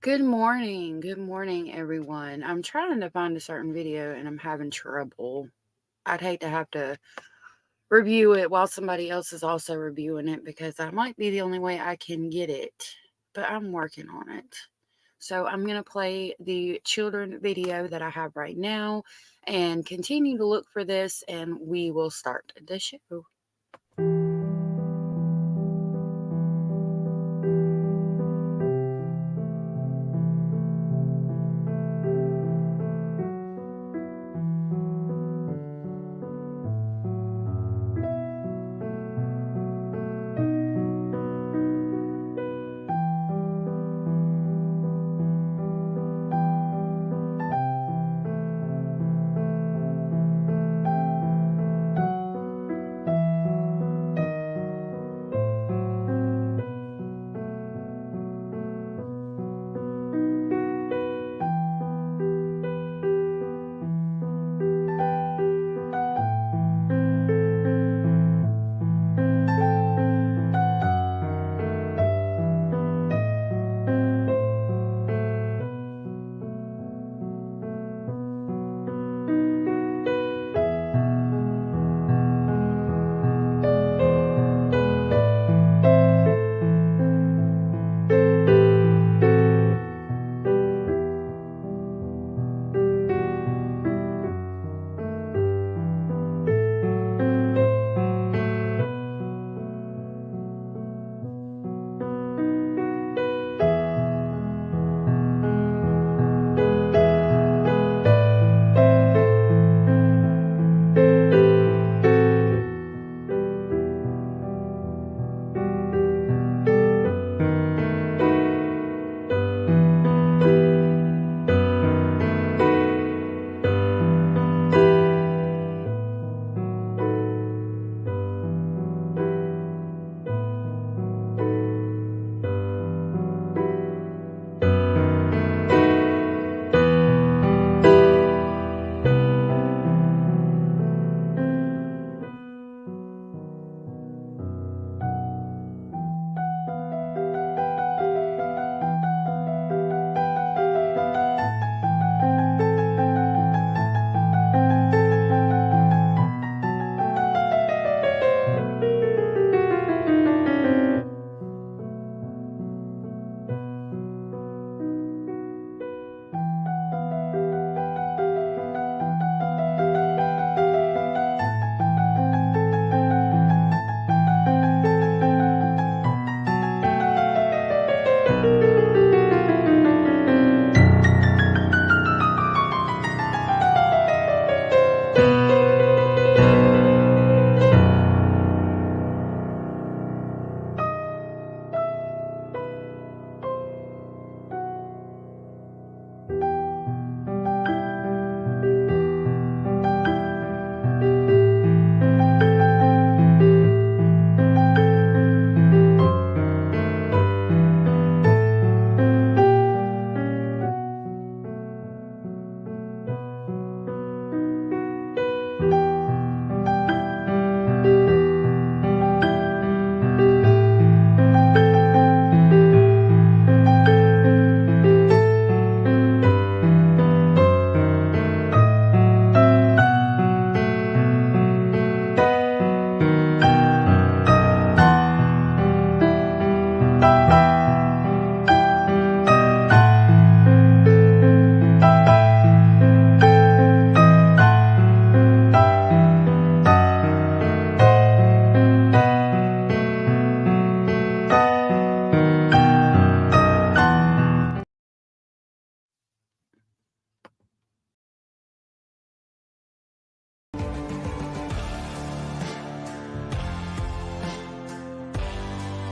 Good morning. Good morning, everyone. I'm trying to find a certain video and I'm having trouble. I'd hate to have to review it while somebody else is also reviewing it because that might be the only way I can get it, but I'm working on it. So I'm going to play the children video that I have right now and continue to look for this, and we will start the show.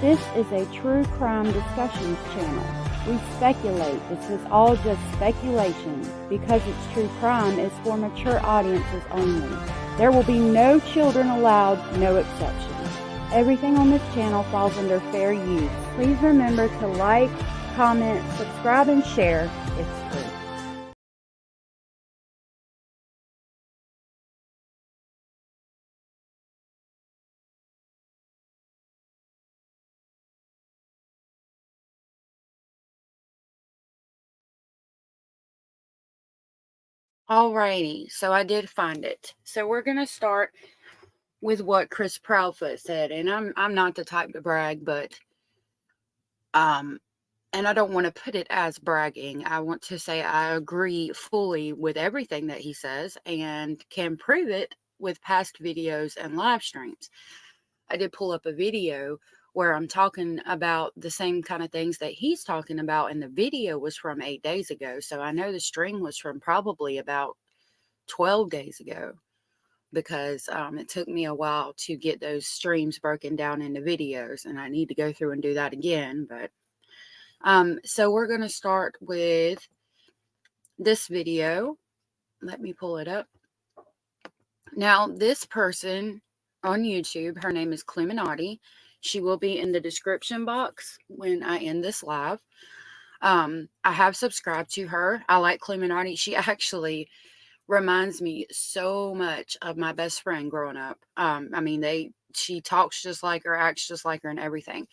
This is a true crime discussions channel. We speculate. This is all just speculation. Because it's true crime, it's for mature audiences only. There will be no children allowed, no exceptions. Everything on this channel falls under fair use. Please remember to like, comment, subscribe, and share. It's free. Alrighty, so I did find it. So we're gonna start with what Chris Proudfoot said, and I'm not the type to brag, but um, and I don't want to put it as bragging. I want to say I agree fully with everything that he says and can prove it with past videos and live streams. I did pull up a video where I'm talking about the same kind of things that he's talking about, and the video was from 8 days ago. So I know the string was from probably about 12 days ago because it took me a while to get those streams broken down into videos, and I need to go through and do that again. But so we're going to start with this video. Let me pull it up. Now, this person on YouTube, her name is CLUEmamati. She will be in the description box when I end this live. I have subscribed to her. I like CLUEmamati. She actually reminds me so much of my best friend growing up. I mean, she talks just like her, acts just like her, and everything.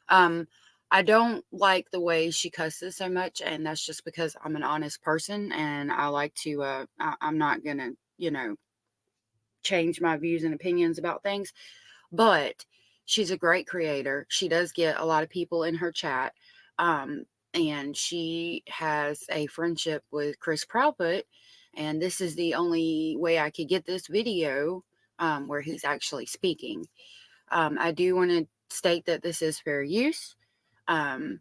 Um, I don't like the way she cusses so much, and that's just because I'm an honest person, and I like to. I'm not gonna, change my views and opinions about things. But she's a great creator. She does get a lot of people in her chat. And she has a friendship with Chris Proudfoot. And this is the only way I could get this video where he's actually speaking. I do want to state that this is fair use. Um,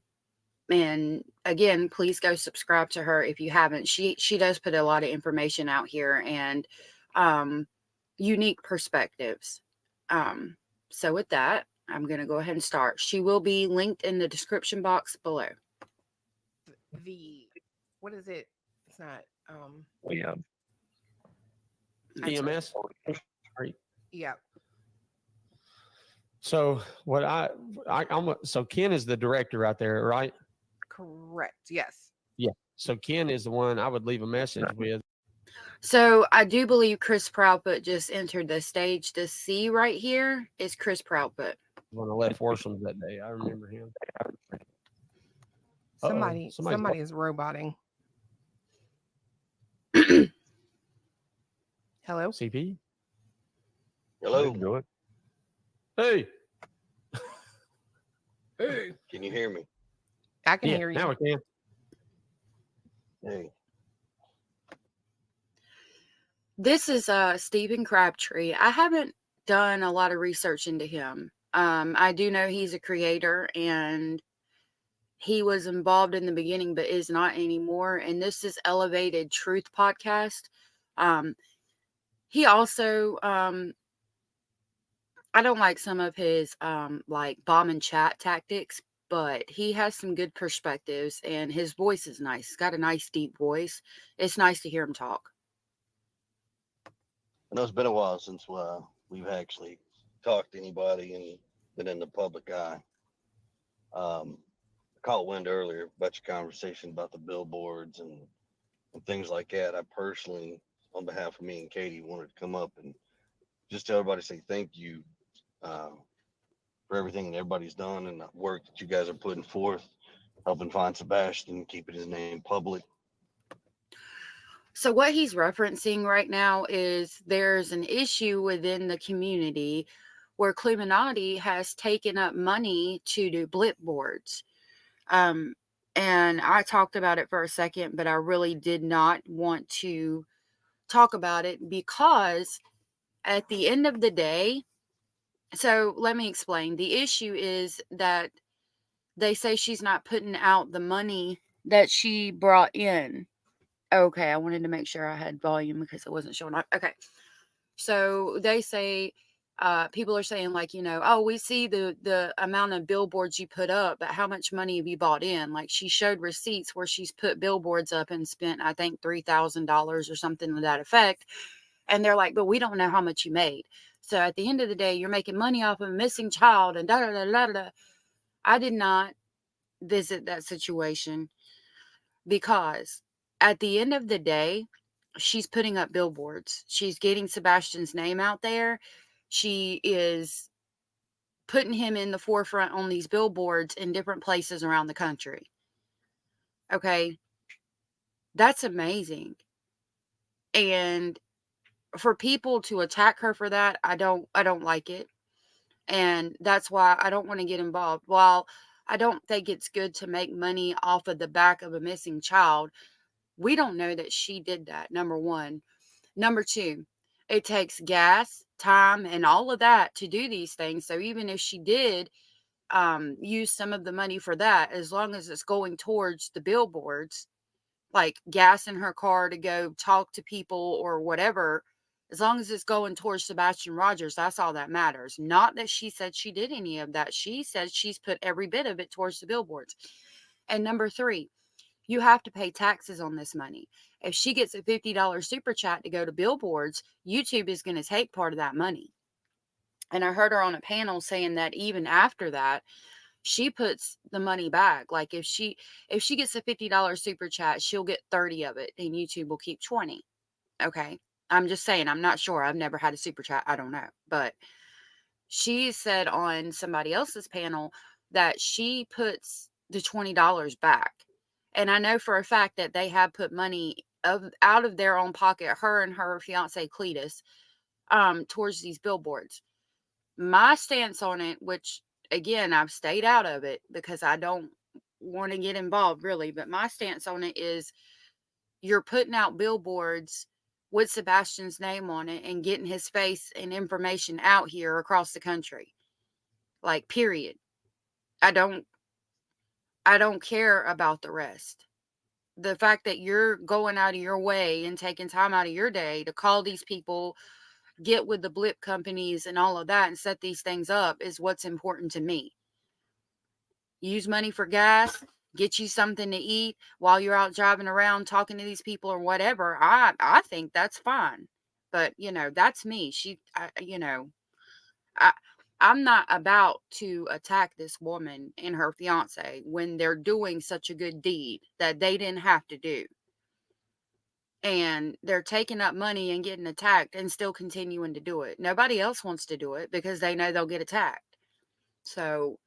and again, please go subscribe to her if you haven't. She does put a lot of information out here and um, unique perspectives. Um, so with that, I'm going to go ahead and start. She will be linked in the description box below. The what is it? It's not Yeah. That's right. EMS. Right. yeah. So what so Ken is the director right there, right? Correct. Yes. Yeah. So Ken is the one I would leave a message with. So I do believe Chris Proudfoot just entered the stage. The C right here is Chris Proudfoot. When I left Worshams that day, I remember him. Somebody Somebody's is roboting. Hello? CP. Hello. Do it. Hey. Hey. Can you hear me? I can hear you. Now we can. Hey. This is Stephen Crabtree. I haven't done a lot of research into him. I do know he's a creator and he was involved in the beginning but is not anymore. And this is Elevated Truth Podcast. He also I don't like some of his like bomb and chat tactics, but he has some good perspectives and his voice is nice. He's got a nice deep voice. It's nice to hear him talk. I know it's been a while since we've actually talked to anybody and been in the public eye. I caught wind earlier about your conversation about the billboards and things like that. I personally, on behalf of me and Katie, wanted to come up and just tell everybody, say thank you for everything that everybody's done and the work that you guys are putting forth, helping find Sebastian, keeping his name public. So what he's referencing right now is there's an issue within the community where CLUEmamati has taken up money to do blip boards. And I talked about it for a second, but I really did not want to talk about it because at the end of the day, so let me explain. The issue is that they say she's not putting out the money that she brought in. Okay, I wanted to make sure I had volume because it wasn't showing up. Okay. So they say, people are saying like, oh, we see the amount of billboards you put up, but how much money have you bought in? Like she showed receipts where she's put billboards up and spent, I think, $3,000 or something to that effect. And they're like, but we don't know how much you made. So at the end of the day, you're making money off of a missing child and da da da da da. I did not visit that situation because at the end of the day, she's putting up billboards. She's getting Sebastian's name out there. She is putting him in the forefront on these billboards in different places around the country. Okay. That's amazing. And for people to attack her for that, I don't like it. And that's why I don't want to get involved. While I don't think it's good to make money off of the back of a missing child, we don't know that she did that, number one. Number two, it takes gas, time, and all of that to do these things. So even if she did use some of the money for that, as long as it's going towards the billboards, like gas in her car to go talk to people or whatever, as long as it's going towards Sebastian Rogers, that's all that matters. Not that she said she did any of that. She said she's put every bit of it towards the billboards. And number three, you have to pay taxes on this money. If she gets a $50 super chat to go to billboards, YouTube is going to take part of that money. And I heard her on a panel saying that even after that, she puts the money back. Like if she gets a $50 super chat, she'll get 30 of it and YouTube will keep 20. Okay. I'm just saying, I'm not sure. I've never had a super chat. I don't know. But she said on somebody else's panel that she puts the $20 back. And I know for a fact that they have put money out of their own pocket, her and her fiance Cletus, towards these billboards. My stance on it, which again, I've stayed out of it because I don't want to get involved really, but my stance on it is you're putting out billboards with Sebastian's name on it and getting his face and information out here across the country. Like, period. I don't care about the rest. The fact that you're going out of your way and taking time out of your day to call these people, get with the blip companies and all of that and set these things up is what's important to me. Use money for gas, get you something to eat while you're out driving around talking to these people or whatever. I think that's fine. But, that's me. I I'm not about to attack this woman and her fiance when they're doing such a good deed that they didn't have to do. And they're taking up money and getting attacked and still continuing to do it. Nobody else wants to do it because they know they'll get attacked. So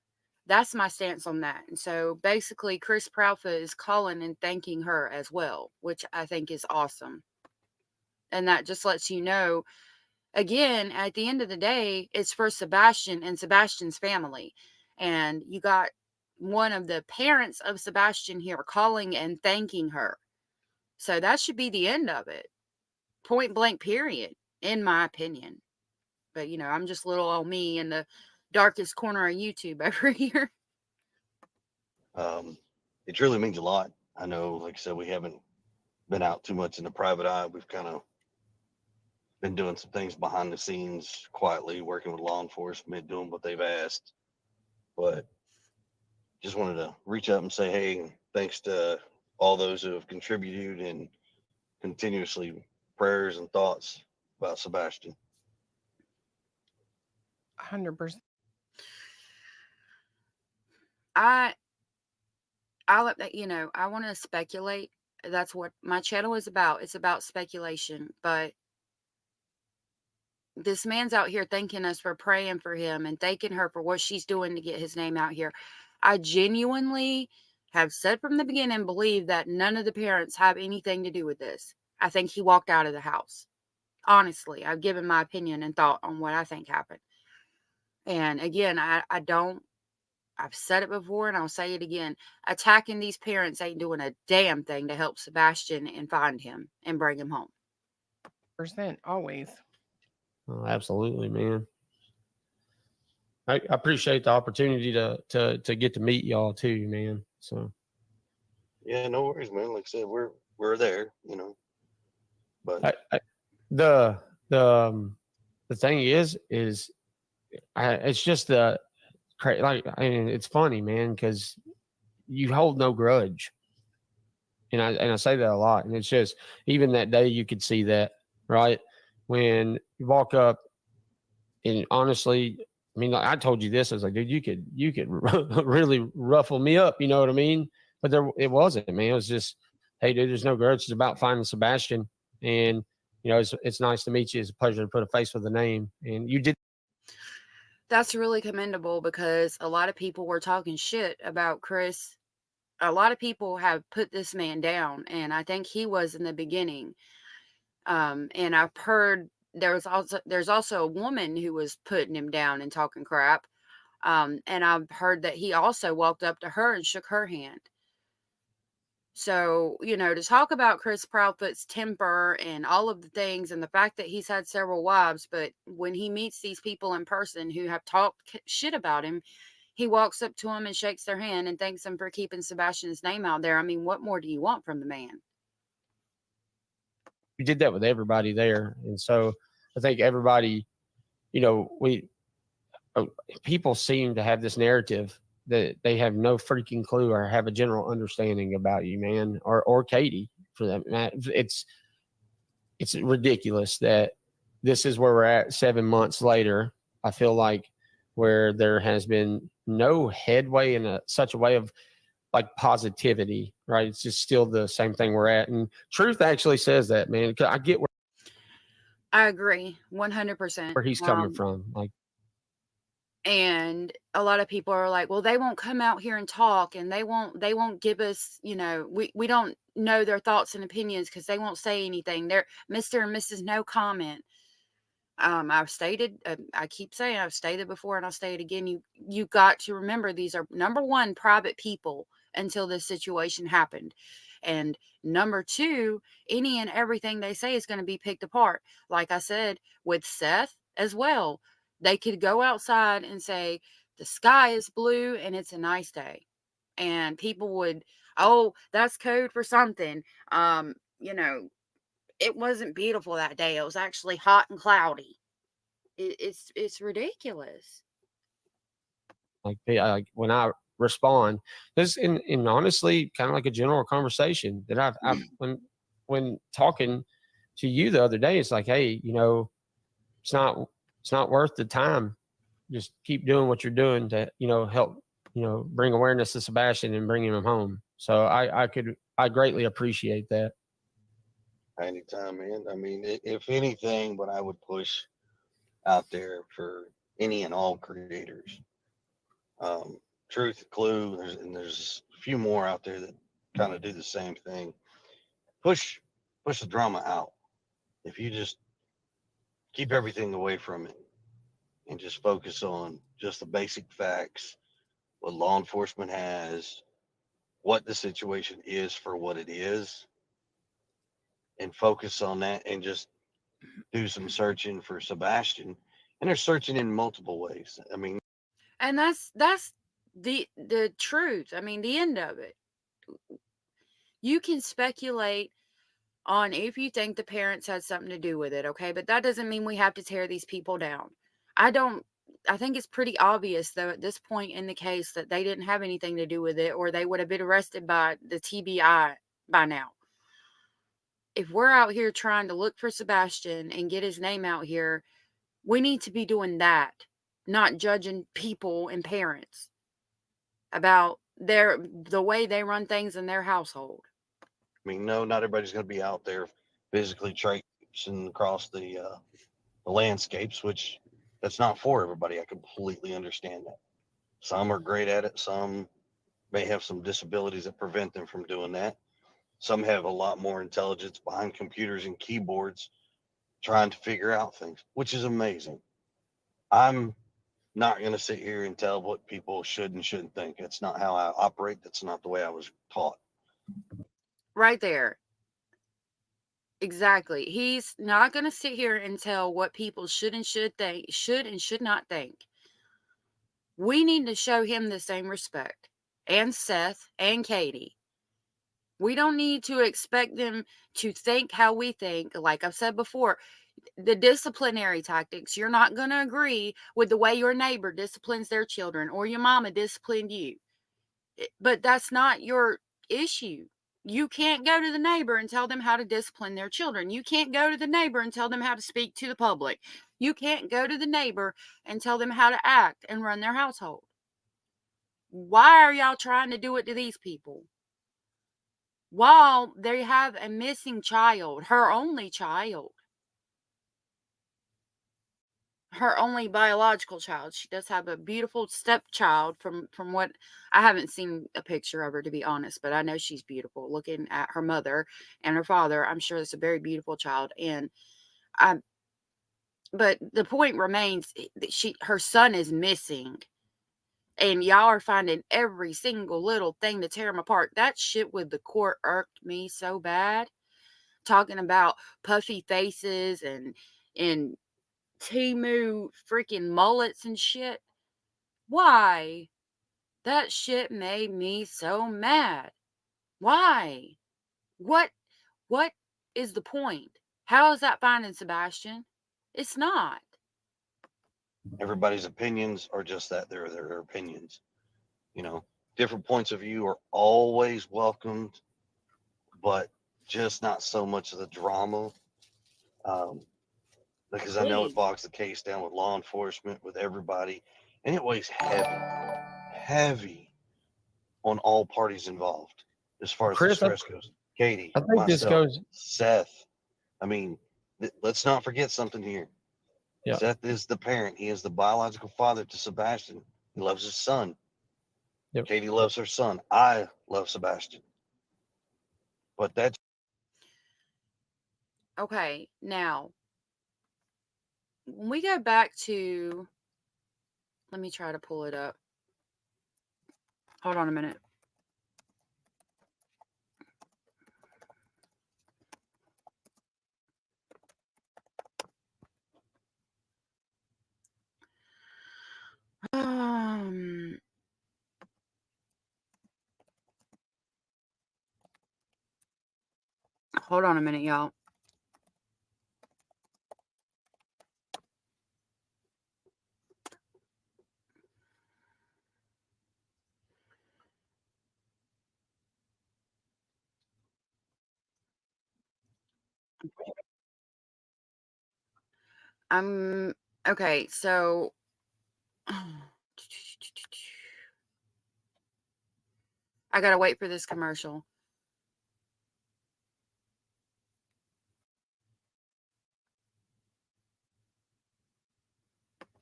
that's my stance on that. And so basically, Chris Proudfoot is calling and thanking her as well, which I think is awesome. And that just lets you know, again, at the end of the day, it's for Sebastian and Sebastian's family. And you got one of the parents of Sebastian here calling and thanking her. So that should be the end of it. Point blank, period, in my opinion. But, I'm just little old me in the darkest corner of YouTube over here. It truly means a lot. I know, like I said, we haven't been out too much in the private eye. We've kind of been doing some things behind the scenes, quietly working with law enforcement, doing what they've asked. But just wanted to reach out and say, hey, thanks to all those who have contributed and continuously prayers and thoughts about Sebastian. 100%. I let that, I want to speculate. That's what my channel is about. It's about speculation. But this man's out here thanking us for praying for him and thanking her for what she's doing to get his name out here. I genuinely have said from the beginning, believe that none of the parents have anything to do with this. I think he walked out of the house. Honestly, I've given my opinion and thought on what I think happened. And again, I don't, I've said it before and I'll say it again. Attacking these parents ain't doing a damn thing to help Sebastian and find him and bring him home. % always. Oh, absolutely, man. I appreciate the opportunity to get to meet y'all too, man. So Yeah, no worries, man. Like I said, we're there, But the thing is it's just it's funny, man, because you hold no grudge, and I say that a lot, and it's just even that day you could see that, right, when you walk up, and honestly, I mean, like I told you this, I was like, dude, you could really ruffle me up, you know what I mean? But it wasn't, man. It was just, hey, dude, there's no grudge. It's about finding Sebastian, and it's nice to meet you. It's a pleasure to put a face with a name, and you did. That's really commendable because a lot of people were talking shit about Chris. A lot of people have put this man down, and I think he was in the beginning. And I've heard there's also a woman who was putting him down and talking crap. And I've heard that he also walked up to her and shook her hand. So, to talk about Chris Proudfoot's temper and all of the things and the fact that he's had several wives, but when he meets these people in person who have talked shit about him, he walks up to them and shakes their hand and thanks them for keeping Sebastian's name out there. I mean, what more do you want from the man? We did that with everybody there. And so I think everybody, people seem to have this narrative that they have no freaking clue or have a general understanding about you, man, or Katie for that matter. It's ridiculous that this is where we're at 7 months later. I feel like where there has been no headway in such a way of like positivity, right? It's just still the same thing we're at. And Truth actually says that, man. I get I agree 100%. where he's coming from. Like, and a lot of people are like, well, they won't come out here and talk, and they won't give us, we don't know their thoughts and opinions because they won't say anything. They're Mr. and Mrs. No comment. I've stated, I keep saying, I've stated before and I'll say it again. You got to remember, these are, number one, private people until this situation happened. And number two, any and everything they say is going to be picked apart. Like I said, with Seth as well, they could go outside and say, the sky is blue and it's a nice day. And people would, oh, that's code for something. It wasn't beautiful that day. It was actually hot and cloudy. It's ridiculous. like when I respond, this in honestly kind of like a general conversation that I've when talking to you the other day, it's like, hey, it's not worth the time. Just keep doing what you're doing to help bring awareness to Sebastian and bring him home. So I greatly appreciate that. Anytime, man. I mean, if anything, what I would push out there for any and all creators, Truth, Clue, there's a few more out there that kind of do the same thing. Push the drama out. If you just keep everything away from it and just focus on just the basic facts, what law enforcement has, what the situation is for what it is, and focus on that and just do some searching for Sebastian. And they're searching in multiple ways. I mean, And that's the truth. I mean, the end of it. You can speculate on if you think the parents had something to do with it, okay? But that doesn't mean we have to tear these people down. I think it's pretty obvious, though, at this point in the case that they didn't have anything to do with it, or they would have been arrested by the TBI by now. If we're out here trying to look for Sebastian and get his name out here, we need to be doing that, not judging people and parents about the way they run things in their household. I mean, no, not everybody's going to be out there physically traipsing across the landscapes, which that's not for everybody. I completely understand that. Some are great at it. Some may have some disabilities that prevent them from doing that. Some have a lot more intelligence behind computers and keyboards trying to figure out things, which is amazing. I'm not going to sit here and tell what people should and shouldn't think. That's not how I operate. That's not the way I was taught. Right there. Exactly. He's not going to sit here and tell what people should and should not think. We need to show him the same respect, and Seth and Katie. We don't need to expect them to think how we think. Like I've said before, the disciplinary tactics, you're not going to agree with the way your neighbor disciplines their children or your mama disciplined you. But that's not your issue. You can't go to the neighbor and tell them how to discipline their children. You can't go to the neighbor and tell them how to speak to the public. You can't go to the neighbor and tell them how to act and run their household. Why are y'all trying to do it to these people? While they have a missing child, her only child. her only biological child. She does have a beautiful stepchild from what I haven't seen a picture of her, to be honest, but I know she's beautiful. Looking at her mother and her father, I'm sure it's a very beautiful child. And I but the point remains, her son is missing. And y'all are finding every single little thing to tear him apart. That shit with the court irked me so bad. Talking about puffy faces and Timu freaking mullets and shit. Why? That shit made me so mad. Why? What is the point? How is that finding Sebastian? It's not. Everybody's opinions are just that. They're their opinions. You know, different points of view are always welcomed, but just not so much of the drama. Because I know it Please. bogs the case down with law enforcement, with everybody, and it weighs heavy on all parties involved as far as the Chris, stress goes. Katie, I think this myself, goes. Seth. I mean, let's not forget something here. Yeah. Seth is the parent. He is the biological father to Sebastian. He loves his son. Yep. Katie loves her son. I love Sebastian. But that's Okay, now when we go back to, let me try to pull it up. Hold on a minute. Hold on a minute, y'all. Okay, so I gotta wait for this commercial.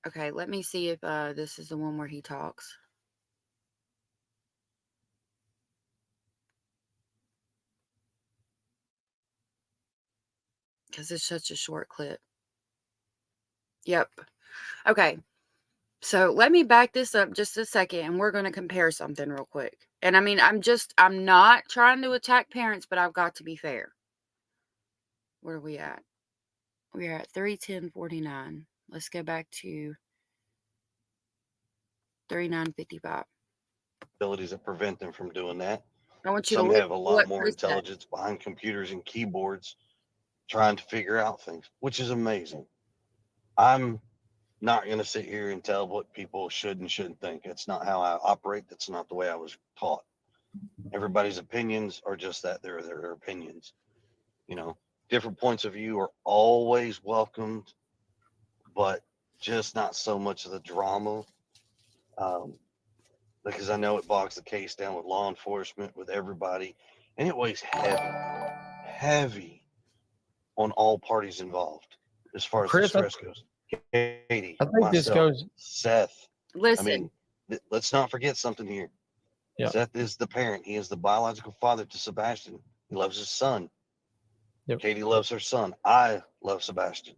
Okay, let me see if this is the one where he talks. Because it's such a short clip. Yep. Okay. So let me back this up just a second and we're going to compare something real quick. And I mean, I'm not trying to attack parents, but I've got to be fair. Where are we at? We are at 3:10:49. Let's go back to 39:55. abilities that prevent them from doing that. I want you Some to have a listen to lot what more Chris said. intelligence behind computers and keyboards trying to figure out things, which is amazing. I'm not going to sit here and tell what people should and shouldn't think. That's not how I operate. That's not the way I was taught. Everybody's opinions are just that. They're their opinions. You know, different points of view are always welcomed, but just not so much of the drama. Because I know it bogs the case down with law enforcement, with everybody, and it weighs heavy on all parties involved as far as Chris, the stress goes. Katie, I think this myself, goes. Seth. Listen. I mean, let's not forget something here. Yeah. Seth is the parent. He is the biological father to Sebastian. He loves his son. Yep. Katie loves her son. I love Sebastian.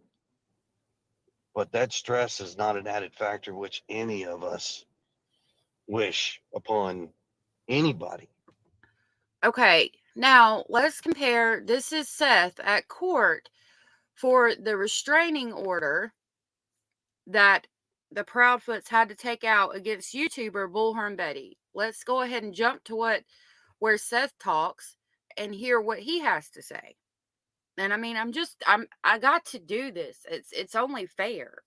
But that stress is not an added factor which any of us wish upon anybody. Okay, now let's compare. This is Seth at court for the restraining order that the Proudfoots had to take out against YouTuber Bullhorn Betty. Let's go ahead and jump to where Seth talks and hear what he has to say. And I mean, I got to do this. It's only fair.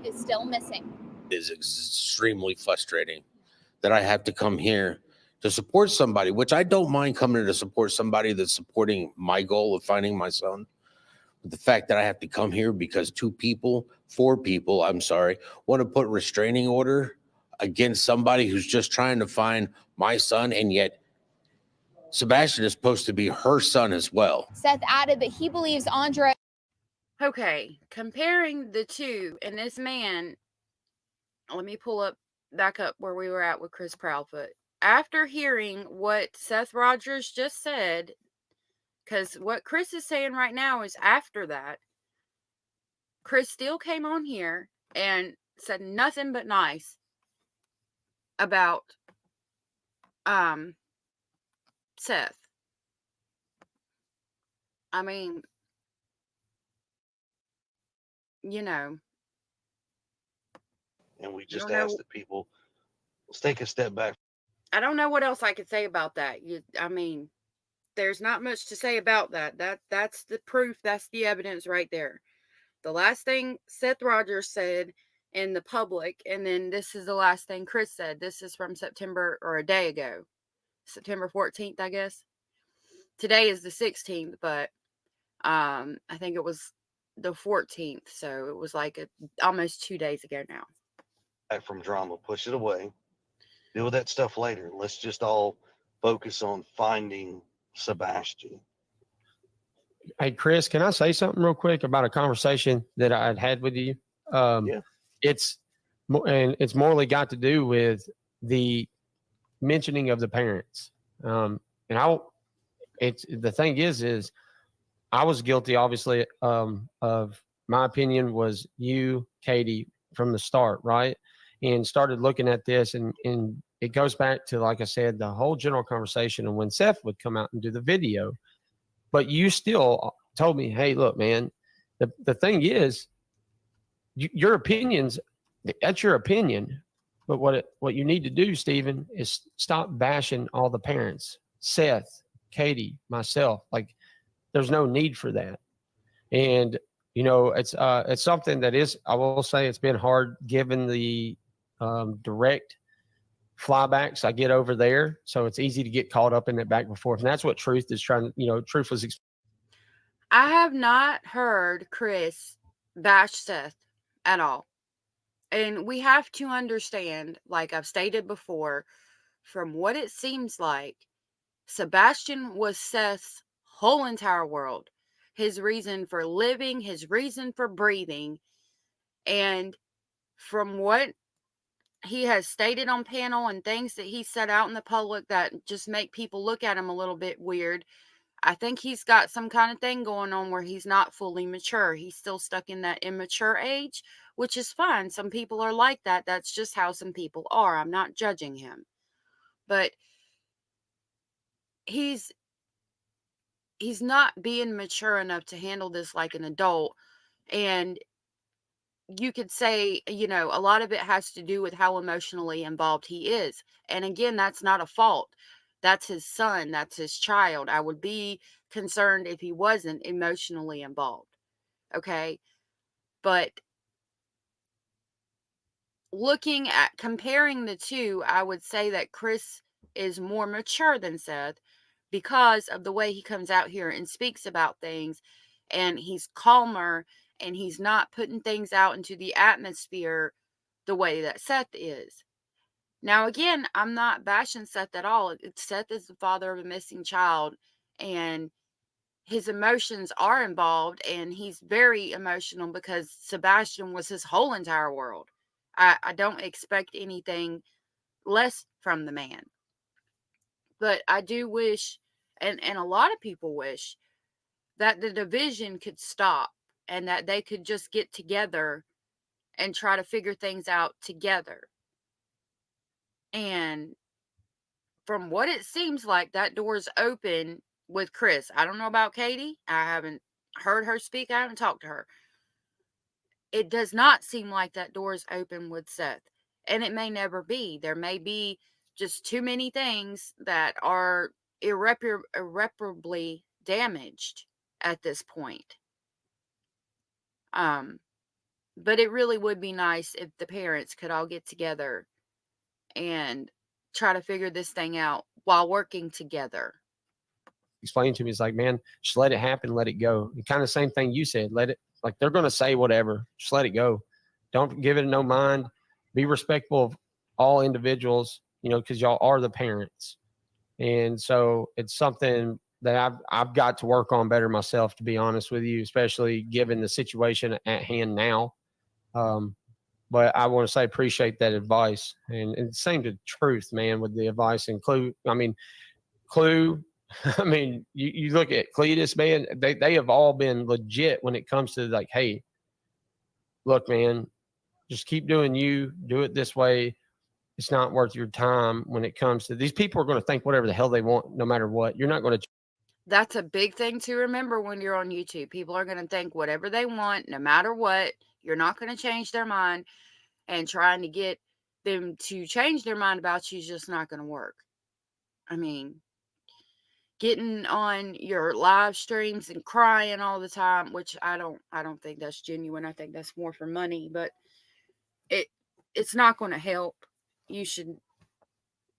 Is still missing. It is extremely frustrating that I have to come here to support somebody, which I don't mind coming to support somebody that's supporting my goal of finding my son. But the fact that I have to come here because four people, want to put restraining order against somebody who's just trying to find my son, and yet Sebastian is supposed to be her son as well. Seth added that he believes Andre. Okay, comparing the two, and this man, let me pull up back up where we were at with Chris Proudfoot. After hearing what Seth Rogers just said, because what Chris is saying right now is after that, Chris still came on here and said nothing but nice about Seth. I mean, you know, And we I just don't know. ask the people, let's take a step back. I don't know what else I could say about that. I mean, there's not much to say about that. That's the proof. That's the evidence right there. The last thing Seth Rogers said in the public, and then this is the last thing Chris said. This is from September, or a day ago, September 14th, I guess. Today is the 16th, but I think it was the 14th, so it was like almost 2 days ago now. From drama, push it away, deal with that stuff later. Let's just all focus on finding Sebastian. Hey, Chris, can I say something real quick about a conversation that I'd had with you? Yeah. It's morally got to do with the mentioning of the parents. And the thing is I was guilty, obviously, of my opinion was you, Katie, from the start, right? And started looking at this, and it goes back to, like I said, the whole general conversation and when Seth would come out and do the video. But you still told me, hey, look, man, the thing is, your opinions, that's your opinion. But what you need to do, Stephen, is stop bashing all the parents, Seth, Katie, myself. Like, there's no need for that. And, it's something that is, I will say, it's been hard given the direct flybacks I get over there. So it's easy to get caught up in that back and forth. And that's what Truth is trying to, Truth was. I have not heard Chris bash Seth at all. And we have to understand, like I've stated before, from what it seems like, Sebastian was Seth's whole entire world. His reason for living, his reason for breathing. And from what he has stated on panel and things that he said out in the public that just make people look at him a little bit weird, I think he's got some kind of thing going on where he's not fully mature. He's still stuck in that immature age, which is fine. Some people are like that. That's just how some people are. I'm not judging him. But he's not being mature enough to handle this like an adult. And you could say, a lot of it has to do with how emotionally involved he is. And again, that's not a fault. That's his son. That's his child. I would be concerned if he wasn't emotionally involved. Okay. But looking at comparing the two, I would say that Chris is more mature than Seth because of the way he comes out here and speaks about things, and he's calmer, and he's not putting things out into the atmosphere the way that Seth is. Now, again, I'm not bashing Seth at all. Seth is the father of a missing child, and his emotions are involved, and he's very emotional because Sebastian was his whole entire world. I don't expect anything less from the man. But I do wish, and a lot of people wish, that the division could stop and that they could just get together and try to figure things out together. And from what it seems like, that door's open with Chris. I don't know about Katie. I haven't heard her speak. I haven't talked to her. It does not seem like that door is open with Seth. And it may never be. There may be just too many things that are irreparably damaged at this point. But it really would be nice if the parents could all get together and try to figure this thing out while working together. Explained to me, it's like, man, just let it happen, let it go. The kind of same thing you said, let it, like, they're going to say whatever, just let it go. Don't give it no mind. Be respectful of all individuals, because y'all are the parents. And so it's something that I've got to work on better myself, to be honest with you, especially given the situation at hand now. But I want to say appreciate that advice, and same to truth, man, with the advice and Clue. I mean, Clue. I mean, you look at Cletus, man. They have all been legit when it comes to like, hey, look, man, just keep doing you. Do it this way. It's not worth your time when it comes to these people are going to think whatever the hell they want, no matter what. You're not going to. That's a big thing to remember when you're on YouTube. People are going to think whatever they want, no matter what. You're not going to change their mind, and trying to get them to change their mind about you is just not going to work. I mean, getting on your live streams and crying all the time, which I don't think that's genuine. I think that's more for money, but it's not going to help. You should,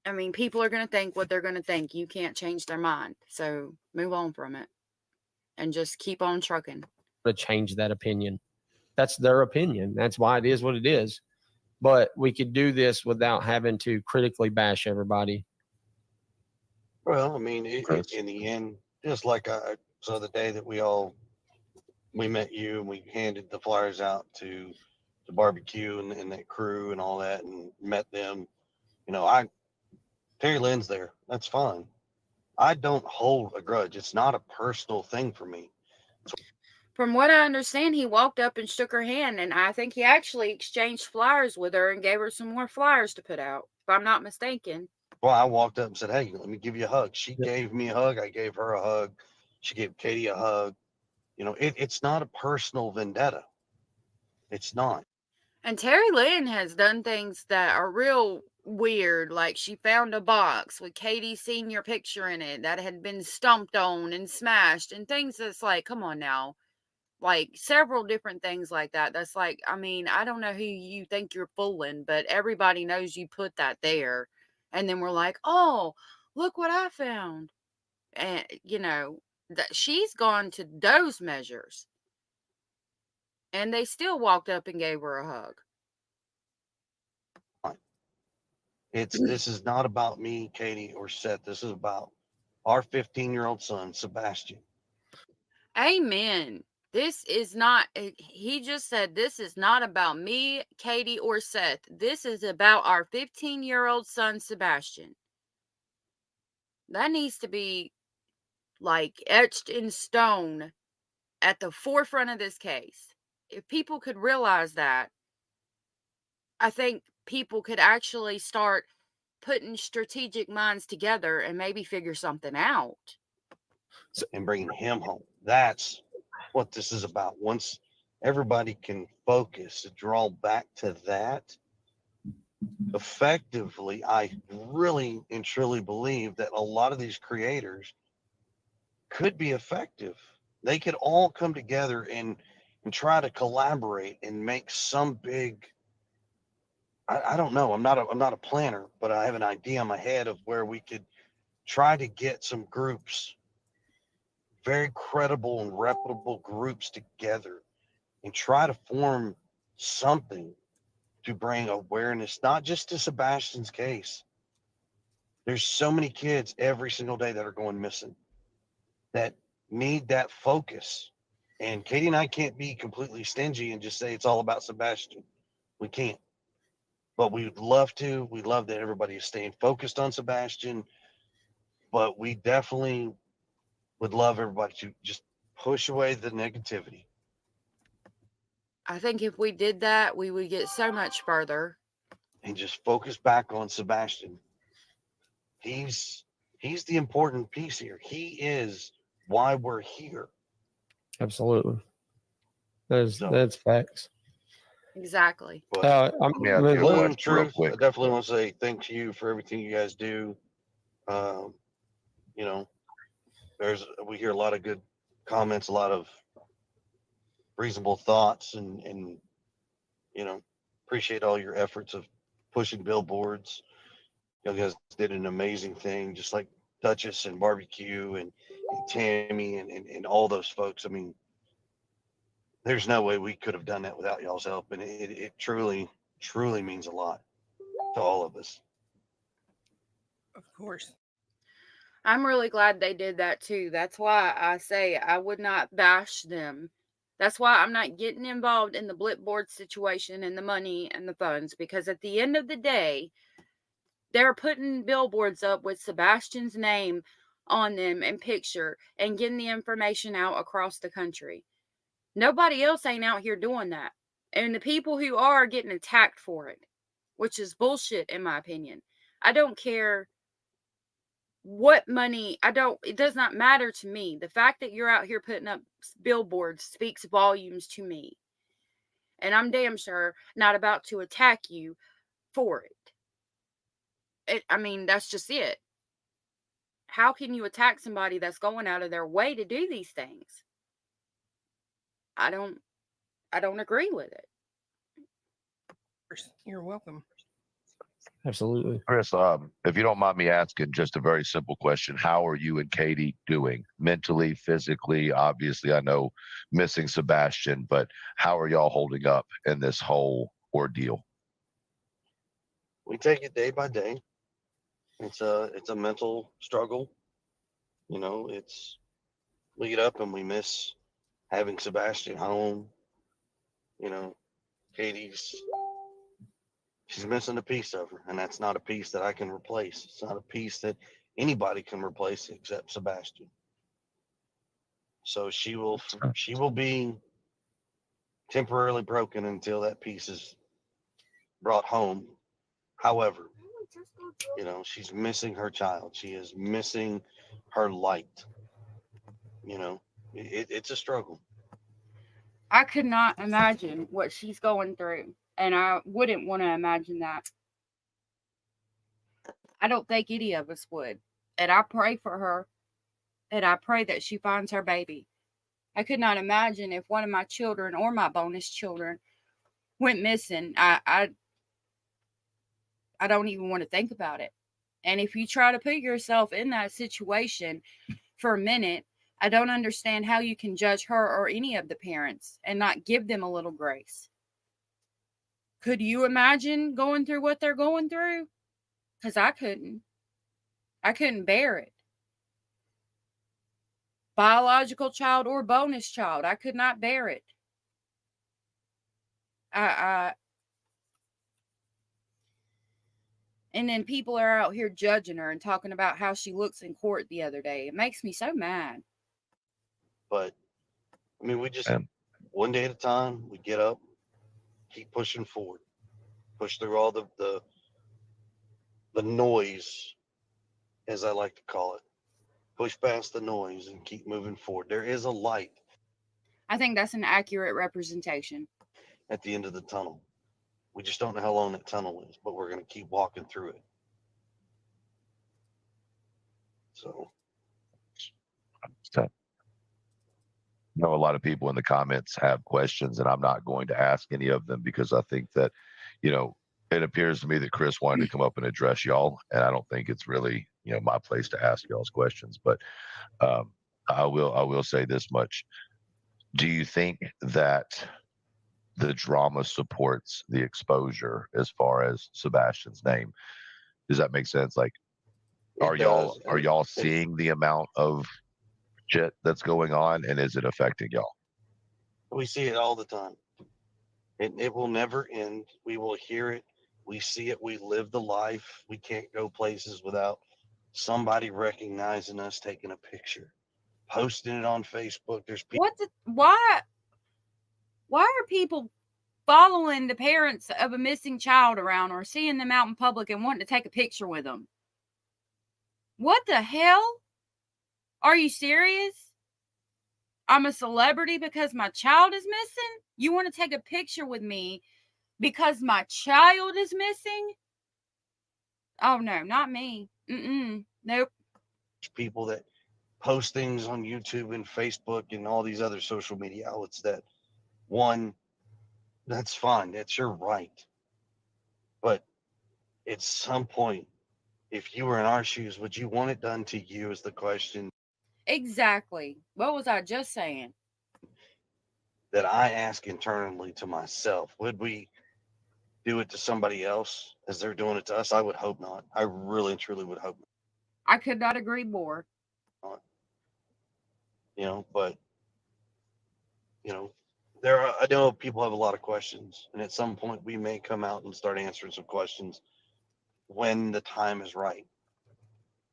I mean, people are going to think what they're going to think. You can't change their mind. So move on from it and just keep on trucking. To change that opinion. That's their opinion. That's why it is what it is. But we could do this without having to critically bash everybody. Well, I mean, in the end, just like so the day that we met you and we handed the flyers out to the barbecue and that crew and all that and met them, you know, Terry Lynn's there. That's fine. I don't hold a grudge. It's not a personal thing for me. From what I understand, he walked up and shook her hand, and I think he actually exchanged flyers with her and gave her some more flyers to put out, if I'm not mistaken. Well, I walked up and said, "Hey, let me give you a hug." She gave me a hug. I gave her a hug. She gave Katie a hug. You know, it's not a personal vendetta. It's not. And Terry Lynn has done things that are real weird. Like she found a box with Katie's senior picture in it that had been stomped on and smashed, and things that's like, come on now. Like several different things like that. That's like, I mean, I don't know who you think you're fooling, but everybody knows you put that there. And then we're like, oh, look what I found. And, you know, that she's gone to those measures. And they still walked up and gave her a hug. This is not about me, Katie, or Seth. This is about our 15-year-old son, Sebastian. Amen. This is not, he just said, this is not about me, Katie, or Seth. This is about our 15-year-old son, Sebastian. That needs to be like etched in stone at the forefront of this case. If people could realize that, I think people could actually start putting strategic minds together and maybe figure something out. And bringing him home. That's what this is about. Once everybody can focus, draw back to that, effectively, I really and truly believe that a lot of these creators could be effective. They could all come together and try to collaborate and make some big. I don't know. I'm not a planner, but I have an idea in my head of where we could try to get some groups, very credible and reputable groups together, and try to form something to bring awareness, not just to Sebastian's case. There's so many kids every single day that are going missing that need that focus. And Katie and I can't be completely stingy and just say it's all about Sebastian. We can't. But we'd love to. We love that everybody is staying focused on Sebastian. But we definitely would love everybody to just push away the negativity. I think if we did that, we would get so much further. And just focus back on Sebastian. He's the important piece here. He is why we're here. Absolutely. That's facts. Exactly. But Clue, Truth, I definitely want to say thanks to you for everything you guys do. You know, we hear a lot of good comments, a lot of reasonable thoughts, and you know, appreciate all your efforts of pushing billboards. You guys did an amazing thing, just like Duchess and Barbecue and Tammy and all those folks. I mean, there's no way we could have done that without y'all's help, and it truly means a lot to all of us. Of course. I'm really glad they did that too. That's why I say I would not bash them. That's why I'm not getting involved in the Blipboard situation and the money and the funds, because at the end of the day, they're putting billboards up with Sebastian's name on them and picture and getting the information out across the country. Nobody else ain't out here doing that. And the people who are getting attacked for it, which is bullshit in my opinion. I don't care what money, it does not matter to me. The fact that you're out here putting up billboards speaks volumes to me. And I'm damn sure not about to attack you for it. I mean, that's just it. How can you attack somebody that's going out of their way to do these things? I don't agree with it. You're welcome. Absolutely. Chris, if you don't mind me asking just a very simple question, how are you and Katie doing mentally, physically? Obviously, I know missing Sebastian, but how are y'all holding up in this whole ordeal? We take it day by day. It's a mental struggle. You know, we get up and we miss having Sebastian home. You know, she's missing a piece of her, and that's not a piece that I can replace. It's not a piece that anybody can replace except Sebastian. So she will be temporarily broken until that piece is brought home. However, you know, she's missing her child. She is missing her light. You know, it's a struggle. I could not imagine what she's going through, and I wouldn't want to imagine that. I don't think any of us would. And I pray for her, and I pray that she finds her baby. I could not imagine if one of my children or my bonus children went missing. I don't even want to think about it. And if you try to put yourself in that situation for a minute, I don't understand how you can judge her or any of the parents and not give them a little grace. Could you imagine going through what they're going through? Because I couldn't. I couldn't bear it. Biological child or bonus child, I could not bear it. And then people are out here judging her and talking about how she looks in court the other day. It makes me so mad. But I mean, we just one day at a time. We get up, keep pushing forward, push through all the noise, as I like to call it. Push past the noise and keep moving forward. There is a light I think that's an accurate representation. at the end of the tunnel. We just don't know how long that tunnel is, but we're going to keep walking through it. So, I know a lot of people in the comments have questions, and I'm not going to ask any of them because I think that, you know, it appears to me that Chris wanted to come up and address y'all, and I don't think it's really, you know, my place to ask y'all's questions. But I will say this much: do you think that the drama supports the exposure as far as Sebastian's name? Does that make sense? Like, are y'all seeing the amount of shit that's going on, and is it affecting y'all? We see it all the time. It will never end. We will hear it. We see it. We live the life. We can't go places without somebody recognizing us, taking a picture, posting it on Facebook. There's people. Why are people following the parents of a missing child around or seeing them out in public and wanting to take a picture with them? What the hell? Are you serious? I'm a celebrity because my child is missing? You want to take a picture with me because my child is missing? Oh no, not me. Nope. People that post things on YouTube and Facebook and all these other social media outlets that, one, that's fine. That's your right. But at some point, if you were in our shoes, would you want it done to you is the question Exactly. What was I just saying? that I ask internally to myself. Would we do it to somebody else as they're doing it to us? I would hope not. I really and truly would hope not. I could not agree more. But I know people have a lot of questions, and at some point we may come out and start answering some questions when the time is right.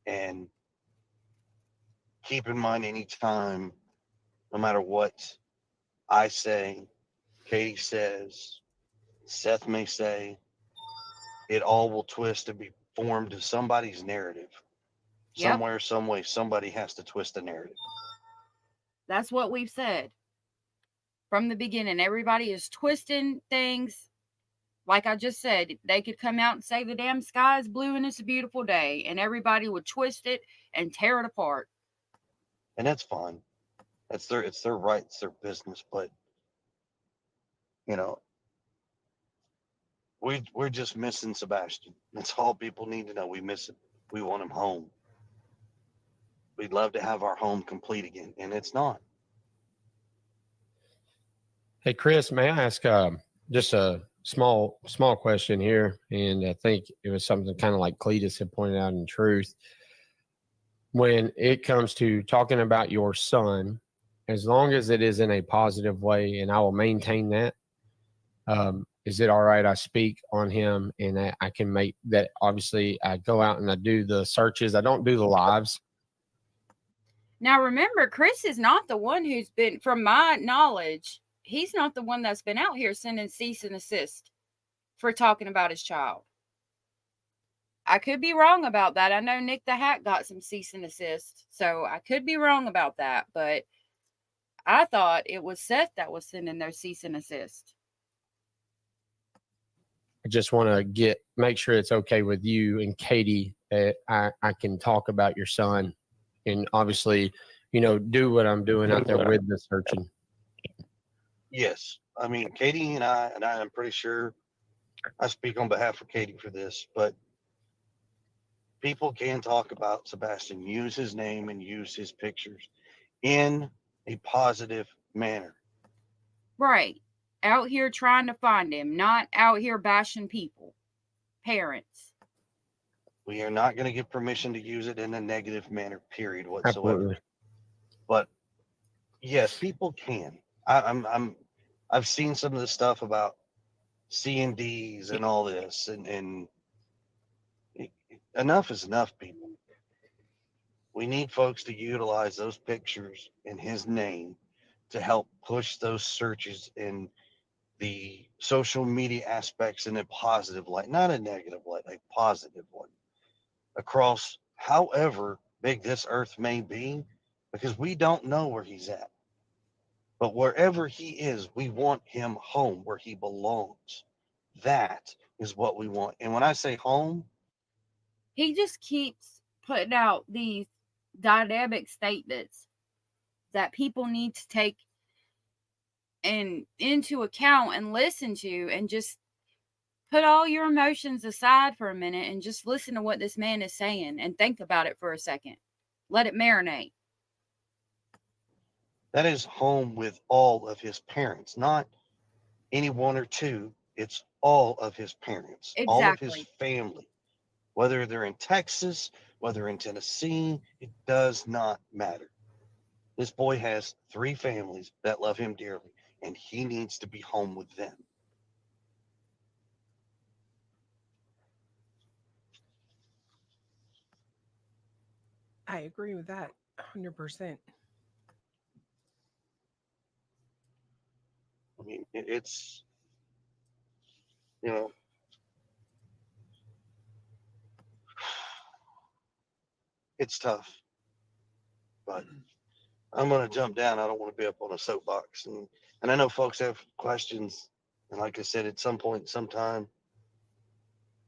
And keep in mind, anytime, no matter what I say, Katie says, Seth may say, it all will twist and be formed to somebody's narrative. Yep. Somewhere, some way, somebody has to twist the narrative. That's what we've said from the beginning. Everybody is twisting things. Like I just said, they could come out and say the damn sky is blue and it's a beautiful day, and everybody would twist it and tear it apart. And that's fine. It's their right, it's their business. But we're just missing Sebastian. That's all people need to know. We miss him. We want him home. We'd love to have our home complete again, and it's not. Hey, Chris, may I ask just a small question here? And I think it was something kind of like Cletus had pointed out in Truth. When it comes to talking about your son, as long as it is in a positive way, and I will maintain that, is it all right I speak on him and that I can make that? Obviously, I go out and I do the searches. I don't do the lives. Now, remember, Chris is not the one who's been, from my knowledge, he's not the one that's been out here sending cease and desist for talking about his child. I could be wrong about that. I know Nick the Hack got some cease and desist, so I could be wrong about that, but I thought it was Seth that was sending those cease and desist. I just want to make sure it's okay with you and Katie that I can talk about your son and obviously, do what I'm doing out there with the searching. Yes. I mean, Katie and I'm pretty sure I speak on behalf of Katie for this, but people can talk about Sebastian, use his name and use his pictures in a positive manner. Right. Out here trying to find him, not out here bashing people, parents. We are not going to give permission to use it in a negative manner, period, whatsoever. Absolutely. But yes, people can. I've seen some of the stuff about C&Ds and all this, and enough is enough, people. We need folks to utilize those pictures in his name to help push those searches in the social media aspects in a positive light, not a negative light, a positive one, across however big this earth may be, because we don't know where he's at. But wherever he is, we want him home where he belongs. That is what we want. And when I say home, he just keeps putting out these dynamic statements that people need to take into account and listen to, and just put all your emotions aside for a minute and just listen to what this man is saying and think about it for a second. Let it marinate. that is home with all of his parents, not any one or two. It's all of his parents, all of his family, whether they're in Texas, whether in Tennessee, it does not matter. This boy has 3 families that love him dearly, and he needs to be home with them. I agree with that 100%. I mean, it's, you know, it's tough, but I'm going to jump down. I don't want to be up on a soapbox. And I know folks have questions. And like I said, at some point, sometime,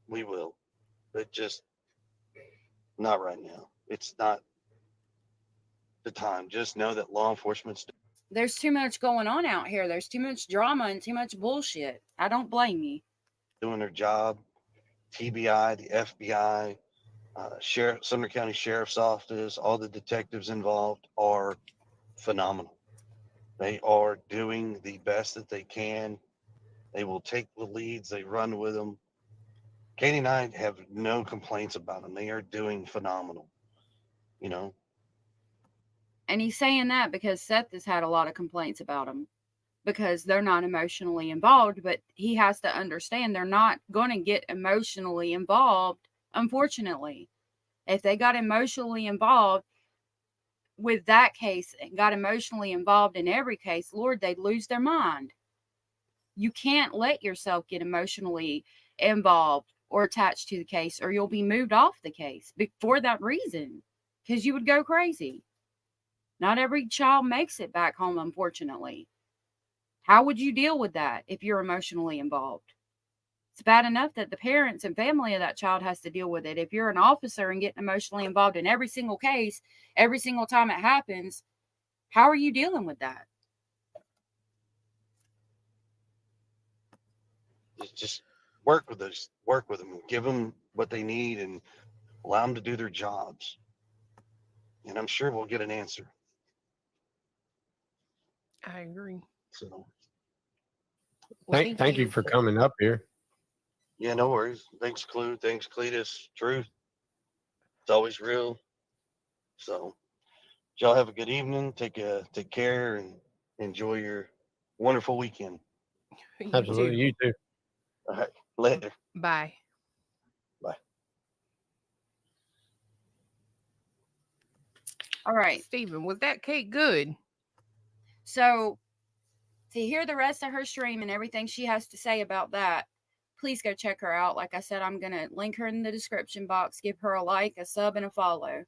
we will. But just not right now. It's not the time. Just know that law enforcement's There's too much going on out here. There's too much drama and too much bullshit. I don't blame you. doing their job. TBI, the FBI, Sumner County Sheriff's Office, all the detectives involved are phenomenal. They are doing the best that they can. They will take the leads, they run with them. Katie and I have no complaints about them. They are doing phenomenal. you know. And he's saying that because Seth has had a lot of complaints about him because they're not emotionally involved, but he has to understand they're not going to get emotionally involved, unfortunately. If they got emotionally involved with that case and got emotionally involved in every case, Lord, they'd lose their mind. You can't let yourself get emotionally involved or attached to the case, or you'll be moved off the case for that reason, because you would go crazy. Not every child makes it back home, unfortunately. How would you deal with that if you're emotionally involved? It's bad enough that the parents and family of that child has to deal with it. If you're an officer and getting emotionally involved in every single case, every single time it happens, how are you dealing with that? Just work with us, work with them, give them what they need, and allow them to do their jobs. And I'm sure we'll get an answer. I agree. So, Well, Thank you for coming up here. yeah, no worries. Thanks, Clue. Thanks, Cletus. Truth. It's always real. So, y'all have a good evening. Take care and enjoy your wonderful weekend. You Absolutely, too. you too. All right, later. Bye. Bye. All right. Stephen, was that cake good? So to hear the rest of her stream and everything she has to say about that, please go check her out. Like I said, I'm going to link her in the description box. Give her a like, a sub, and a follow.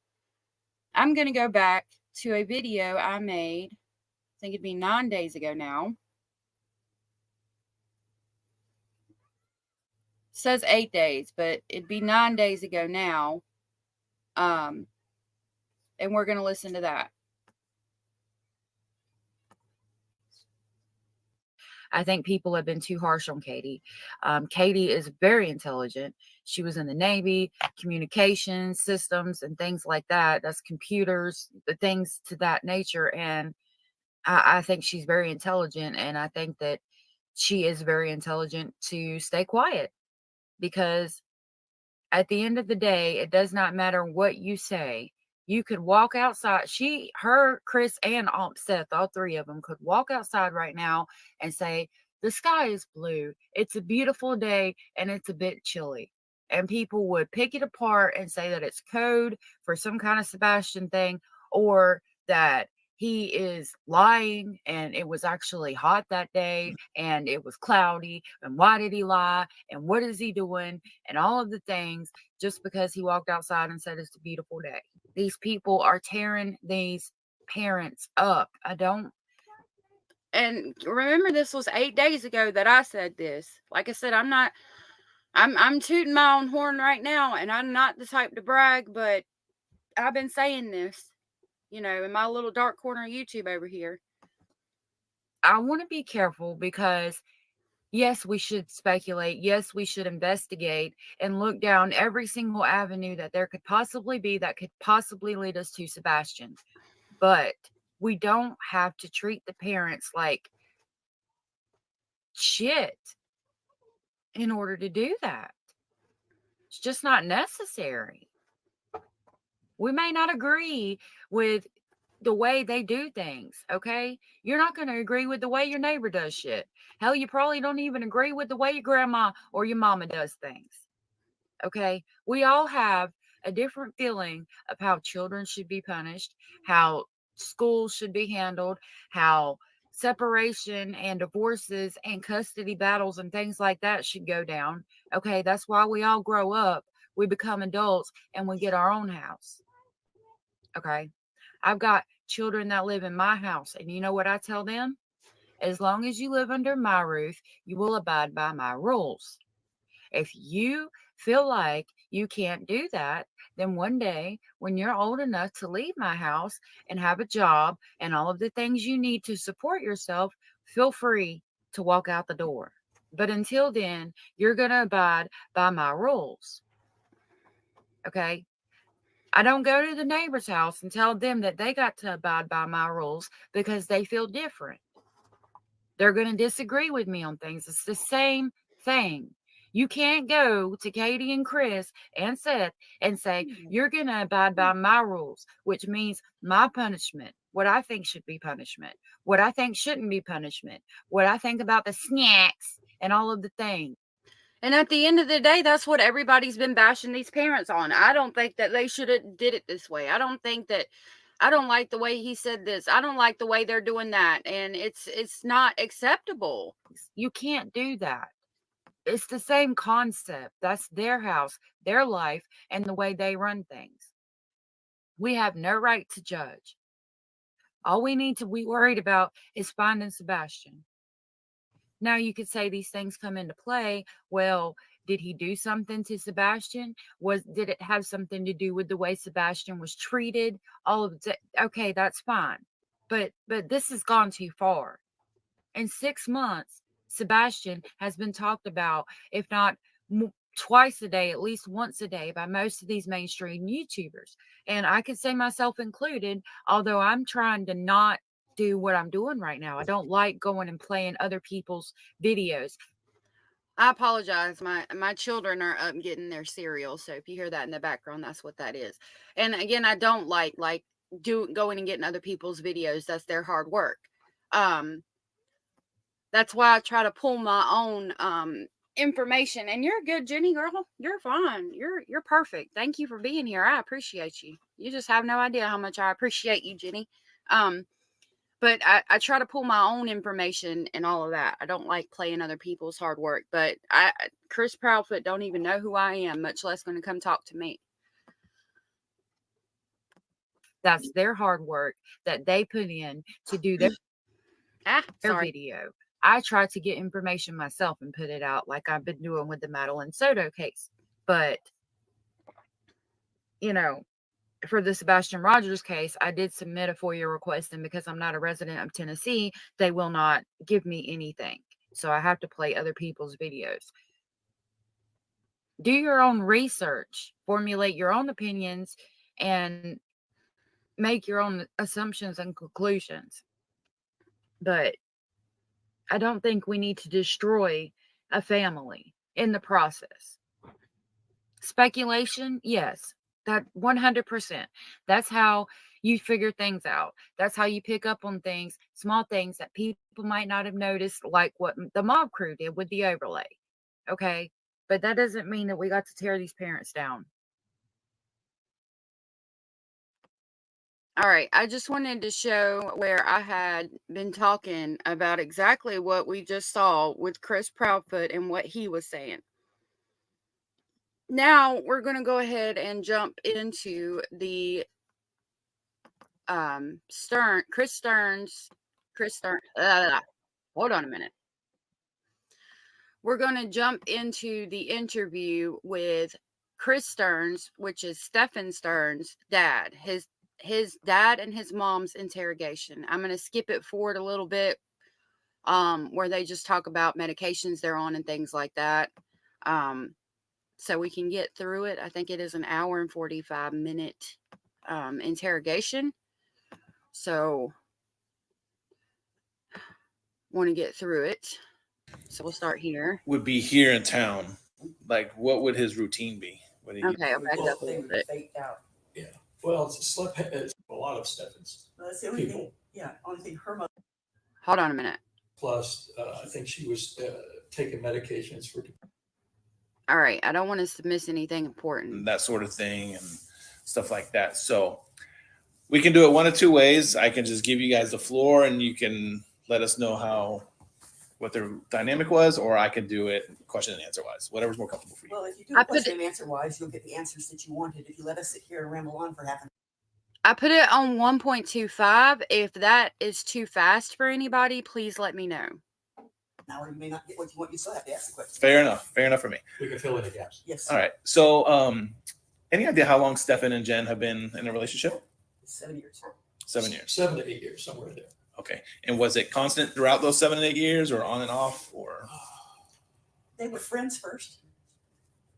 I'm going to go back to a video I made, I think it'd be 9 days ago now. It says 8 days, but it'd be 9 days ago now. And we're going to listen to that. I think people have been too harsh on Katie. Katie is very intelligent. She was in the Navy, communications systems, and things like that. That's computers, the things to that nature. And I think she's very intelligent. And I think that she is very intelligent to stay quiet, because at the end of the day, it does not matter what you say. You could walk outside. Chris, and Aunt Seth, all three of them could walk outside right now and say, the sky is blue. It's a beautiful day and it's a bit chilly. And people would pick it apart and say that it's code for some kind of Sebastian thing, or that he is lying and it was actually hot that day and it was cloudy. And why did he lie? And what is he doing? And all of the things, just because he walked outside and said it's a beautiful day. These people are tearing these parents up. And remember, this was 8 days ago that I said this. Like I said, I'm tooting my own horn right now, and I'm not the type to brag, but I've been saying this, in my little dark corner of YouTube over here. I want to be careful because yes, we should speculate. Yes, we should investigate and look down every single avenue that there could possibly be that could possibly lead us to Sebastian. But we don't have to treat the parents like shit in order to do that. It's just not necessary. We may not agree with the way they do things, okay? You're not going to agree with the way your neighbor does shit. Hell, you probably don't even agree with the way your grandma or your mama does things, okay? We all have a different feeling of how children should be punished, how schools should be handled, how separation and divorces and custody battles and things like that should go down, okay? That's why we all grow up, we become adults, and we get our own house, okay? I've got children that live in my house, and you know what I tell them? As long as you live under my roof, you will abide by my rules. If you feel like you can't do that, then one day when you're old enough to leave my house and have a job and all of the things you need to support yourself, feel free to walk out the door. But until then, you're going to abide by my rules. Okay? I don't go to the neighbor's house and tell them that they got to abide by my rules because they feel different. They're going to disagree with me on things. It's the same thing. You can't go to Katie and Chris and Seth and say, you're going to abide by my rules, which means my punishment, what I think should be punishment, what I think shouldn't be punishment, what I think about the snacks and all of the things. And at the end of the day, that's what everybody's been bashing these parents on. I don't think that they should have did it this way. I don't like the way he said this. I don't like the way they're doing that. And it's not acceptable. You can't do that. It's the same concept. That's their house, their life, and the way they run things. We have no right to judge. All we need to be worried about is finding Sebastian. Now, you could say these things come into play. Well, did he do something to Sebastian? Did it have something to do with the way Sebastian was treated? All of that. Okay, that's fine. But this has gone too far. In 6 months, Sebastian has been talked about, if not twice a day, at least once a day, by most of these mainstream YouTubers. And I could say myself included, although I'm trying to not do what I'm doing right now. I don't like going and playing other people's videos. I apologize. My children are up getting their cereal, so if you hear that in the background, that's what that is. And again, I don't like going and getting other people's videos. That's their hard work. That's why I try to pull my own information. And you're good, Jenny girl. You're fine. You're perfect. Thank you for being here. I appreciate you. You just have no idea how much I appreciate you, Jenny. But I try to pull my own information and all of that. I don't like playing other people's hard work. But Chris Proudfoot don't even know who I am, much less going to come talk to me. That's their hard work that they put in to do their video. I try to get information myself and put it out like I've been doing with the Madeline Soto case. But, for the Sebastian Rogers case, I did submit a FOIA request, and because I'm not a resident of Tennessee, they will not give me anything. So I have to play other people's videos. Do your own research, formulate your own opinions, and make your own assumptions and conclusions. But I don't think we need to destroy a family in the process. Speculation, yes. That 100%. That's how you figure things out. That's how you pick up on things, small things that people might not have noticed, like what the mob crew did with the overlay. Okay? But that doesn't mean that we got to tear these parents down. All right. I just wanted to show where I had been talking about exactly what we just saw with Chris Proudfoot and what he was saying. Now we're going to go ahead and jump into the Chris Stern. Hold on a minute. We're going to jump into the interview with Chris Stearns, which is Stephan Stern's dad, his dad and his mom's interrogation. I'm going to skip it forward a little bit, where they just talk about medications they're on and things like that. So we can get through it. I think it is an hour and 45-minute interrogation. So want to get through it. So we'll start here. Would be here in town. Like, what would his routine be? Okay, I'll back up a little bit. Yeah. Well, it's a lot of Stephan's That's the only people. thing. Yeah, only thing her mother. Hold on a minute. Plus, I think she was taking medications for. All right. I don't want us to miss anything important. That sort of thing and stuff like that. So we can do it one of two ways. I can just give you guys the floor and you can let us know what their dynamic was, or I can do it question and answer wise, whatever's more comfortable for you. Well, if you do question and answer wise, you'll get the answers that you wanted. If you let us sit here and ramble on for half an hour. I put it on 1.25. If that is too fast for anybody, please let me know. Now, you may not get what you want. You still have to ask the question. Fair enough. Fair enough for me. We can fill in the gaps. Yes. All right. So, any idea how long Stephan and Jen have been in a relationship? 7 years. 7 years. 7 to 8 years, somewhere there. Okay. And was it constant throughout those 7 and 8 years, or on and off, or? They were friends first,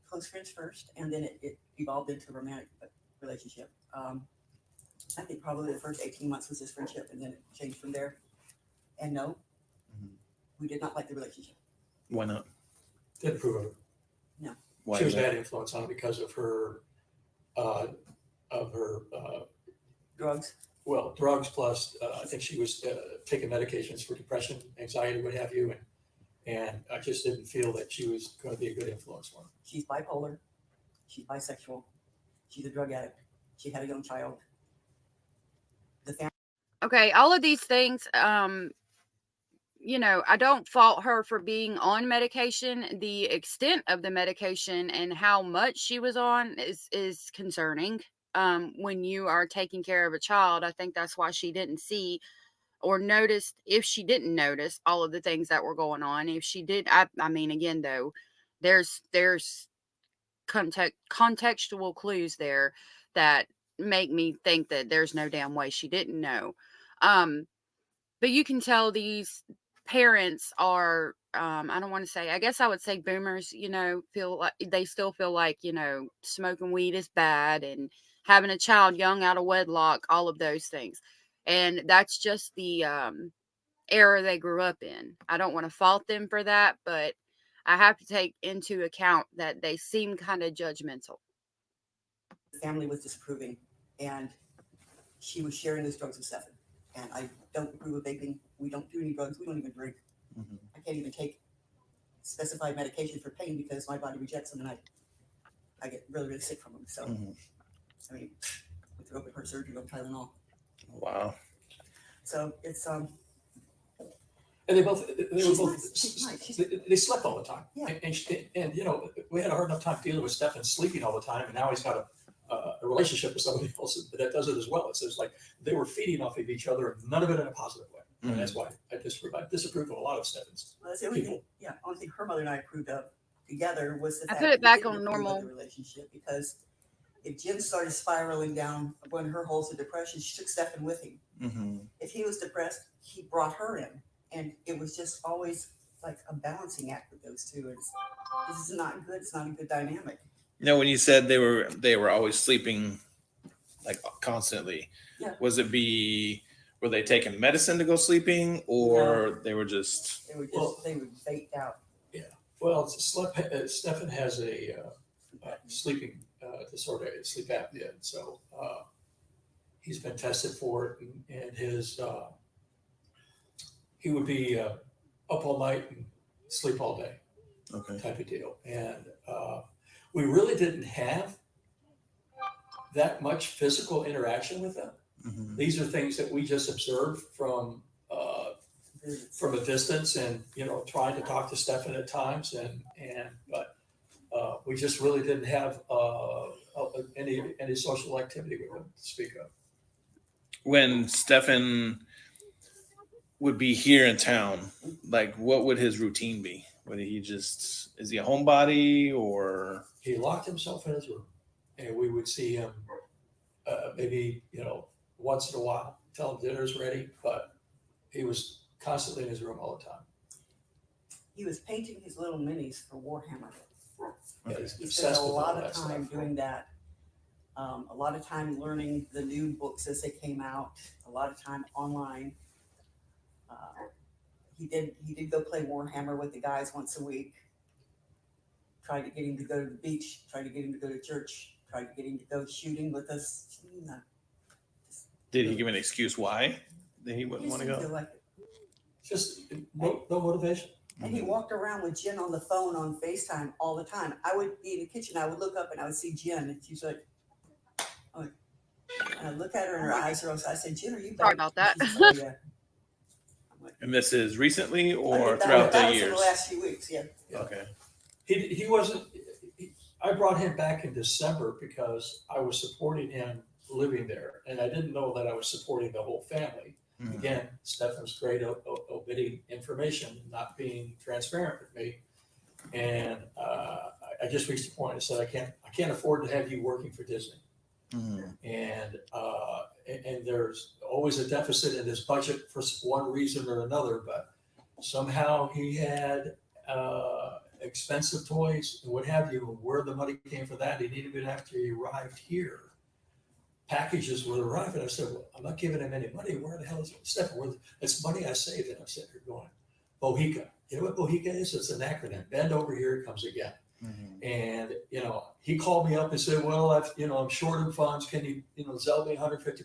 close friends first, and then it evolved into a romantic relationship. I think probably the first 18 months was his friendship, and then it changed from there. And no, we did not like the relationship. Why not? Didn't approve of it. No. Why She was is a that? bad influence on her because of her, Drugs. well, drugs plus, I think she was taking medications for depression, anxiety, what have you. And I just didn't feel that she was going to be a good influence for her. She's bipolar. She's bisexual. She's a drug addict. She had a young child. The family. Okay, all of these things, you know, I don't fault her for being on medication. The extent of the medication and how much she was on is concerning. When you are taking care of a child, I think that's why she didn't see or noticed, if she didn't notice all of the things that were going on. If she did, I mean, again, though, there's contextual clues there that make me think that there's no damn way she didn't know. But you can tell these parents are, I don't want to say, I guess I would say boomers, you know, feel like they still feel like, you know, smoking weed is bad and having a child young out of wedlock, all of those things. And that's just the era they grew up in. I don't want to fault them for that, but I have to take into account that they seem kind of judgmental. The family was disapproving, and she was sharing those drugs with Stephan. And I don't approve of vaping. We don't do any drugs. We don't even drink. Mm-hmm. I can't even take specified medication for pain because my body rejects them, and I get really, really sick from them. So, I mean, we threw up at her surgery on Tylenol. Wow. So it's And they were both nice. they slept all the time. Yeah. And you know, we had a hard enough time dealing with Stephan sleeping all the time, and now he's got a relationship with somebody else that does it as well. It's like they were feeding off of each other, none of it in a positive way. And that's why I disapprove of a lot of Stephan's. Well, that's the only thing. Yeah, only thing her mother and I approved of together was the I fact put it that we back didn't on approve of normal. the relationship, because if Jim started spiraling down one of her holes of depression, she took Stephan with him. Mm-hmm. If he was depressed, he brought her in, and it was just always like a balancing act with those two. This is not good. It's not a good dynamic. You know, when you said they were always sleeping like constantly, Yeah. Were they taking medicine to go sleeping, or they were just? They were faked out. Yeah. Well, Stephan has a sleeping disorder, sleep apnea. So he's been tested for it, and his he would be up all night and sleep all day. Okay. Type of deal. And we really didn't have that much physical interaction with them. Mm-hmm. These are things that we just observed from a distance, and you know, trying to talk to Stephan at times, but we just really didn't have any social activity with him to speak of. When Stephan would be here in town, like what would his routine be? Would he is he a homebody, or? He locked himself in his room, and we would see him maybe, you know, once in a while, tell him dinner's ready, but he was constantly in his room all the time. He was painting his little minis for Warhammer. Okay. He spent a lot of time doing that. A lot of time learning the new books as they came out. A lot of time online. He did go play Warhammer with the guys once a week. Tried to get him to go to the beach. Tried to get him to go to church. Tried to get him to go shooting with us. No. Did he give an excuse why that he wouldn't want to go? Like Just no motivation. And he walked around with Jen on the phone on FaceTime all the time. I would be in the kitchen. I would look up and I would see Jen, and she's like, oh. And I look at her and her eyes are open. I said, Jen, are you back? Sorry about that. Said, oh, yeah. And this is recently or that throughout the was years? in the last few weeks, yeah. Okay. He wasn't. I brought him back in December because I was supporting him living there, and I didn't know that I was supporting the whole family. Mm-hmm. Again, Stephan's great at omitting information, not being transparent with me, and I just reached a point. I said, I can't afford to have you working for Disney, and there's always a deficit in his budget for one reason or another. But somehow he had expensive toys and what have you, and where the money came for that, he didn't even after he arrived here. Packages would arrive, and I said, well, I'm not giving him any money. Where the hell is it? Stephan, it's money I saved. And I'm sitting here going, Bohica. You know what Bohica is? It's an acronym. Bend over, here it comes again. And, he called me up and said, well, I'm short in funds. Can you, Zell me 150?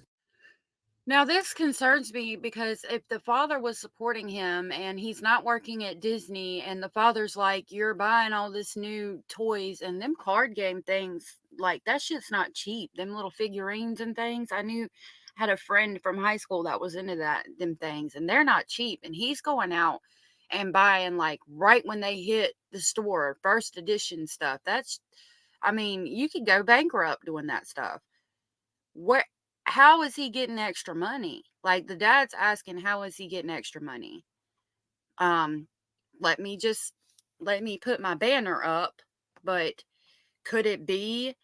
Now, this concerns me because if the father was supporting him and he's not working at Disney, and the father's like, you're buying all this new toys and them card game things, like that shit's not cheap. Them little figurines and things. I had a friend from high school that was into them things, and they're not cheap. And he's going out and buying like right when they hit the store, first edition stuff. You could go bankrupt doing that stuff. How is he getting extra money? Like, the dad's asking, how is he getting extra money? Let me put my banner up, but could it be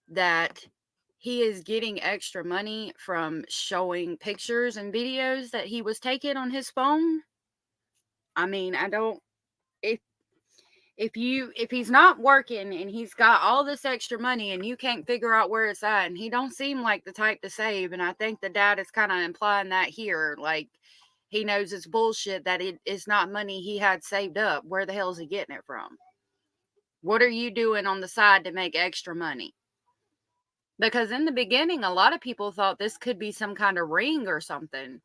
that he is getting extra money from showing pictures and videos that he was taking on his phone? I don't, if he's not working and he's got all this extra money and you can't figure out where it's at, and he don't seem like the type to save, and I think the dad is kind of implying that here, like he knows it's bullshit, that it is not money he had saved up. Where the hell is he getting it from? What are you doing on the side to make extra money? Because in the beginning, a lot of people thought this could be some kind of ring or something.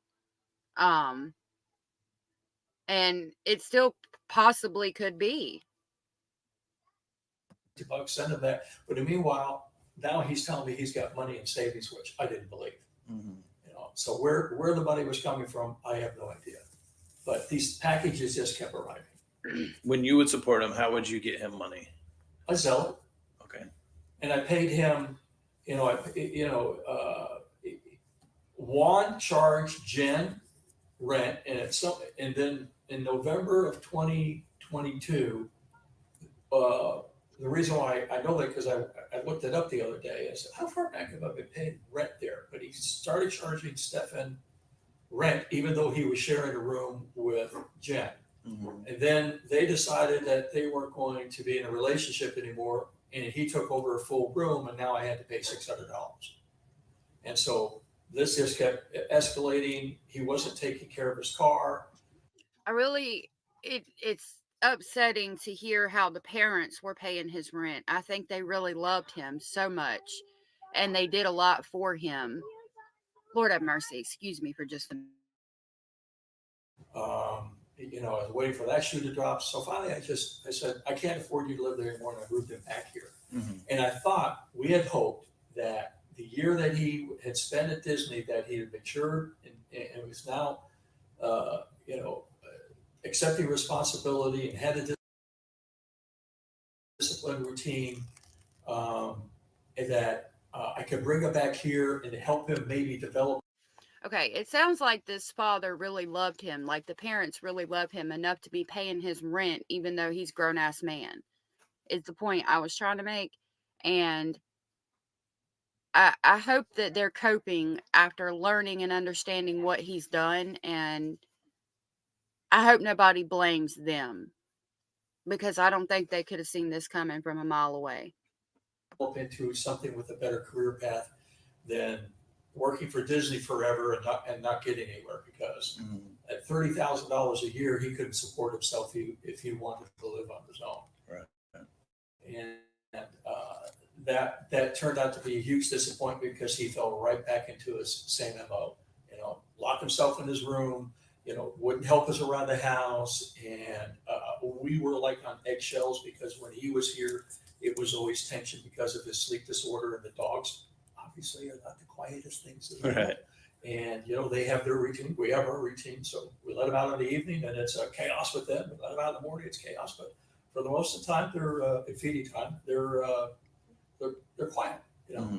And it still possibly could be. $50, send him that. But meanwhile, now he's telling me he's got money in savings, which I didn't believe. So where the money was coming from, I have no idea. But these packages just kept arriving. When you would support him, how would you get him money? I sell it. Okay. And I paid him, Juan charged Jen rent, and then in November of 2022, the reason why I know that, because I looked it up the other day. I said, how far back have I been paying rent there? But he started charging Stephan rent, even though he was sharing a room with Jen. And then they decided that they weren't going to be in a relationship anymore, and he took over a full room, and now I had to pay $600. And so this just kept escalating. He wasn't taking care of his car. It's upsetting to hear how the parents were paying his rent. I think they really loved him so much, and they did a lot for him. Lord have mercy. Excuse me for just a minute. I was waiting for that shoe to drop. So finally, I said, I can't afford you to live there anymore, and I moved him back here. And I thought, we had hoped that the year that he had spent at Disney, that he had matured and was now, accepting responsibility and had a disciplined routine, and that I could bring him back here and help him maybe develop. Okay, it sounds like this father really loved him, like the parents really love him enough to be paying his rent, even though he's grown-ass man, is the point I was trying to make. And I hope that they're coping after learning and understanding what he's done, and I hope nobody blames them, because I don't think they could have seen this coming from a mile away. Into something with a better career path than working for Disney forever and not getting anywhere, because at $30,000 a year, he couldn't support himself if he wanted to live on his own. Right. And that turned out to be a huge disappointment, because he fell right back into his same MO. Locked himself in his room, wouldn't help us around the house. And we were like on eggshells, because when he was here, it was always tension because of his sleep disorder, and the dogs obviously are not the quietest things in the world. And they have their routine, we have our routine. So we let them out in the evening, and it's chaos with them. We let them out in the morning, it's chaos. But for the most of the time, they're at feeding time, they're quiet.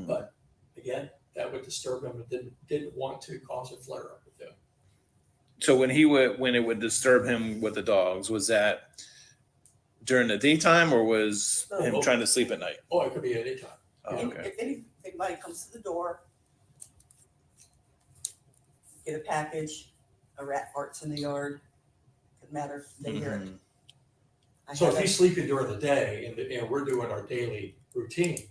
But again, that would disturb him, and didn't want to cause a flare up with them. So when it would disturb him with the dogs, was that during the daytime, or was him trying to sleep at night? Oh, it could be any time. Okay. If anybody comes to the door, get a package, a rat farts in the yard, doesn't matter, they hear it. So if he's sleeping during the day and we're doing our daily routine,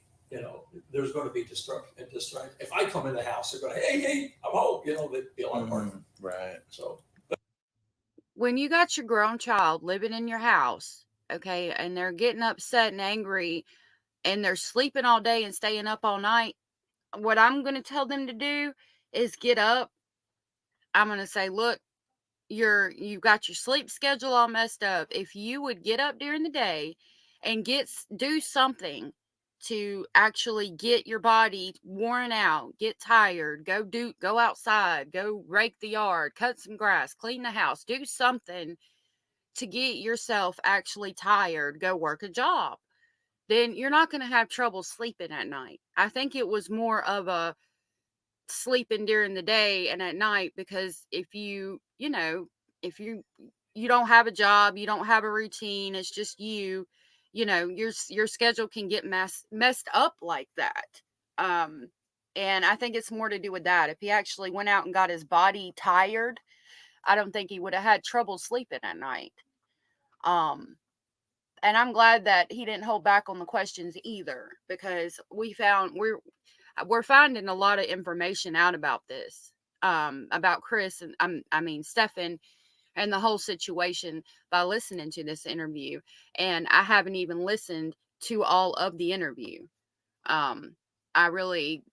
there's going to be distraction. If I come in the house, they're going, hey, I'm home. They'd be a lot of party. Right. So when you got your grown child living in your house, okay, and they're getting upset and angry and they're sleeping all day and staying up all night, what I'm going to tell them to do is get up. I'm going to say, look, you've got your sleep schedule all messed up. If you would get up during the day and do something to actually get your body worn out, get tired, go outside, go rake the yard, cut some grass, clean the house, do something to get yourself actually tired, go work a job, then you're not going to have trouble sleeping at night. I think it was more of a sleeping during the day and at night, because if if you don't have a job, you don't have a routine, it's just your schedule can get messed up like that. And I think it's more to do with that. If he actually went out and got his body tired, I don't think he would have had trouble sleeping at night. And I'm glad that he didn't hold back on the questions either, because we're finding a lot of information out about this, about Chris and Stephan and the whole situation by listening to this interview. And I haven't even listened to all of the interview. Um, I'm really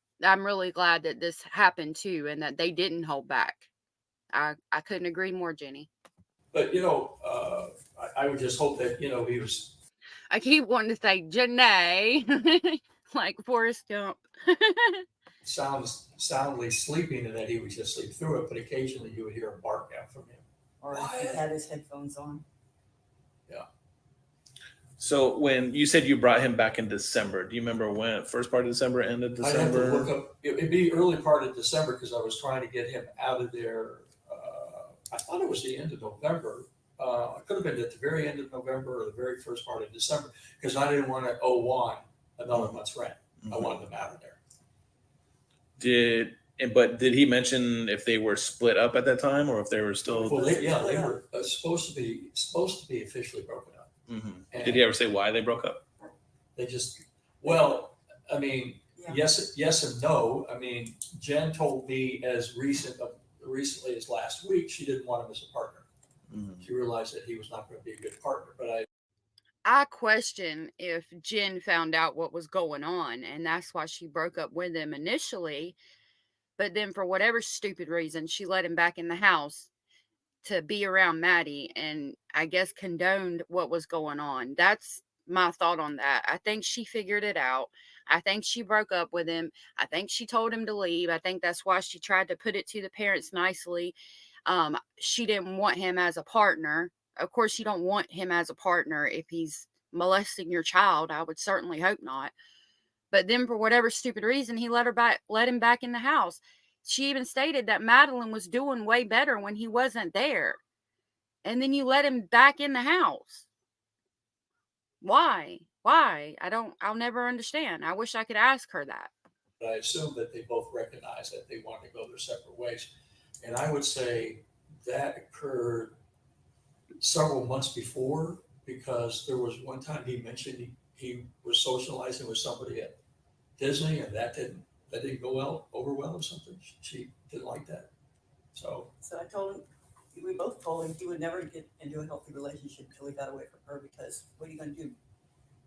glad that this happened too, and that they didn't hold back. I couldn't agree more, Jenny. But, I would just hope that, he was. I keep wanting to say Janae, like Forrest Gump. soundly sleeping, and that he would just sleep through it, but occasionally you would hear a bark out from him. Or if he had his headphones on. Yeah. So when you said you brought him back in December, do you remember when? First part of December, end of December? I'd have to look up. It'd be early part of December, because I was trying to get him out of there. I thought it was the end of November. It could have been at the very end of November or the very first part of December, because I didn't want to owe Juan another month's rent. I wanted them out of there. But did he mention if they were split up at that time, or if they were still? Well, they were supposed to be officially broken up. Mm-hmm. Did he ever say why they broke up? They just, yes and no. Jen told me as recently as last week, she didn't want him as a partner. Mm-hmm. She realized that he was not going to be a good partner. But I question if Jen found out what was going on, and that's why she broke up with him initially. But then, for whatever stupid reason, she let him back in the house to be around Maddie, and I guess condoned what was going on. That's my thought on that. I think she figured it out. I think she broke up with him. I think she told him to leave. I think that's why she tried to put it to the parents nicely. She didn't want him as a partner. Of course, you don't want him as a partner if he's molesting your child. I would certainly hope not. But then, for whatever stupid reason, he let him back in the house. She even stated that Madeline was doing way better when he wasn't there. And then you let him back in the house. Why? I'll never understand. I wish I could ask her that. But I assume that they both recognize that they want to go their separate ways. And I would say that occurred several months before, because there was one time he mentioned he was socializing with somebody at Disney, and that didn't go over well or something. She didn't like that. So I told him, we both told him he would never get into a healthy relationship until he got away from her, because what are you going to do?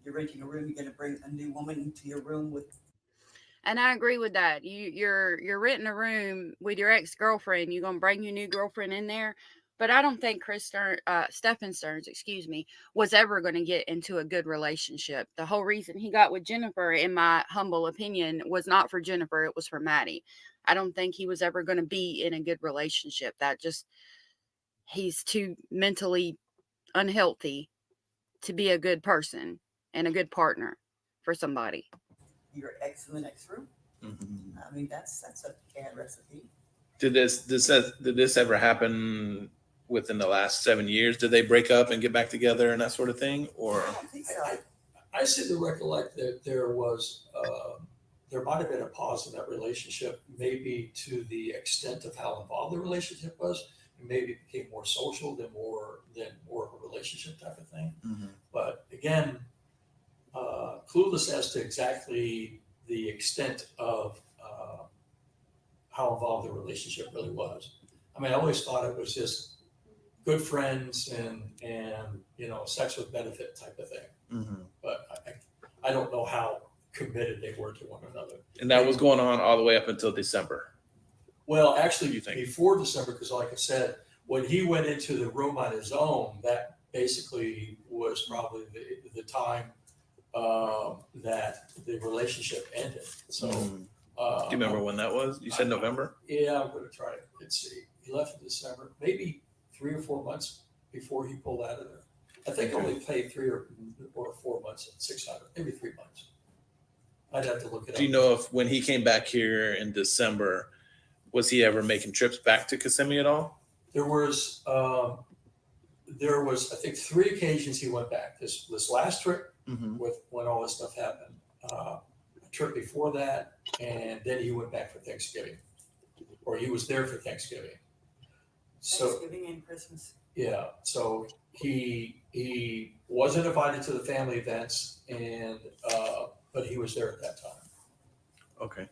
You're renting a room, you're going to bring a new woman into your room with. And I agree with that. You're renting a room with your ex-girlfriend. You're going to bring your new girlfriend in there. But I don't think Stephan Stearns, was ever going to get into a good relationship. The whole reason he got with Jennifer, in my humble opinion, was not for Jennifer. It was for Maddie. I don't think he was ever going to be in a good relationship. He's too mentally unhealthy to be a good person and a good partner for somebody. Your ex in the next room. Mm-hmm. That's a bad recipe. Did this ever happen within the last 7 years? Did they break up and get back together and that sort of thing? Or I don't think so. I seem to recollect that there might have been a pause in that relationship, maybe to the extent of how involved the relationship was, and maybe it became more social than more of a relationship type of thing. Mm-hmm. But again, clueless as to exactly the extent of how involved the relationship really was. I always thought it was just good friends and sex with benefit type of thing. Mm-hmm. But I don't know how committed they were to one another. And that was going on all the way up until December. Well, actually, You think? before December, because like I said, when he went into the room on his own, that basically was probably the time that the relationship ended. So, Do you remember when that was? You said November? Yeah, I'm going to try it. Let's see. He left in December, maybe 3 or 4 months before he pulled out of there. I think I only paid 3 or 4 months at 600, maybe 3 months. I'd have to look it up. Do you know if when he came back here in December, was he ever making trips back to Kissimmee at all? There was, I think, 3 occasions he went back. This last trip, with when all this stuff happened, a trip before that, and then he went back for Thanksgiving, or he was there for Thanksgiving. So Thanksgiving and Christmas. yeah, so he wasn't invited to the family events, and but he was there at that time. Okay.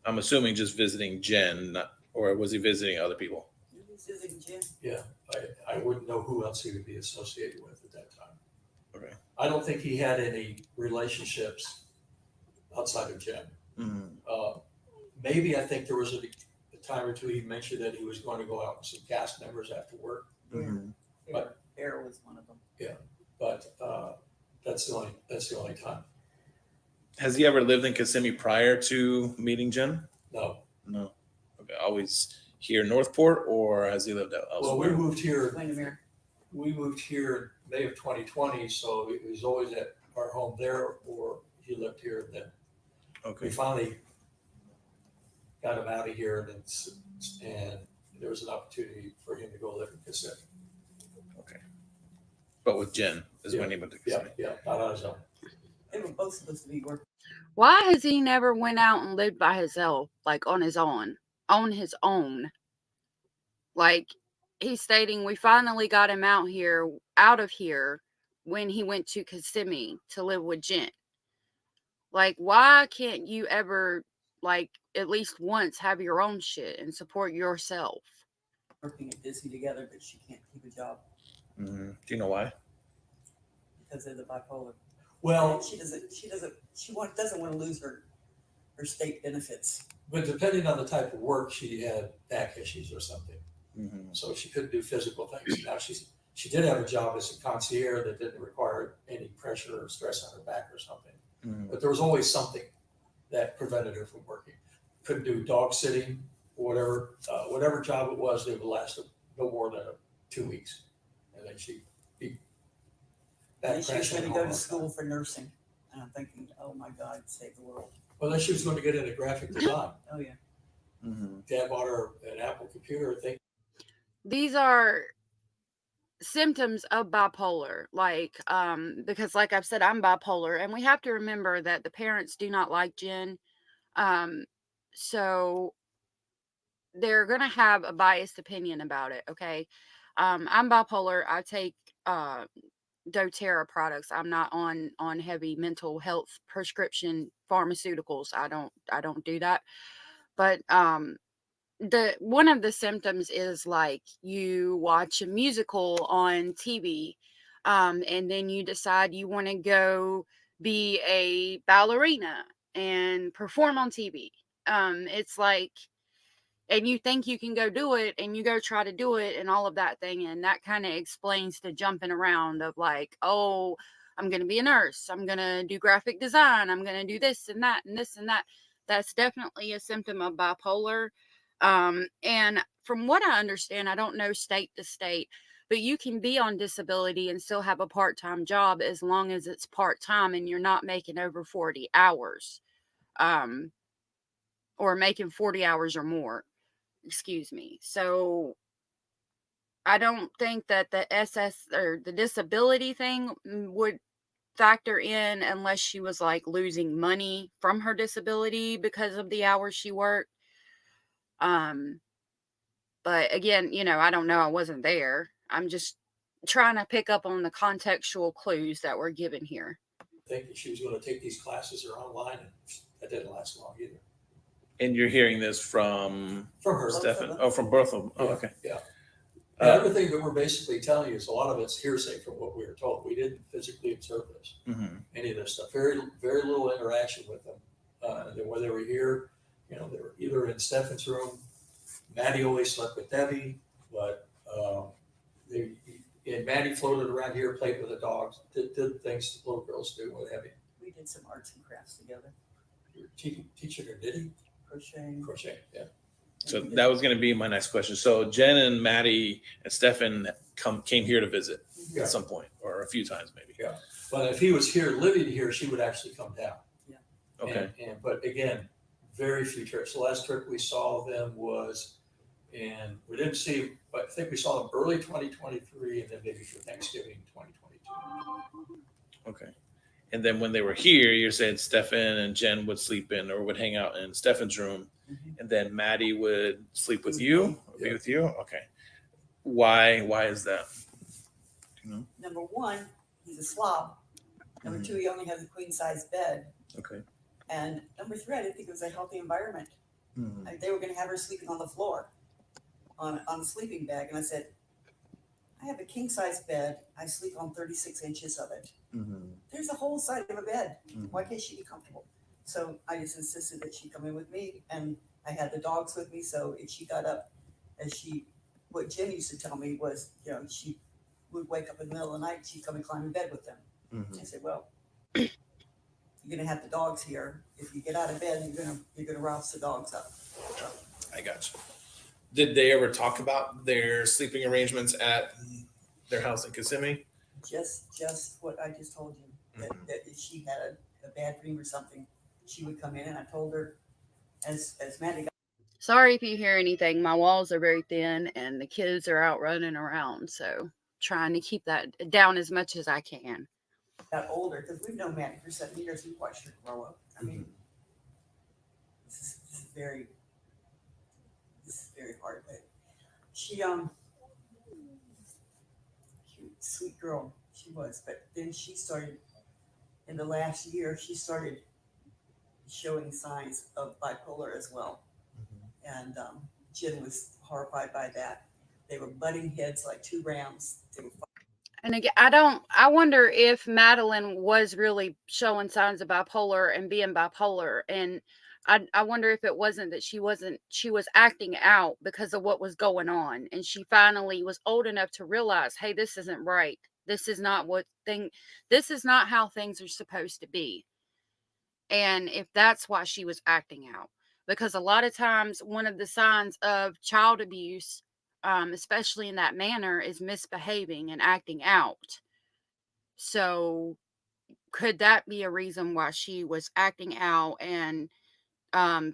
I'm assuming just visiting Jen, or was he visiting other people? He was visiting Jim. Yeah, I wouldn't know who else he would be associated with at that time. Okay. I don't think he had any relationships outside of Jen. Maybe I think there was a time or two he mentioned that he was going to go out with some cast members after work. But Bear was one of them. yeah, but that's the only time. Has he ever lived in Kissimmee prior to meeting Jen? No. No. Okay. Always here in Northport, or has he lived out Well, elsewhere? we moved here. Windermere. We moved here in May of 2020, so it was always at our home there, or he lived here. And then we Okay. finally got him out of here, and there was an opportunity for him to go live in Kissimmee. Okay. But with Jen is Yeah. when he went to Yeah, Kissimmee. yeah, not on his own. They were both supposed to be working. Why has he never went out and lived by himself, like on his own? Like, he's stating we finally got him out of here when he went to Kissimmee to live with Jen. Like, why can't you ever, like, at least once have your own shit and support yourself? Working at Disney together, but she can't keep a job Do you know why? because of the bipolar. Well, She doesn't want to lose her state benefits. but depending on the type of work, she had back issues or something, so she couldn't do physical things. Now she did have a job as a concierge that didn't require any pressure or stress on her back or something. But there was always something that prevented her from working. Couldn't do dog sitting or whatever job it was. They would last no more than 2 weeks, and then she'd be back And she was crashing going to home go all to the school time. for nursing. And I'm thinking, oh my God, save the world. Well, then she was going to get into graphic design. Oh yeah. Dad bought her an Apple computer, I think. These are symptoms of bipolar, because like I've said, I'm bipolar, and we have to remember that the parents do not like Jen, so they're gonna have a biased opinion about it. Okay. I'm bipolar. I take doTERRA products. I'm not on heavy mental health prescription pharmaceuticals. I don't do that. But one of the symptoms is like you watch a musical on TV, and then you decide you want to go be a ballerina and perform on TV. It's like, and you think you can go do it, and you go try to do it and all of that thing, and that kind of explains the jumping around of like, oh, I'm going to be a nurse, I'm going to do graphic design, I'm going to do this and that and this and that. That's definitely a symptom of bipolar. And from what I understand, I don't know state to state, but you can be on disability and still have a part-time job as long as it's part-time and you're not making over 40 hours, or making 40 hours or more. Excuse me. So I don't think that the SS or the disability thing would factor in unless she was like losing money from her disability because of the hours she worked. But again, I don't know. I wasn't there. I'm just trying to pick up on the contextual clues that we're given here. Thinking she was going to take these classes or online, and that didn't last long either. And you're hearing this from From her. Stephan? Oh, from both of them. Oh, okay. Yeah. The other thing that we're basically telling you is a lot of it's hearsay from what we were told. We didn't physically observe this, any of this stuff. Very, very little interaction with them. When they were here, they were either in Stephan's room. Maddie always slept with Debbie, but and Maddie floated around here, played with the dogs, did things little girls do with Debbie. We did some arts and crafts together. You were teaching her knitting? Crochet, yeah. So that was going to be my next question. So Jen and Maddie and Stephan came here to visit at some point, or a few times maybe. Yeah. But if he was here, living here, she would actually come down. Yeah. Okay. But again, very few trips. The last trip we saw them was we didn't see, but I think we saw them early 2023 and then maybe for Thanksgiving 2022. Okay. And then when they were here, you're saying Stephan and Jen would sleep in or would hang out in Stephan's room. And then Maddie would sleep with you, or be with you. Okay. Why is that? Number one, he's a slob. Number two, he only has a queen size bed. Okay. And number three, I didn't think it was a healthy environment. They were going to have her sleeping on the floor, on a sleeping bag. And I said, I have a king size bed. I sleep on 36 inches of it. There's a whole side of a bed. Why can't she be comfortable? So I just insisted that she come in with me, and I had the dogs with me. So if she got up, what Jen used to tell me was, she would wake up in the middle of the night, she'd come and climb in bed with them. I said, well, you're gonna have the dogs here. If you get out of bed, you're gonna rouse the dogs up. So, I got you. Did they ever talk about their sleeping arrangements at their house in Kissimmee? Just what I just told you. That if she had a bad dream or something, she would come in, and I told her, as Maddie got. Sorry if you hear anything. My walls are very thin and the kids are out running around. So trying to keep that down as much as I can. Got older, because we've known Maddie for 7 years. We've watched her grow up. I mean, this is very hard. But she, cute, sweet girl she was. But then she started, in the last year, she started showing signs of bipolar as well. And Jen was horrified by that. They were butting heads like two rams. And again, I wonder if Madeline was really showing signs of bipolar and being bipolar. And I wonder if it wasn't that she was acting out because of what was going on. And she finally was old enough to realize, hey, this isn't right. This is not how things are supposed to be. And if that's why she was acting out, because a lot of times one of the signs of child abuse, especially in that manner, is misbehaving and acting out. So could that be a reason why she was acting out and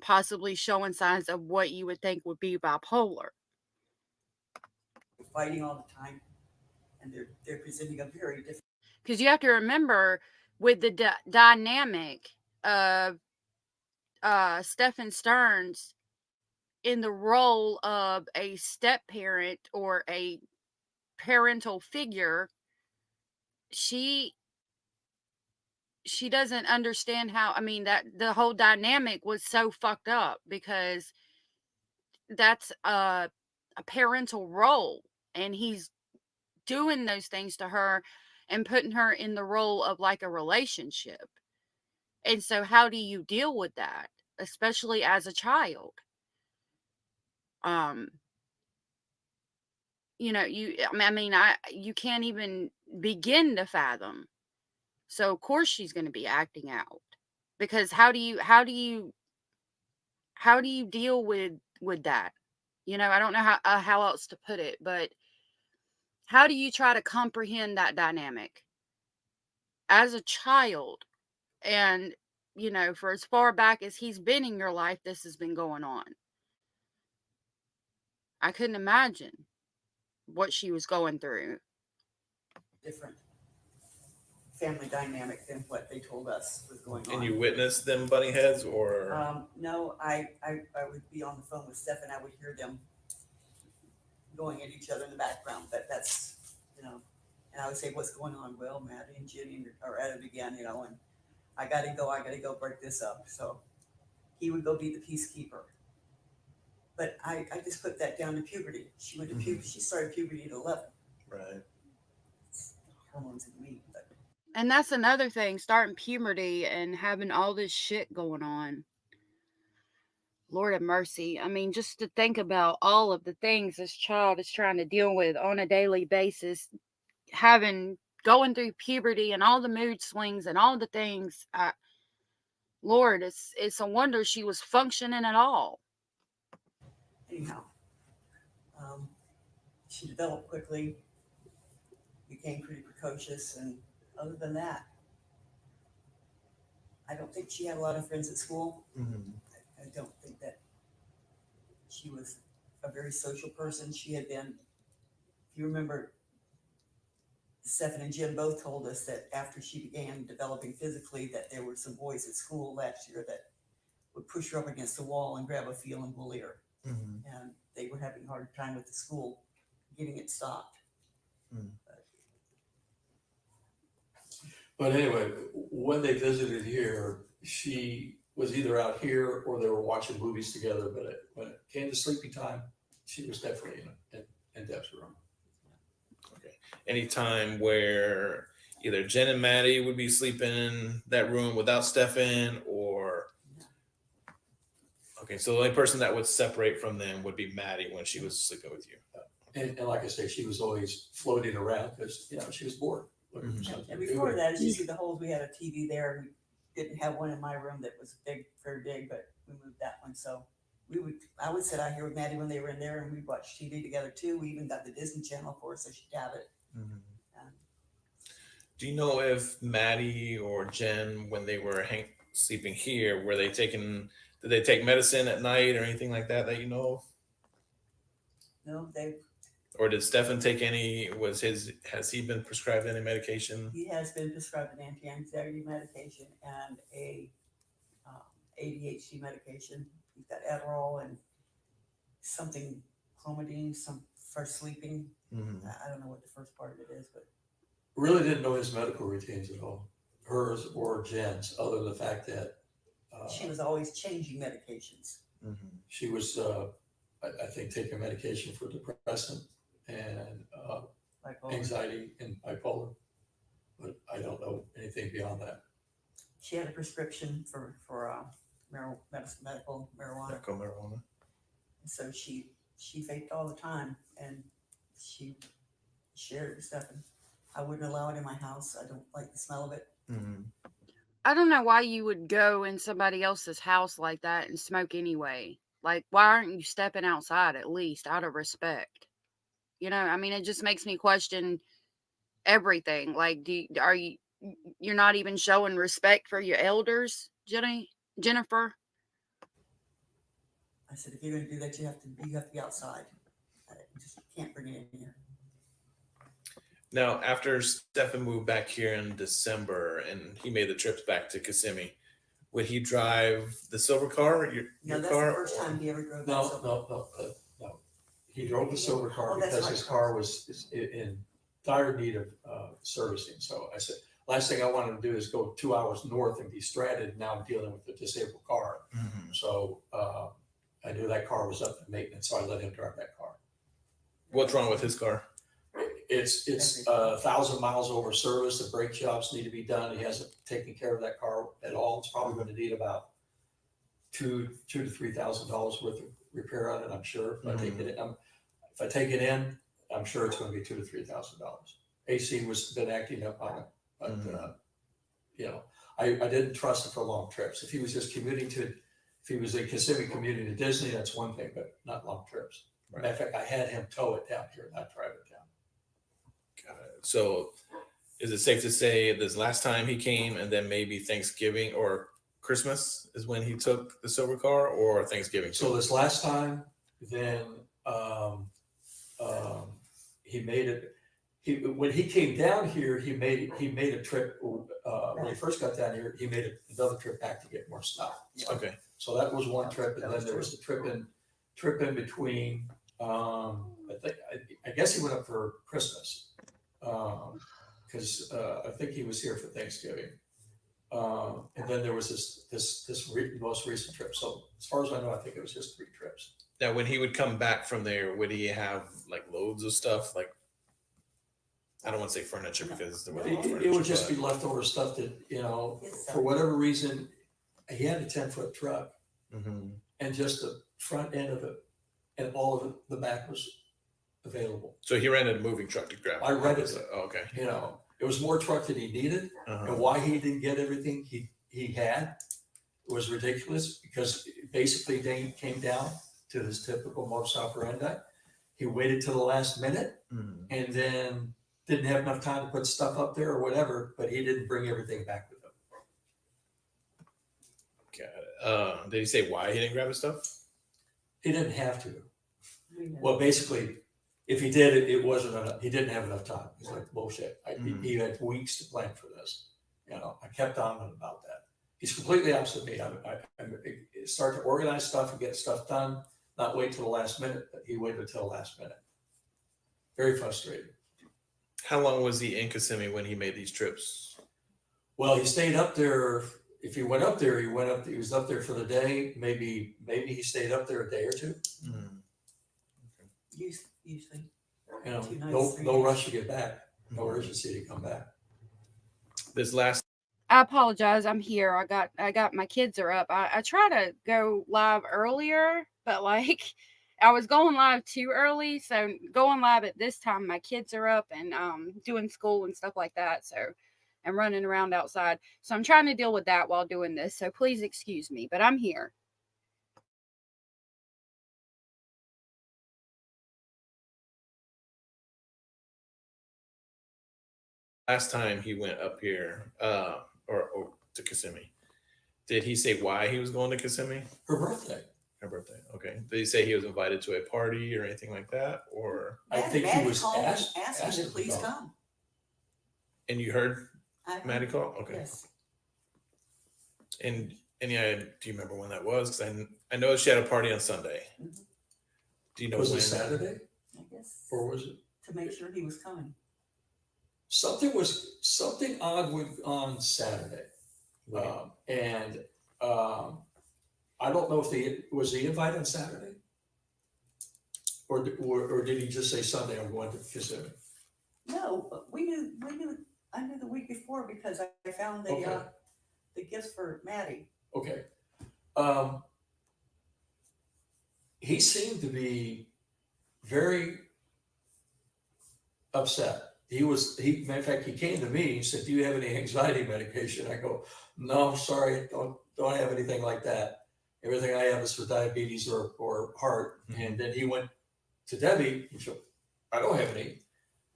possibly showing signs of what you would think would be bipolar? Fighting all the time, and they're presenting a very different. Because you have to remember with the dynamic of Stephan Stearns in the role of a step parent or a parental figure, she doesn't understand how, that the whole dynamic was so fucked up, because that's a parental role, and he's doing those things to her and putting her in the role of like a relationship. And so how do you deal with that, especially as a child? You can't even begin to fathom. So of course she's going to be acting out, because how do you deal with that? I don't know how else to put it, but how do you try to comprehend that dynamic as a child? And for as far back as he's been in your life, this has been going on. I couldn't imagine what she was going through. Different family dynamic than what they told us was going on. And you witnessed them butting heads, or? No, I would be on the phone with Stephan. I would hear them going at each other in the background, but that's, and I would say, what's going on? Well, Maddie and Jenny are at it again, and I gotta go break this up. So he would go be the peacekeeper. But I just put that down to puberty. She went to puberty. She started puberty at 11. Right. Hormones in me, but And that's another thing, starting puberty and having all this shit going on. Lord have mercy. I mean, just to think about all of the things this child is trying to deal with on a daily basis, going through puberty and all the mood swings and all the things. Lord, it's a wonder she was functioning at all. anyhow, she developed quickly, became pretty precocious, and other than that, I don't think she had a lot of friends at school. I don't think that she was a very social person. She had been, if you remember, Stephan and Jim both told us that after she began developing physically, that there were some boys at school last year that would push her up against the wall and grab a feel and bully her. And they were having a hard time with the school getting it stopped. But anyway, when they visited here, she was either out here or they were watching movies together. But when it came to sleeping time, she was definitely in Deb's room. Okay. Any time where either Jen and Maddie would be sleeping in that room without Stephan, or okay, so the only person that would separate from them would be Maddie when she was sleeping with you. And like I say, she was always floating around because she was bored. And before that, as you see the holes, we had a TV there. And we didn't have one in my room that was big, very big, but we moved that one. So I would sit out here with Maddie when they were in there, and we'd watch TV together too. We even got the Disney Channel for her, so she'd have it. Do you know if Maddie or Jen, when they were sleeping here, did they take medicine at night or anything like that you know of? No, Or did Stephan take any? Has he been prescribed any medication? he has been prescribed an anti-anxiety medication and a ADHD medication. He's got Adderall and something clomidine, some for sleeping. I don't know what the first part of it is, but really didn't know his medical routines at all, hers or Jen's, other than the fact that she was always changing medications. She was, I think, taking medication for depressant and anxiety and bipolar, but I don't know anything beyond that. She had a prescription for medical marijuana. Medical marijuana. So she vaped all the time, and she shared it with Stephan. I wouldn't allow it in my house. I don't like the smell of it. I don't know why you would go in somebody else's house like that and smoke anyway. Like, why aren't you stepping outside at least out of respect? You know, I mean, it just makes me question everything. Like, you're not even showing respect for your elders, Jennifer? I said, if you're going to do that, you have to be outside. You just can't bring it in here. Now, after Stephan moved back here in December and he made the trips back to Kissimmee, would he drive the silver car? No, that's car, the first time he ever drove that silver. No. He drove the silver car Oh, that's because right. his car was in dire need of servicing. So I said, last thing I wanted to do is go 2 hours north and be stranded. Now I'm dealing with a disabled car. So I knew that car was up in maintenance, so I let him drive that car. What's wrong with his car? It's 1,000 miles over service. The brake jobs need to be done. He hasn't taken care of that car at all. It's probably going to need about $2,000 to $3,000 worth of repair on it. I'm sure if I take it in, I'm sure it's going to be $2,000 to $3,000. AC was been acting up on it, but I didn't trust it for long trips. If he was just if he was in Kissimmee commuting to Disney, that's one thing, but not long trips. Right. Matter of fact, I had him tow it down here, not drive it down. Got it. So is it safe to say this last time he came and then maybe Thanksgiving or Christmas is when he took the silver car, or Thanksgiving? So this last time, then he made it. When he came down here, he made a trip. When he first got down here, he made another trip back to get more stuff. Okay. So that was one trip, and then there was a trip in between. I guess he went up for Christmas because I think he was here for Thanksgiving. And then there was this most recent trip. So as far as I know, I think it was just 3 trips. Now, when he would come back from there, would he have like loads of stuff? Like, I don't want to say furniture because there wasn't furniture, It would just but- be leftover stuff that, for whatever reason, he had a 10-foot truck and just the front end of it and all of the back was available. So he rented a moving truck to grab. I rented it. Oh, okay. It was more truck than he needed, and why he didn't get everything he had was ridiculous, because basically they came down to his typical modus operandi. He waited till the last minute and then didn't have enough time to put stuff up there or whatever, but he didn't bring everything back with him. Got it. Did he say why he didn't grab his stuff? He didn't have to. Well, basically, if he did it, it wasn't enough. He didn't have enough time. He's like, bullshit. He had weeks to plan for this. I kept on him about that. He's completely opposite of me. I start to organize stuff and get stuff done, not wait till the last minute, but he waited until the last minute. Very frustrating. How long was he in Kissimmee when he made these trips? Well, he stayed up there. If he went up there, he was up there for the day. Maybe he stayed up there a day or two. Usually. No rush to get back. No urgency to come back. This last. I apologize. I'm here. I got my kids are up. I try to go live earlier, but like I was going live too early. So going live at this time, my kids are up and doing school and stuff like that. So I'm running around outside. So I'm trying to deal with that while doing this. So please excuse me, but I'm here. Last time he went up here, or to Kissimmee, did he say why he was going to Kissimmee? Her birthday. Her birthday. Okay. Did he say he was invited to a party or anything like that? Or I think he was asked asked him to please come. And you heard Maddie call? Okay. Yes. And do you remember when that was? Because I know she had a party on Sunday. Do you know was when? it Saturday? I guess. Or was it? To make sure he was coming. Something odd on Saturday. I don't know if was the invite on Saturday? Or did he just say Sunday, I'm going to Kissimmee? No, but I knew the week before because I found the gifts for Maddie. Okay. He seemed to be very upset. Matter of fact, he came to me, he said, do you have any anxiety medication? I go, no, sorry, don't have anything like that. Everything I have is for diabetes or heart. And then he went to Debbie, and she said, I don't have any.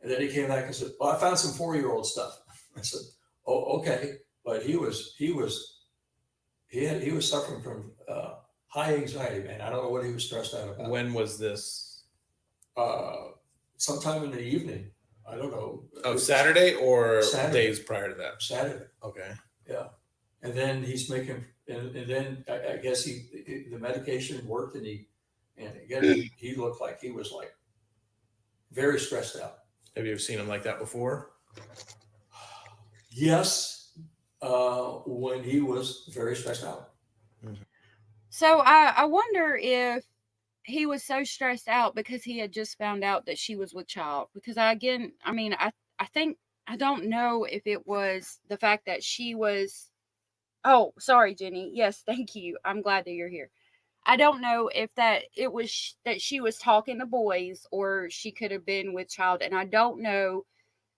And then he came back and said, well, I found some 4-year-old stuff. I said, oh, okay. But he was suffering from high anxiety, man. I don't know what he was stressed out about. When was this? Sometime in the evening. I don't know. Oh, Saturday or Saturday. days prior to that? Saturday. Okay. Yeah. And then he's making, and then I guess the medication worked, and again, he looked like he was like very stressed out. Have you ever seen him like that before? Yes. When he was very stressed out. So I wonder if he was so stressed out because he had just found out that she was with child. Because I think, I don't know if it was the fact that she was, oh, sorry, Jenny. Yes, thank you. I'm glad that you're here. I don't know if it was that she was talking to boys or she could have been with child. And I don't know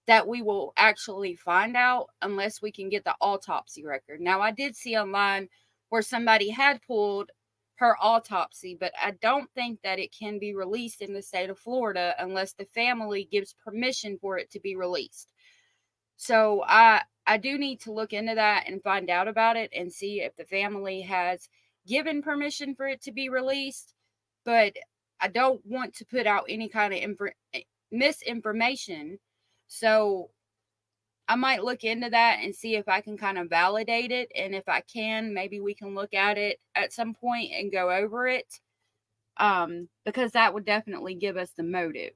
that we will actually find out unless we can get the autopsy record. Now, I did see online where somebody had pulled her autopsy, but I don't think that it can be released in the state of Florida unless the family gives permission for it to be released. So I do need to look into that and find out about it and see if the family has given permission for it to be released. But I don't want to put out any kind of misinformation. So I might look into that and see if I can kind of validate it. And if I can, maybe we can look at it at some point and go over it. Because that would definitely give us the motive.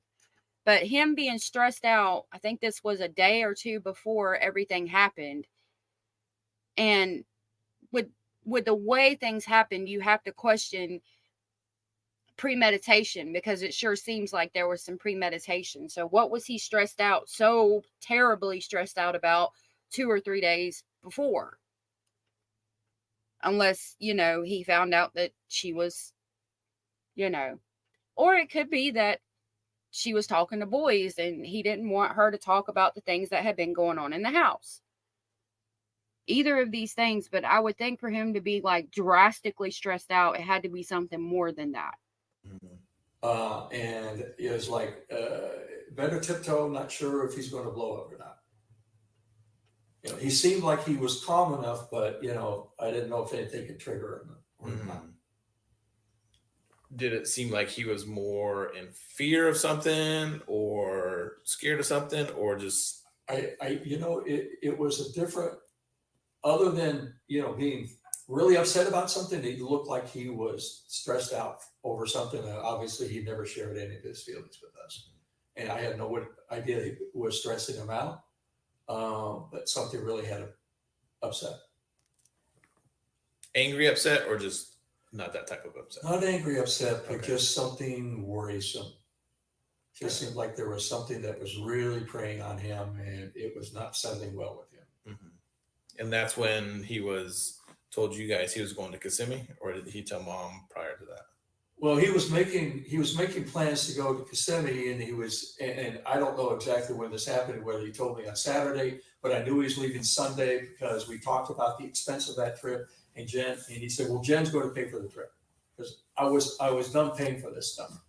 But him being stressed out, I think this was a day or two before everything happened. And with the way things happened, you have to question, premeditation, because it sure seems like there was some premeditation. So what was he stressed out, so terribly stressed out about 2 or 3 days before? Unless, he found out that she was, or it could be that she was talking to boys and he didn't want her to talk about the things that had been going on in the house. Either of these things, but I would think for him to be like drastically stressed out, it had to be something more than that. And it was like, better tiptoe, not sure if he's going to blow up or not. He seemed like he was calm enough, but, I didn't know if anything could trigger him or not. Did it seem like he was more in fear of something or scared of something, or just? It was a different, other than, being really upset about something, it looked like he was stressed out over something. And obviously he never shared any of his feelings with us. And I had no idea he was stressing him out. But something really had him upset. Angry upset, or just not that type of upset? Not angry upset, but just something worrisome. Just seemed like there was something that was really preying on him, and it was not settling well with him. And that's when he told you guys he was going to Kissimmee, or did he tell mom prior to that? Well, he was making plans to go to Kissimmee, and I don't know exactly when this happened, whether he told me on Saturday, but I knew he was leaving Sunday because we talked about the expense of that trip. And he said, well, Jen's going to pay for the trip, because I was done paying for this stuff.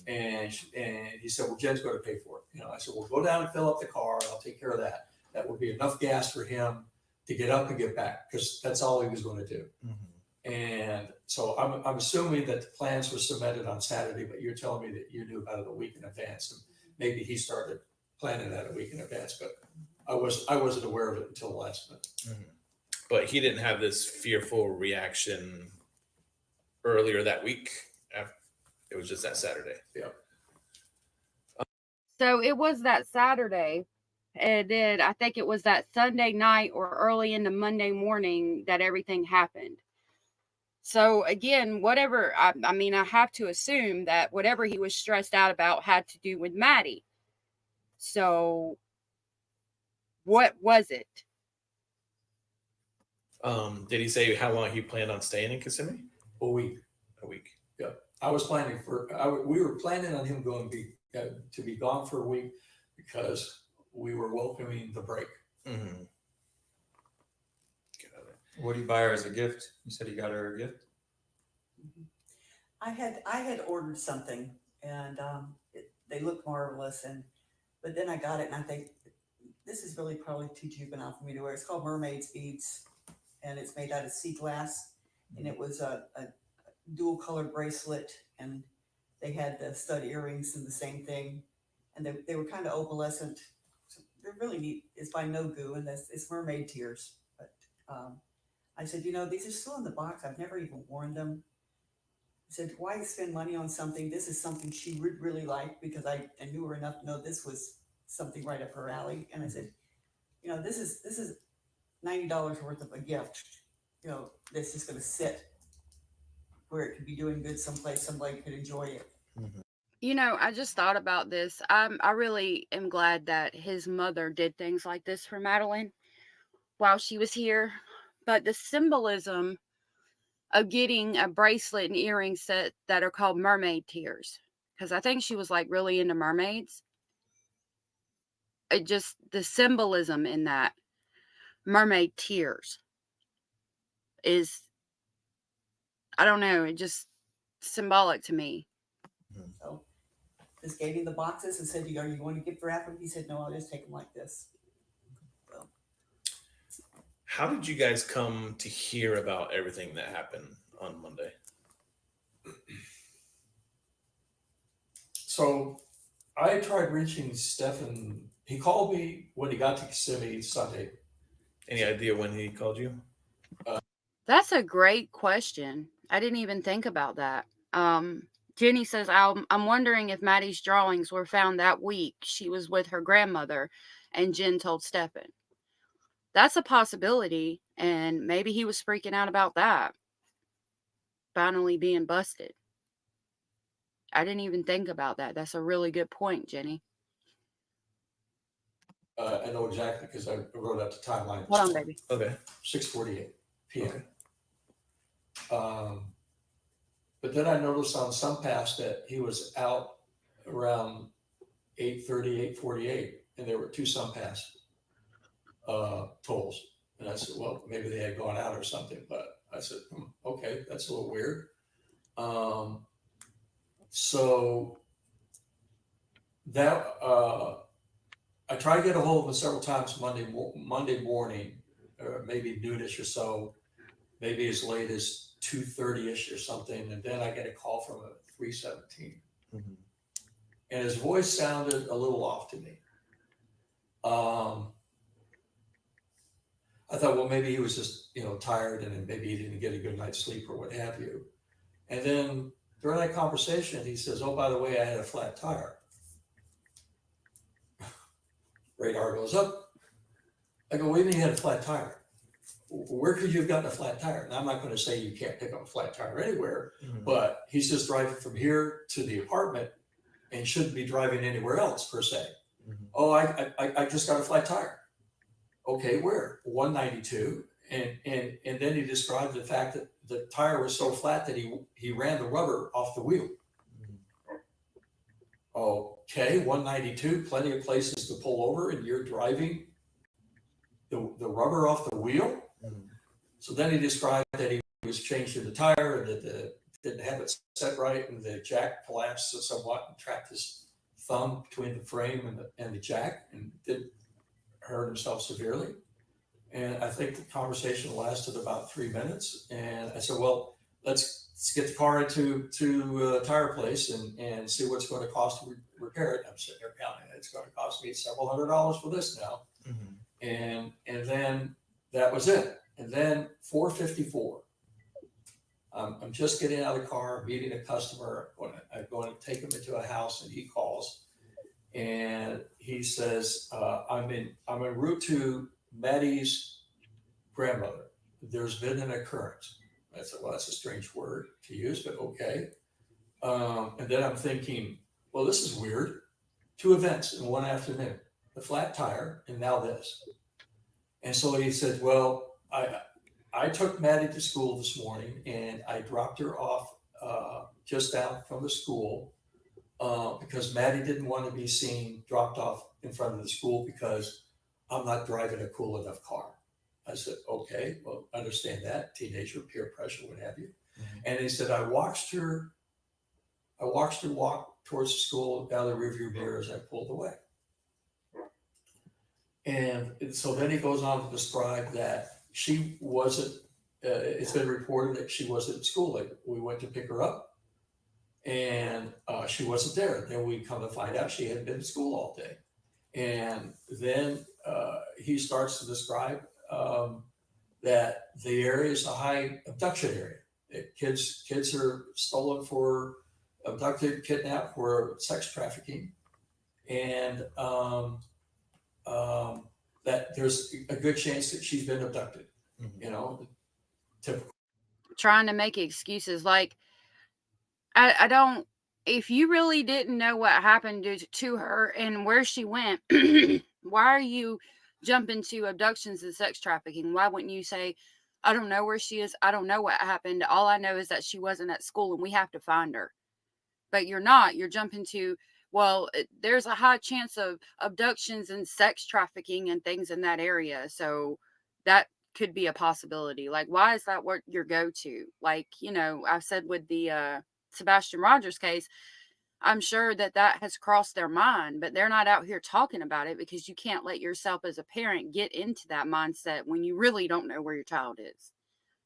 And he said, well, Jen's going to pay for it. I said, well, go down and fill up the car, and I'll take care of that. That would be enough gas for him to get up and get back, because that's all he was going to do. And so I'm assuming that the plans were submitted on Saturday, but you're telling me that you knew about it a week in advance, and maybe he started planning that a week in advance, but I wasn't aware of it until the last minute. But he didn't have this fearful reaction earlier that week. It was just that Saturday. Yeah. So it was that Saturday, and then I think it was that Sunday night or early into Monday morning that everything happened. So again, whatever, I have to assume that whatever he was stressed out about had to do with Maddie. So what was it? Did he say how long he planned on staying in Kissimmee? A week. Yeah. I was planning we were planning on him to be gone for a week, because we were welcoming the break. What did you buy her as a gift? You said you got her a gift? I had ordered something, and they looked marvelous, but then I got it and I think this is really probably too juvenile for me to wear. It's called Mermaid's Beads, and it's made out of sea glass, and it was a dual color bracelet, and they had the stud earrings and the same thing, and they were kind of opalescent. So they're really neat. It's by No Goo, and it's mermaid tears. But I said, these are still in the box. I've never even worn them. I said, why spend money on something? This is something she would really like, because I knew her enough to know this was something right up her alley. And I said, this is $90 worth of a gift, that's just going to sit where it could be doing good someplace, somebody could enjoy it. I just thought about this. I really am glad that his mother did things like this for Madeline while she was here. But the symbolism of getting a bracelet and earring set that are called mermaid tears, because I think she was like really into mermaids. The symbolism in that mermaid tears is, I don't know, it just symbolic to me. So just gave him the boxes and said, are you going to gift wrap them? He said, no, I'll just take them like this. So. How did you guys come to hear about everything that happened on Monday? So I tried reaching Stephan. He called me when he got to Kissimmee Sunday. Any idea when he called you? That's a great question. I didn't even think about that. Jenny says, I'm wondering if Maddie's drawings were found that week she was with her grandmother and Jen told Stephan. That's a possibility, and maybe he was freaking out about that. Finally being busted. I didn't even think about that. That's a really good point, Jenny. I know exactly because I wrote out the timeline. Hold on, baby. Okay. 6:48 p.m. Okay. But then I noticed on some pass that he was out around 8:30, 8:48, and there were 2 some pass tolls. And I said, well, maybe they had gone out or something. But I said, okay, that's a little weird. So that I tried to get a hold of him several times Monday morning, or maybe noonish or so, maybe as late as 2:30ish or something, and then I get a call from him at 3:17, and his voice sounded a little off to me. I thought, well, maybe he was just tired, and maybe he didn't get a good night's sleep or what have you. And then during that conversation, he says, "Oh, by the way, I had a flat tire." Radar goes up. I go, "What do you mean you had a flat tire? Where could you have gotten a flat tire?" And I'm not going to say you can't pick up a flat tire anywhere, but he's just driving from here to the apartment and shouldn't be driving anywhere else per se. Oh, I just got a flat tire. Okay, where? 192. And then he described the fact that the tire was so flat that he ran the rubber off the wheel. Okay, 192, plenty of places to pull over, and you're driving the rubber off the wheel. So then he described that he was changing the tire and that didn't have it set right, and the jack collapsed somewhat and trapped his thumb between the frame and the jack, and did hurt himself severely. And I think the conversation lasted about 3 minutes. And I said, well, let's get the car into a tire place and see what's going to cost to repair it. I'm sitting there counting, it's going to cost me several $100s for this now. And then that was it. And then 4:54, I'm just getting out of the car, meeting a customer. I'm going to take him into a house, and he calls, and he says, I'm en route to Maddie's grandmother. There's been an occurrence. I said, well, that's a strange word to use, but okay. And then I'm thinking, well, this is weird. 2 events in one afternoon, the flat tire and now this. And so he said, well, I took Maddie to school this morning, and I dropped her off just down from the school because Maddie didn't want to be seen dropped off in front of the school because I'm not driving a cool enough car. I said, okay, well, understand that. Teenager, peer pressure, what have you. And he said, I watched her walk towards the school down the rearview mirror as I pulled away. And so then he goes on to describe that she wasn't, it's been reported that she wasn't at school. Like, we went to pick her up, and she wasn't there. Then we come to find out she hadn't been to school all day. And then he starts to describe that the area is a high abduction area. Kids are stolen for abducted, kidnapped, for sex trafficking, and that there's a good chance that she's been abducted. Typical. Trying to make excuses. Like, I don't, if you really didn't know what happened to her and where she went, why are you jumping to abductions and sex trafficking? Why wouldn't you say, I don't know where she is. I don't know what happened. All I know is that she wasn't at school and we have to find her. But you're not. You're jumping to, well, there's a high chance of abductions and sex trafficking and things in that area. So that could be a possibility. Like, why is that what your go-to? Like, I've said with the Sebastian Rogers case, I'm sure that has crossed their mind, but they're not out here talking about it because you can't let yourself as a parent get into that mindset when you really don't know where your child is,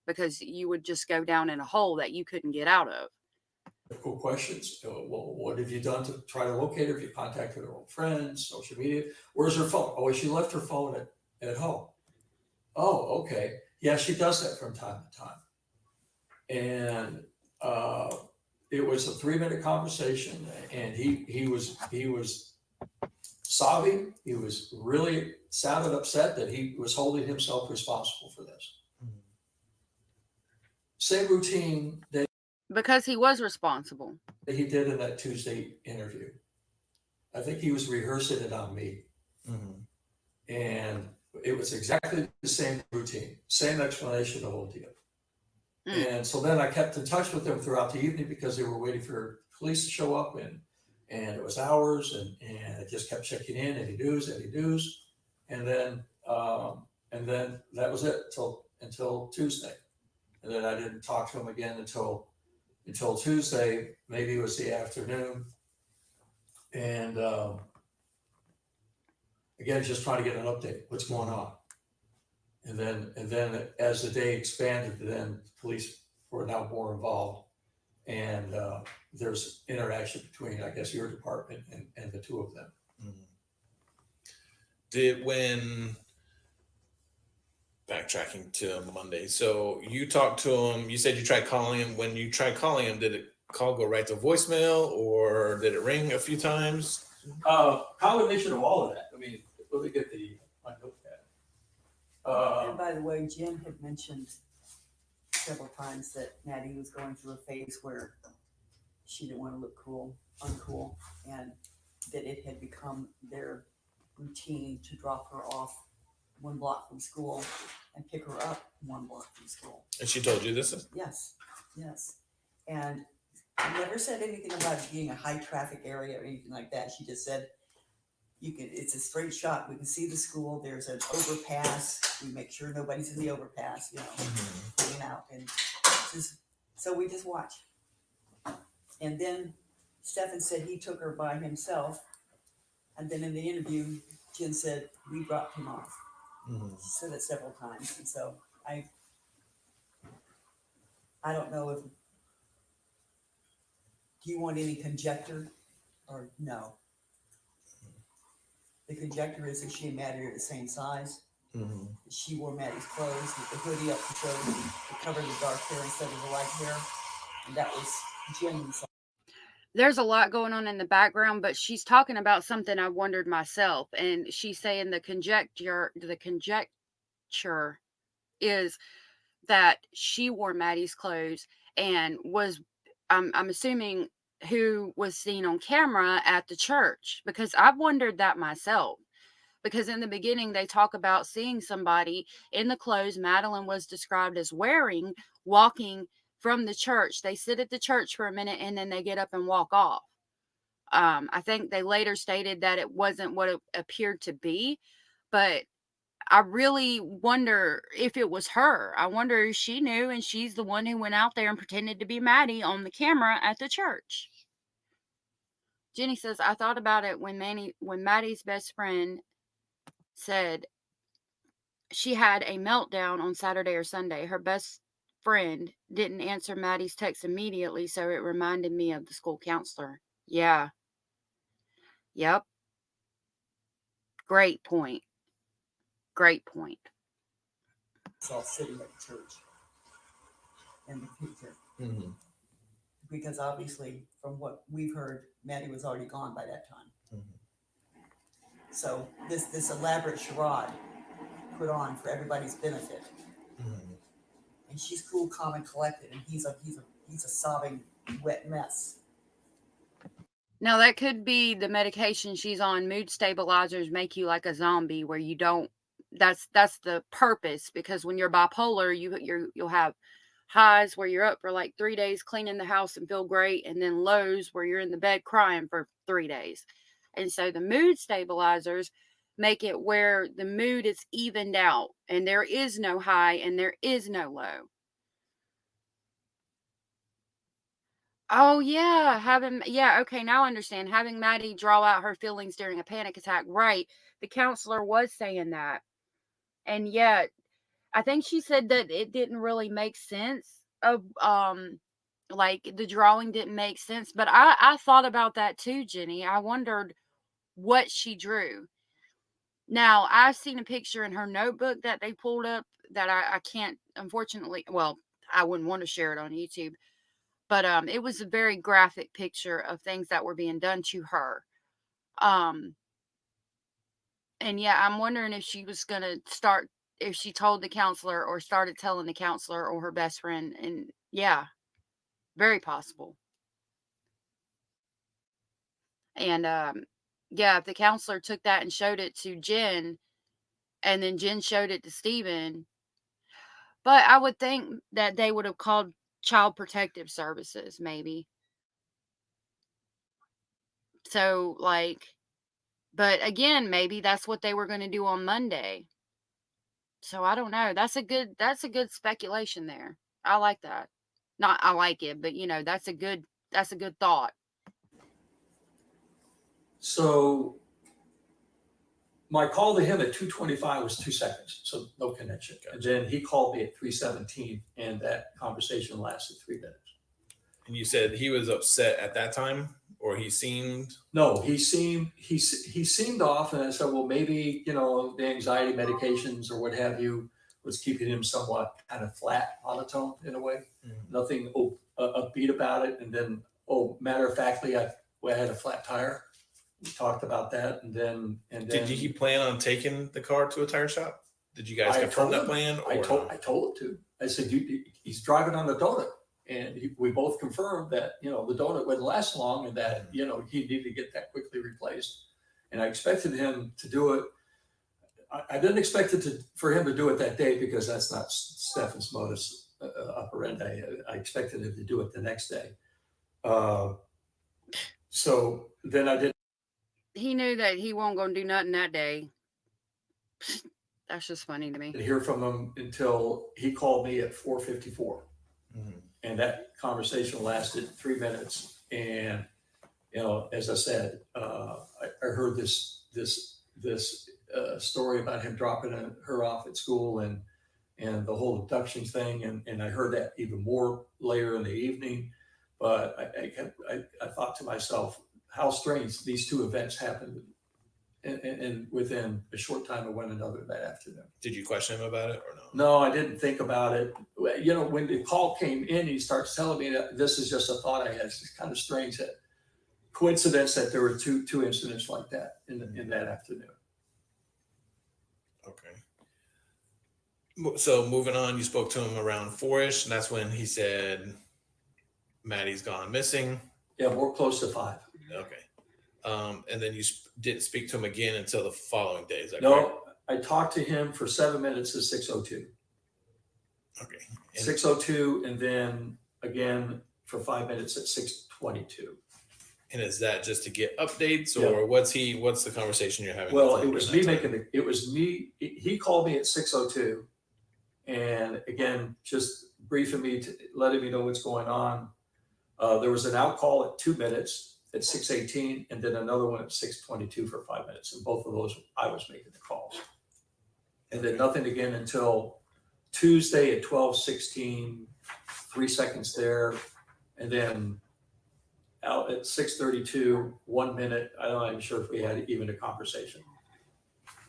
because you would just go down in a hole that you couldn't get out of. Cool questions. Well, what have you done to try to locate her? Have you contacted her old friends, social media? Where's her phone? Oh, she left her phone at home. Oh, okay. Yeah, she does that from time to time. And it was a 3-minute conversation, and he was sobbing. He was really sounded upset that he was holding himself responsible for this. Same routine that Because he was responsible. that he did in that Tuesday interview. I think he was rehearsing it on me. And it was exactly the same routine, same explanation, the whole deal. And so then I kept in touch with them throughout the evening because they were waiting for police to show up, and it was hours, and I just kept checking in, any news, and then that was it until Tuesday, and then I didn't talk to him again until Tuesday. Maybe it was the afternoon, and again, just trying to get an update, what's going on. And then as the day expanded, then police were now more involved. And there's interaction between, I guess, your department and the two of them. Backtracking to Monday. So you talked to him, you said you tried calling him. When you tried calling him, did it call go right to voicemail, or did it ring a few times? Combination of all of that. I mean, let me get my notepad. And by the way, Jim had mentioned several times that Maddie was going through a phase where she didn't want to look uncool, and that it had become their routine to drop her off 1 block from school and pick her up 1 block from school. And she told you this? Yes. And I never said anything about it being a high traffic area or anything like that. She just said, it's a straight shot. We can see the school. There's an overpass. We make sure nobody's in the overpass, hanging out. And so we just watch. And then Stephan said he took her by himself. And then in the interview, Jen said, we dropped him off. She said it several times. And so I don't know if, do you want any conjecture or no? The conjecture is that she and Maddie are the same size. She wore Maddie's clothes with the hoodie up to show to cover the dark hair instead of the light hair. And that was Jen's. There's a lot going on in the background, but she's talking about something I wondered myself. And she's saying the conjecture is that she wore Maddie's clothes and was, I'm assuming, who was seen on camera at the church, because I've wondered that myself. Because in the beginning, they talk about seeing somebody in the clothes Madeline was described as wearing, walking from the church. They sit at the church for a minute and then they get up and walk off. I think they later stated that it wasn't what it appeared to be, but I really wonder if it was her. I wonder if she knew and she's the one who went out there and pretended to be Maddie on the camera at the church. Jenny says, I thought about it when Maddie's best friend said she had a meltdown on Saturday or Sunday. Her best friend didn't answer Maddie's text immediately, so it reminded me of the school counselor. Yeah. Yep. Great point. Saw sitting at the church in the picture. Because obviously, from what we've heard, Maddie was already gone by that time. So this elaborate charade put on for everybody's benefit. And she's cool, calm, and collected, and he's a sobbing, wet mess. Now that could be the medication she's on. Mood stabilizers make you like a zombie, where you don't. That's the purpose, because when you're bipolar, you'll have highs where you're up for like 3 days cleaning the house and feel great, and then lows where you're in the bed crying for 3 days. And so the mood stabilizers make it where the mood is evened out and there is no high and there is no low. Oh yeah, okay, now I understand. Having Maddie draw out her feelings during a panic attack, right? The counselor was saying that. And yet, I think she said that it didn't really make sense of like the drawing didn't make sense, but I thought about that too, Jenny. I wondered what she drew. Now, I've seen a picture in her notebook that they pulled up that I can't, unfortunately, well, I wouldn't want to share it on YouTube, but it was a very graphic picture of things that were being done to her. And yeah, I'm wondering if she was going to start, if she told the counselor or started telling the counselor or her best friend. And yeah, Very possible. And yeah, if the counselor took that and showed it to Jen, and then Jen showed it to Stephen, but I would think that they would have called Child Protective Services, maybe. So, like, but again, maybe that's what they were going to do on Monday. So I don't know. That's a good speculation there. I like that. Not I like it, but you know, that's a good thought. So my call to him at 2:25 was 2 seconds, so no connection. And then he called me at 3:17, and that conversation lasted 3 minutes. And you said he was upset at that time, or he seemed? No, he seemed off, and I said, well, maybe, you know, the anxiety medications or what have you was keeping him somewhat kind of flat monotone in a way. Nothing upbeat about it. And then, matter of factly, I had a flat tire. We talked about that, and then Did he plan on taking the car to a tire shop? Did you guys confirm that plan? I told him to. I said, he's driving on the donut. And we both confirmed that, you know, the donut wouldn't last long and that, you know, he needed to get that quickly replaced. And I expected him to do it. I didn't expect for him to do it that day because that's not Stephan's modus operandi. I expected him to do it the next day. So then I did. He knew that he wasn't going to do nothing that day. That's just funny to me. Didn't hear from him until he called me at 4:54. And that conversation lasted 3 minutes. And, you know, as I said, I heard this story about him dropping her off at school and the whole abduction thing. And I heard that even more later in the evening. But I thought to myself, how strange these two events happened and within a short time of one another that afternoon. Did you question him about it or no? No, I didn't think about it. You know, when the call came in, he starts telling me that this is just a thought I had. It's kind of strange that coincidence that there were two incidents like that in that afternoon. Okay. So moving on, you spoke to him around 4-ish, and that's when he said Maddie's gone missing. Yeah, we're close to 5. Okay. And then you didn't speak to him again until the following day. Is that no, correct? I talked to him for 7 minutes at 6:02. Okay. 6:02, and then again for 5 minutes at 6:22. And is that just to get updates, or what's the conversation you're having? Well, it was me he called me at 6:02, and again, just briefing me, letting me know what's going on. There was an out call at 2 minutes at 6:18, and then another one at 6:22 for 5 minutes. And both of those, I was making the calls. And then nothing again until Tuesday at 12:16, 3 seconds there. And then out at 6:32, 1 minute. I'm not even sure if we had even a conversation.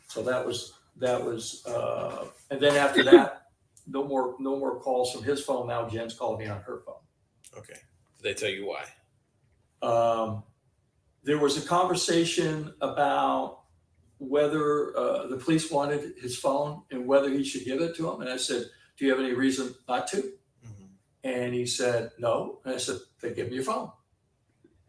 So that was, and then after that, no more calls from his phone. Now Jen's calling me on her phone. Okay. Did they tell you why? There was a conversation about whether the police wanted his phone and whether he should give it to him. And I said, do you have any reason not to? Mm-hmm. And he said, no. And I said, then give me your phone.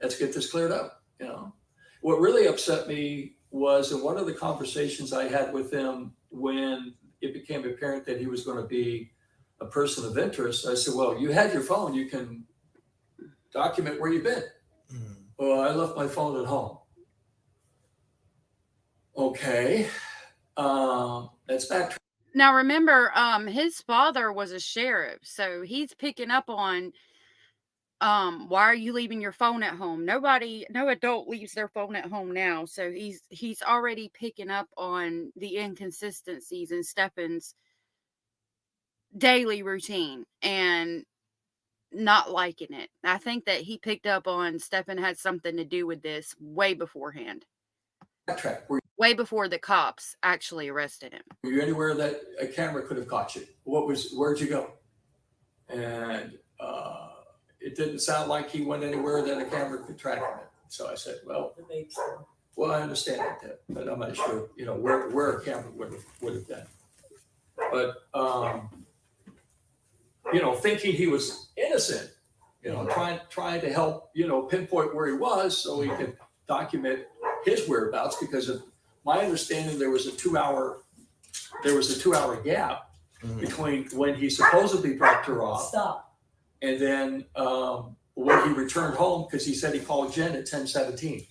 Let's get this cleared up. You know, what really upset me was in one of the conversations I had with him when it became apparent that he was going to be a person of interest. I said, well, you had your phone. You can document where you've been. Mm-hmm. Well, I left my phone at home. Okay. That's back. Now remember, his father was a sheriff, so he's picking up on why are you leaving your phone at home? No adult leaves their phone at home now. So he's already picking up on the inconsistencies in Stephan's daily routine and not liking it. I think that he picked up on Stephan had something to do with this way beforehand. Way before the cops actually arrested him. Were you anywhere that a camera could have caught you? Where'd you go? And it didn't sound like he went anywhere that a camera could track him. So I said, well, I understand that, but I'm not sure, you know, where a camera would have been. But you know, thinking he was innocent, you know, trying to help, you know, pinpoint where he was so he could document his whereabouts, because of my understanding, there was a 2 hour gap between when he supposedly dropped her off and then when he returned home, because he said he called Jen at 10:17.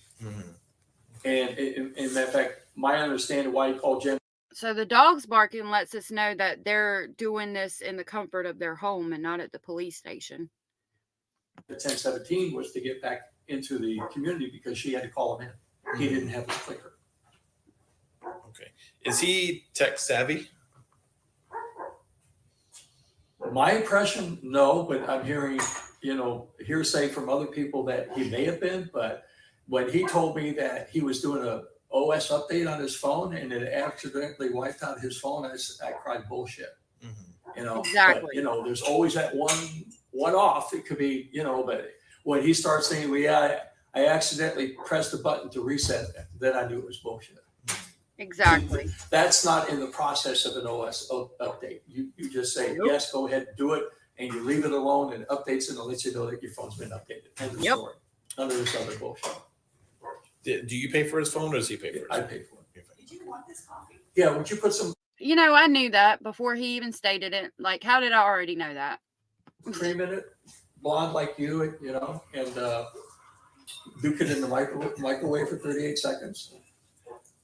And in fact, my understanding why he called Jen. So the dog's barking lets us know that they're doing this in the comfort of their home and not at the police station. At 10:17 was to get back into the community because she had to call him in. He didn't have his clicker. Okay. Is he tech savvy? My impression, no, but I'm hearing, you know, hearsay from other people that he may have been. But when he told me that he was doing a OS update on his phone and it accidentally wiped out his phone, I cried bullshit. You know, Exactly. But, you know, there's always that one off. It could be, you know, but when he starts saying, well, yeah, I accidentally pressed the button to reset it, then I knew it was bullshit. Exactly. That's not in the process of an OS update. You just say, yes, go ahead and do it, and you leave it alone, and it updates and it'll let you know that your phone's been updated. End of story. None of this other bullshit. Do you pay for his phone or does he pay for it? I pay for it. Did you want this coffee? Yeah, would you put some You know, I knew that before he even stated it. Like, how did I already know that? cream in it? Blonde like you know, and duke it in the microwave for 38 seconds.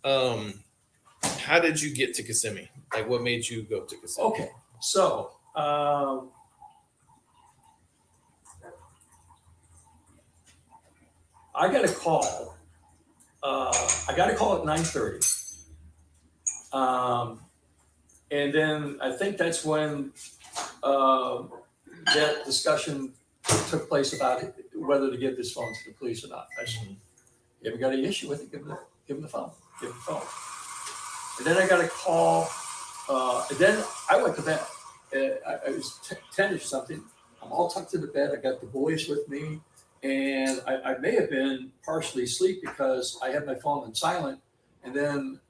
How did you get to Kissimmee? Like, what made you go to Kissimmee? Okay, so I got a call. I got a call at 9:30, and then I think that's when that discussion took place about whether to give this phone to the police or not. I said, "You haven't got any issue with it? Give them the phone. Give them the phone." And then I got a call. And then I went to bed. I was 10 or something. I'm all tucked into bed. I got the boys with me. And I may have been partially asleep because I had my phone on silent. And then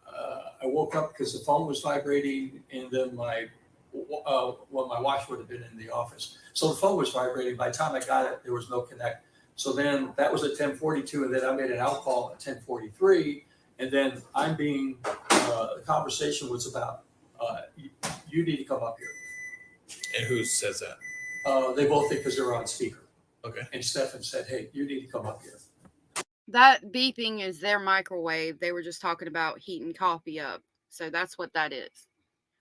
I woke up because the phone was vibrating. And then my watch would have been in the office. So the phone was vibrating. By the time I got it, there was no connect. So then that was at 10:42. And then I made an out call at 10:43. And then the conversation was about, you need to come up here. And who says that? They both think because they're on speaker. Okay. And Stephan said, hey, you need to come up here. That beeping is their microwave. They were just talking about heating coffee up. So that's what that is.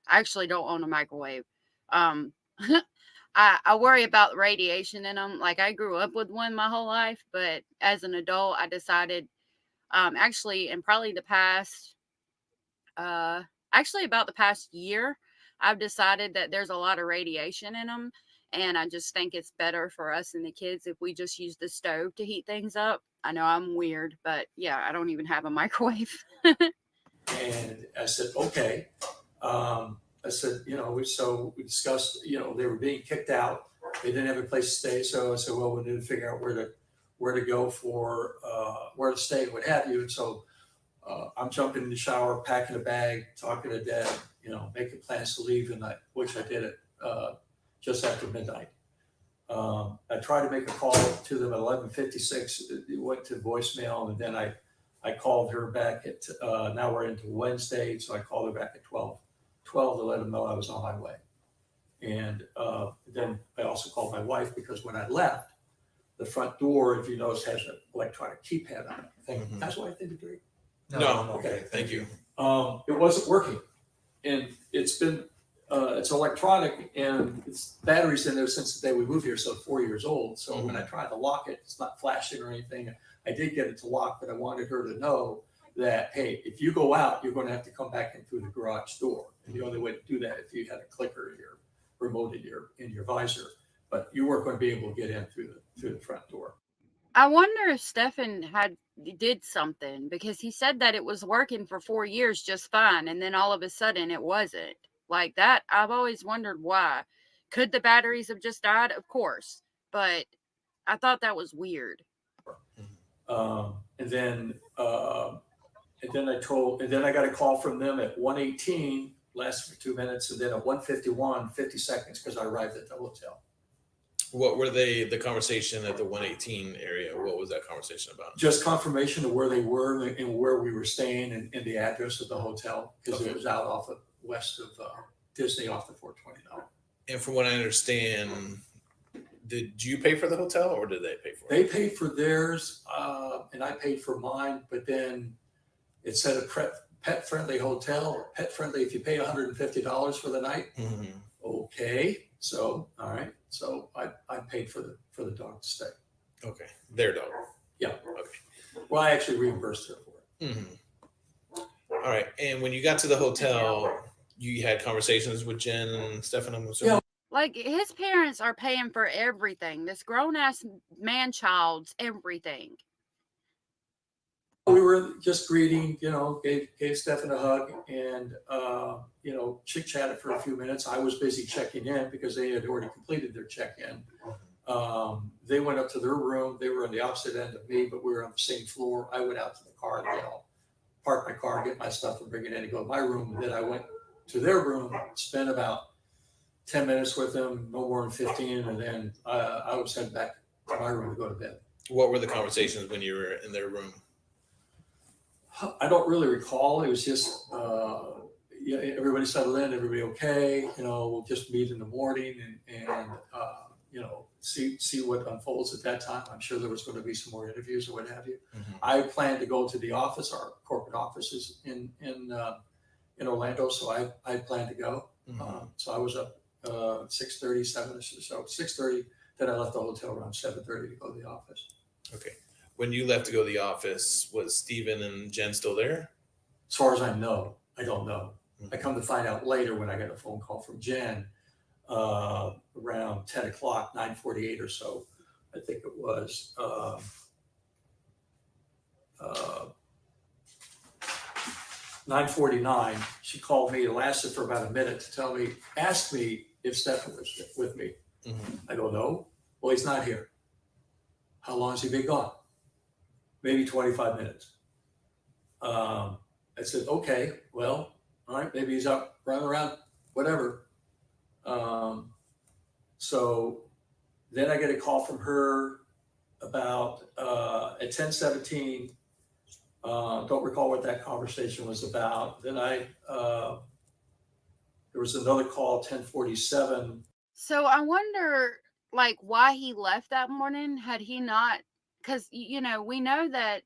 I actually don't own a microwave. I worry about radiation in them. Like, I grew up with one my whole life, but as an adult, I decided, actually, in probably the past, about the past year, I've decided that there's a lot of radiation in them. And I just think it's better for us and the kids if we just use the stove to heat things up. I know I'm weird, but yeah, I don't even have a microwave. And I said, okay. I said, you know, so we discussed, you know, they were being kicked out. They didn't have a place to stay. So I said, well, we need to figure out where to go for, where to stay, what have you. And so I'm jumping in the shower, packing a bag, talking to Dad, you know, making plans to leave, which I did it just after midnight. I tried to make a call to them at 11:56. It went to voicemail, and then I called her back at, now we're into Wednesday, so I called her back at 12 to let them know I was on my way. And then I also called my wife because when I left, the front door, if you notice, has an electronic keypad on it. I think that's what I think, Drake. No. Okay. Thank you. It wasn't working, and it's been it's electronic, and it's batteries in there since the day we moved here, so 4 years old. So when I tried to lock it, it's not flashing or anything. I did get it to lock, but I wanted her to know that, hey, if you go out, you're going to have to come back in through the garage door, and the only way to do that if you had a clicker in your remote in your visor, but you weren't going to be able to get in through the front door. I wonder if Stephan did something, because he said that it was working for 4 years just fine, and then all of a sudden it wasn't. Like that, I've always wondered why. Could the batteries have just died? Of course, but I thought that was weird. And then I got a call from them at 1:18, lasted for 2 minutes, and then at 1:51, 50 seconds, because I arrived at the hotel. What were the conversation at the 118 area? What was that conversation about? Just confirmation of where they were and where we were staying and the address of the hotel, because Okay. it was out off of west of Disney off the 420 now. And from what I understand, did you pay for the hotel or did they pay for it? They paid for theirs, and I paid for mine, but then it said a pet friendly hotel, pet friendly if you pay $150 for the night. Mm-hmm. Okay, so all right, so I paid for the dog to stay. Okay, their dog. Yeah. Okay. Well, I actually reimbursed her for it. Mm-hmm. All right, and when you got to the hotel, you had conversations with Jen and Stephan. I'm assuming. Yeah. Like, his parents are paying for everything. This grown-ass man-child's everything. We were just greeting, gave Stephan a hug and, chit-chatted for a few minutes. I was busy checking in because they had already completed their check-in. They went up to their room. They were on the opposite end of me, but we were on the same floor. I went out to the car to park my car, get my stuff and bring it in and go to my room. And then I went to their room, spent about 10 minutes with them, no more than 15. And then I was heading back to my room to go to bed. What were the conversations when you were in their room? I don't really recall. It was just, everybody settled in, everybody okay. We'll just meet in the morning and see what unfolds at that time. I'm sure there was going to be some more interviews or what have you. Mm-hmm. I plan to go to the office. Our corporate office is in Orlando, so I plan to go. Mm-hmm. So I was up 6:30, 7 or so. 6:30. Then I left the hotel around 7:30 to go to the office. Okay. When you left to go to the office, was Stephan and Jen still there? As far as I know, I don't know. Mm-hmm. I come to find out later when I got a phone call from Jen around 10 o'clock, 9:48 or so, I think it was. 9:49, she called me. It lasted for about a minute to ask me if Stephan was with me. Mm-hmm. I go, no. Well, he's not here. How long has he been gone? Maybe 25 minutes. I said, okay, well, all right, maybe he's out running around, whatever. So then I get a call from her about at 10:17. Don't recall what that conversation was about. Then there was another call, 10:47. So I wonder, like, why he left that morning. Had he not, because, we know that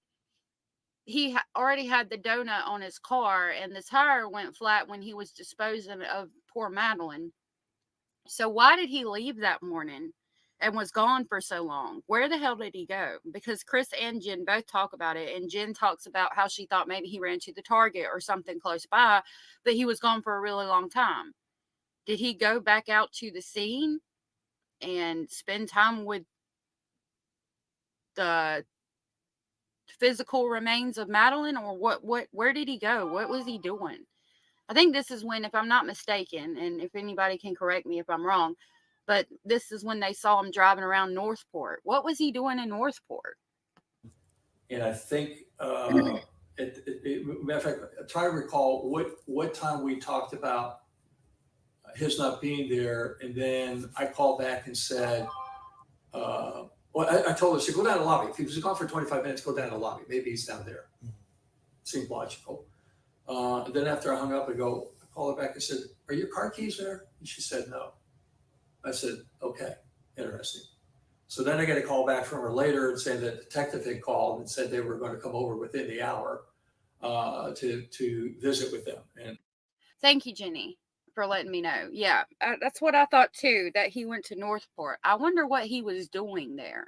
he already had the donut on his car and the tire went flat when he was disposing of poor Madeline. So why did he leave that morning and was gone for so long? Where the hell did he go? Because Chris and Jen both talk about it, and Jen talks about how she thought maybe he ran to the Target or something close by, but he was gone for a really long time. Did he go back out to the scene and spend time with the physical remains of Madeline, or where did he go? What was he doing? I think this is when, if I'm not mistaken, and if anybody can correct me if I'm wrong, but this is when they saw him driving around Northport. What was he doing in Northport? And I think, matter of fact, I try to recall what time we talked about his not being there. And then I called back and said, I told her, I said, go down to the lobby. If he was gone for 25 minutes, go down to the lobby. Maybe he's down there. Seemed logical. And then after I hung up, I called her back and said, are your car keys there? And she said, no. I said, okay, interesting. So then I get a call back from her later and saying that the detective had called and said they were going to come over within the hour to visit with them. And thank you, Jenny, for letting me know. Yeah, that's what I thought too, that he went to Northport. I wonder what he was doing there,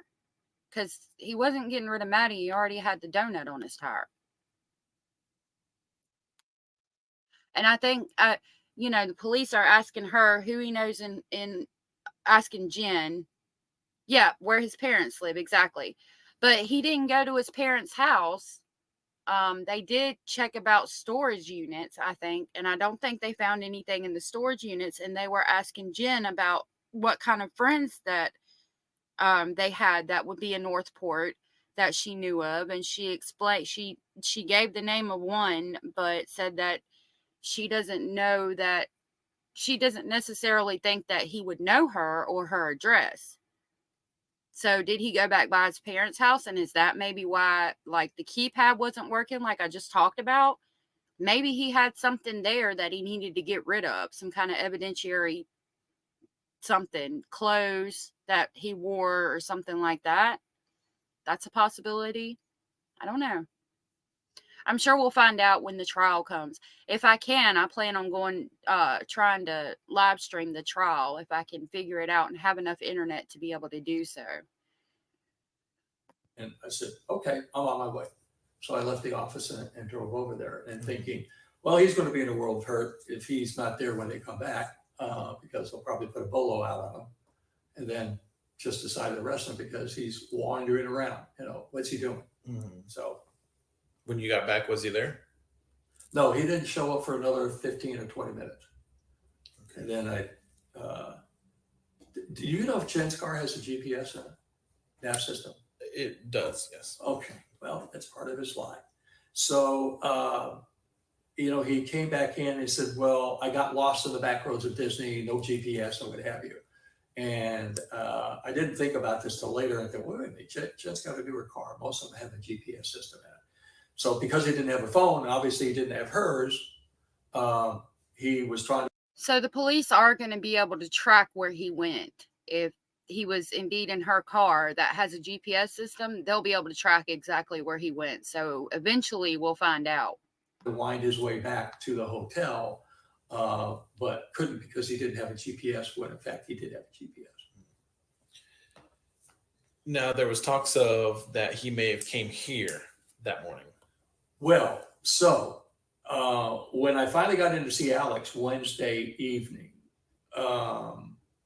because he wasn't getting rid of Maddie. He already had the donut on his tire. And I think, the police are asking her who he knows in asking Jen, yeah, where his parents live, exactly. But he didn't go to his parents' house. They did check about storage units, I think, and I don't think they found anything in the storage units. And they were asking Jen about what kind of friends that they had that would be in Northport that she knew of. And she explained, she gave the name of one, but said that she doesn't know that, she doesn't necessarily think that he would know her or her address. So did he go back by his parents' house? And is that maybe why, like, the keypad wasn't working, like I just talked about? Maybe he had something there that he needed to get rid of, some kind of evidentiary something, clothes that he wore or something like that. That's a possibility. I don't know. I'm sure we'll find out when the trial comes. If I can, I plan on going, trying to live stream the trial if I can figure it out and have enough internet to be able to do so. And I said, okay, I'm on my way. So I left the office and drove over there and thinking, well, he's going to be in a world of hurt if he's not there when they come back, because they'll probably put a bolo out on him and then just decide to arrest him because he's wandering around. You know, what's he doing? So When you got back, was he there? no, he didn't show up for another 15 or 20 minutes. And then do you know if Jen's car has a GPS in it? Nav system? It does, yes. Okay, well, that's part of his life. So, he came back in and said, well, I got lost in the back roads of Disney, no GPS and what have you. And I didn't think about this till later. I thought, wait a minute, Jen's got a newer car. Most of them have a GPS system in it. So because he didn't have a phone, and obviously he didn't have hers, he was trying to. So the police are going to be able to track where he went. If he was indeed in her car that has a GPS system, they'll be able to track exactly where he went. So eventually we'll find out. To wind his way back to the hotel, but couldn't because he didn't have a GPS when in fact he did have a GPS. Now there was talks of that he may have came here that morning. Well, so when I finally got in to see Alex Wednesday evening,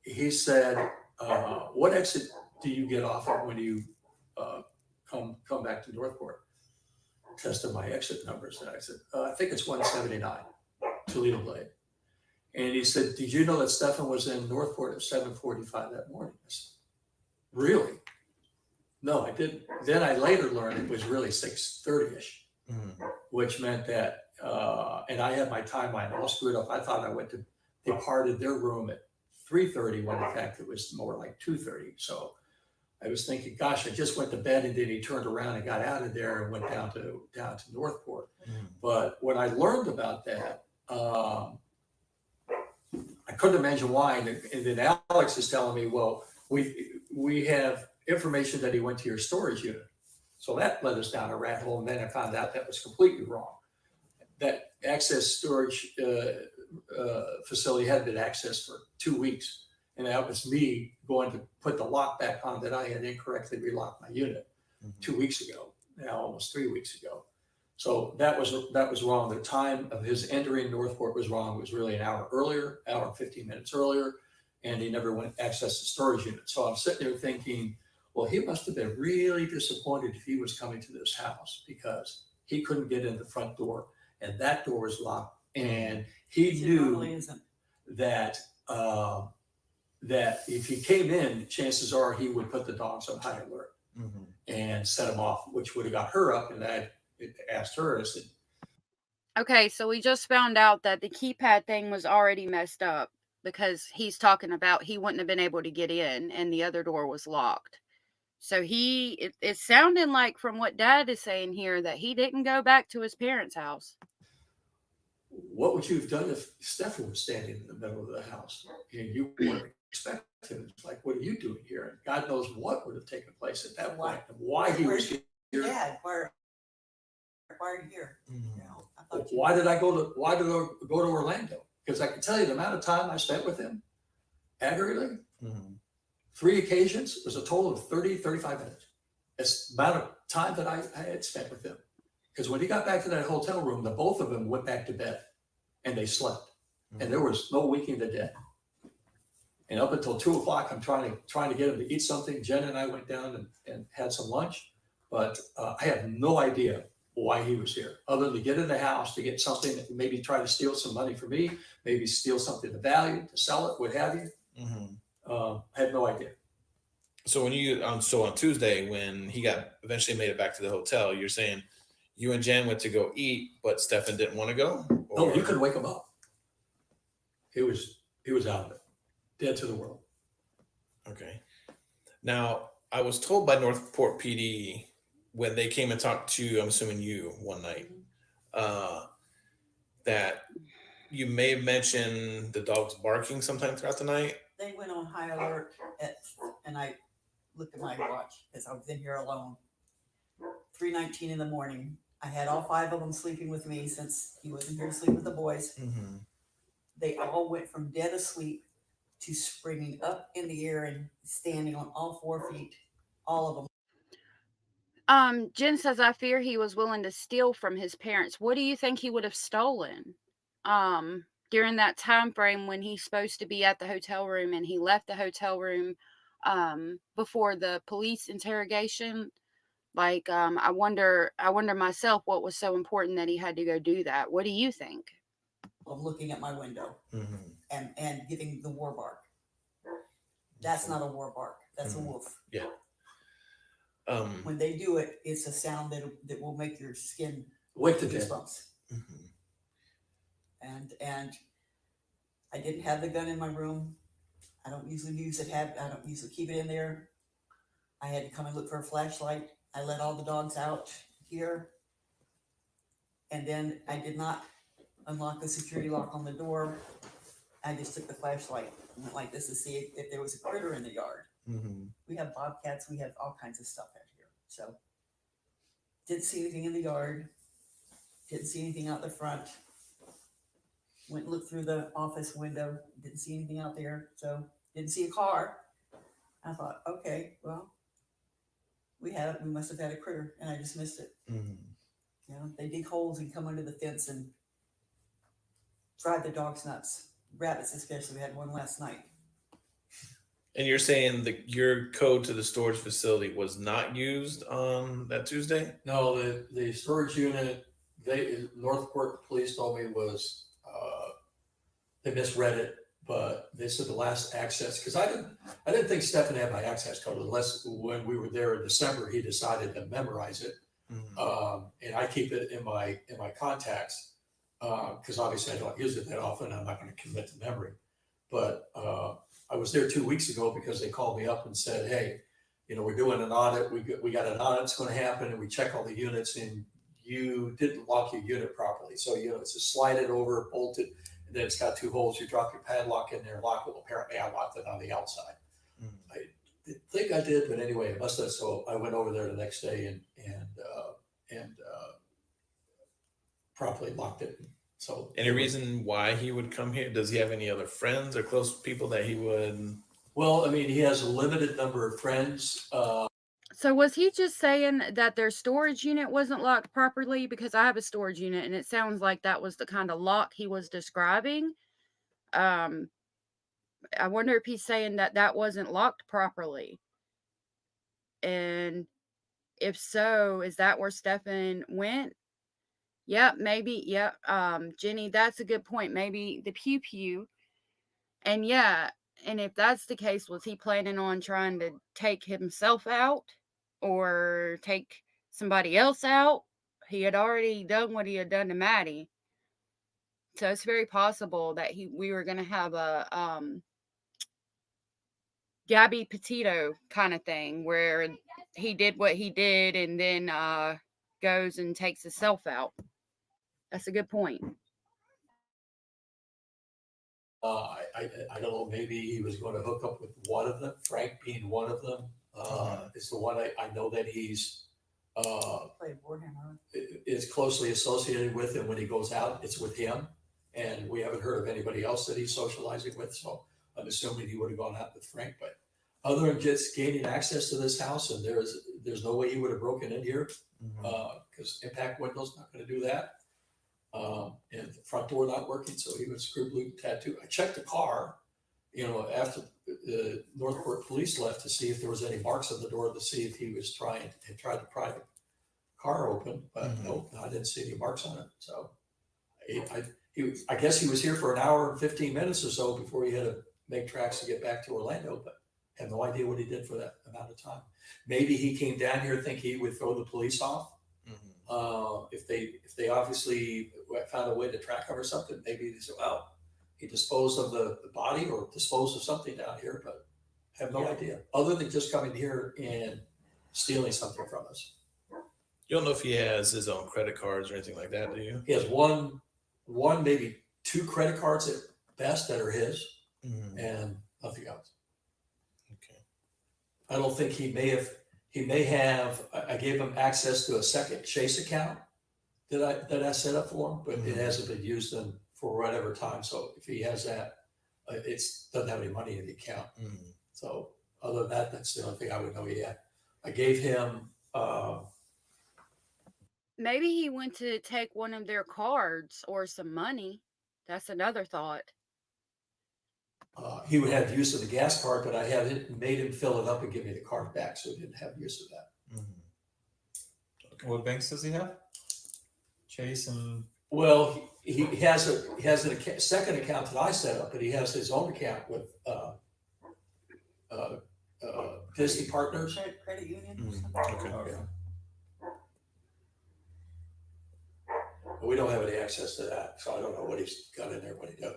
he said, what exit do you get off at when you come back to Northport? Tested my exit numbers. And I said, I think it's 179, Toledo Blade. And he said, did you know that Stephan was in Northport at 7:45 that morning? I said, really? No, I didn't. Then I later learned it was really 6:30ish. Which meant that, and I had my timeline all screwed up. I thought I departed their room at 3:30 when in fact it was more like 2:30. So I was thinking, gosh, I just went to bed, and then he turned around and got out of there and went down to Northport. But when I learned about that, I couldn't imagine why. And then Alex is telling me, well, we have information that he went to your storage unit. So that led us down a rat hole, and then I found out that was completely wrong. That access storage facility had been accessed for 2 weeks, and that was me going to put the lock back on that I had incorrectly relocked my unit 2 weeks ago, now almost 3 weeks ago. So that was wrong. The time of his entering Northport was wrong. It was really an hour earlier, hour and 15 minutes earlier, and he never went access the storage unit. So I'm sitting there thinking, well, he must have been really disappointed if he was coming to this house because he couldn't get in the front door and that door was locked. And he knew that that if he came in, chances are he would put the dogs on high alert and set them off, which would have got her up. And I asked her, I said, okay, so we just found out that the keypad thing was already messed up because he's talking about he wouldn't have been able to get in and the other door was locked. So it's sounding like from what Dad is saying here that he didn't go back to his parents' house. what would you have done if Stephan was standing in the middle of the house and you weren't expecting him? It's like, what are you doing here? And God knows what would have taken place at that point and why he was here. Dad, why are you here? Why did I go to Orlando? Because I can tell you the amount of time I spent with him aggregately. 3 occasions was a total of 30, 35 minutes. It's the amount of time that I had spent with him. Because when he got back to that hotel room, the both of them went back to bed and they slept. And there was no waking the dead. And up until 2 o'clock, I'm trying to get him to eat something. Jen and I went down and had some lunch, but I have no idea why he was here, other than to get in the house, to get something, maybe try to steal some money from me, maybe steal something of value, to sell it, what have you. I had no idea. So when you on Tuesday, when he eventually made it back to the hotel, you're saying you and Jan went to go eat, but Stephan didn't want to go? No, you couldn't wake him up. He was out of it, dead to the world. Okay. Now, I was told by Northport PD when they came and talked to, I'm assuming you one night, that you may have mentioned the dogs barking sometime throughout the night. They went on high alert and I looked at my watch because I was in here alone. 3:19 in the morning. I had all 5 of them sleeping with me since he wasn't here to sleep with the boys. Mm-hmm. They all went from dead asleep to springing up in the air and standing on all 4 feet, all of them. Jen says, I fear he was willing to steal from his parents. What do you think he would have stolen? During that time frame when he's supposed to be at the hotel room and he left the hotel room before the police interrogation. Like, I wonder myself what was so important that he had to go do that. What do you think? I'm looking at my window Mm-hmm. and giving the war bark. That's not a war bark. That's a wolf. Yeah. When they do it, it's a sound that will make your skin Wake the dead. goosebumps. And I didn't have the gun in my room. I don't usually I don't usually keep it in there. I had to come and look for a flashlight. I let all the dogs out here. And then I did not unlock the security lock on the door. I just took the flashlight and went like this to see if there was a critter in the yard. We have bobcats, we have all kinds of stuff out here. So didn't see anything in the yard. Didn't see anything out the front. Went and looked through the office window. Didn't see anything out there. So didn't see a car. I thought, okay, well, we must have had a critter, and I just missed it. You know, they dig holes and come under the fence and drive the dogs nuts. Rabbits especially. We had one last night. And you're saying that your code to the storage facility was not used on that Tuesday? No, the storage unit, Northport Police told me was, they misread it, but they said the last access, because I didn't think Stephan had my access code unless when we were there in December, he decided to memorize it. And I keep it in my contacts, because obviously I don't use it that often. I'm not going to commit to memory. But I was there 2 weeks ago because they called me up and said, hey, you know, we're doing an audit. We got an audit that's going to happen, and we check all the units, and you didn't lock your unit properly. So, you know, it's just slided over, bolted, and then it's got 2 holes. You drop your padlock in there, lock it. Well, apparently I locked it on the outside. I think I did, but anyway, it must have. So I went over there the next day and properly locked it. So, any reason why he would come here? Does he have any other friends or close people that he would? Well, I mean, he has a limited number of friends. So was he just saying that their storage unit wasn't locked properly? Because I have a storage unit and it sounds like that was the kind of lock he was describing. I wonder if he's saying that that wasn't locked properly. And if so, is that where Stephan went? Yep, maybe. Yep. Jenny, that's a good point. Maybe the pew pew. And yeah, and if that's the case, was he planning on trying to take himself out or take somebody else out? He had already done what he had done to Maddie. So it's very possible that we were going to have a Gabby Petito kind of thing where he did what he did and then goes and takes himself out. That's a good point. I don't know, maybe he was going to hook up with one of them, Frank being one of them. It's the one I know that he's is closely associated with, and when he goes out, it's with him. And we haven't heard of anybody else that he's socializing with, so I'm assuming he would have gone out with Frank. But other than just gaining access to this house, and there's no way he would have broken in here, because impact window's not going to do that. And the front door not working, so he was screw blue tattoo. I checked the car, you know, after the Northport police left to see if there was any marks on the door to see if he was tried to pry the car open, but nope, I didn't see any marks on it. So I guess he was here for an hour and 15 minutes or so before he had to make tracks to get back to Orlando, but I have no idea what he did for that amount of time. Maybe he came down here thinking he would throw the police off. If they obviously found a way to track him or something, maybe they said, well, he disposed of the body or disposed of something down here, but Have no idea, other than just coming here and stealing something from us. You don't know if he has his own credit cards or anything like that, do you? He has one, maybe 2 credit cards at best that are his, and nothing else. Okay. I don't think he may have. I gave him access to a second Chase account that I set up for him, but it hasn't been used for whatever time. So if he has that, it doesn't have any money in the account. So other than that, that's the only thing I would know he had. I gave him. Maybe he went to take one of their cards or some money. That's another thought. He would have use of the gas card, but I had made him fill it up and give me the card back, so he didn't have use of that. What banks does he have? Chase and. Well, he has a second account that I set up, but he has his own account with Disney Partners. Credit union or something. Okay. Yeah. But we don't have any access to that, so I don't know what he's got in there, what he does.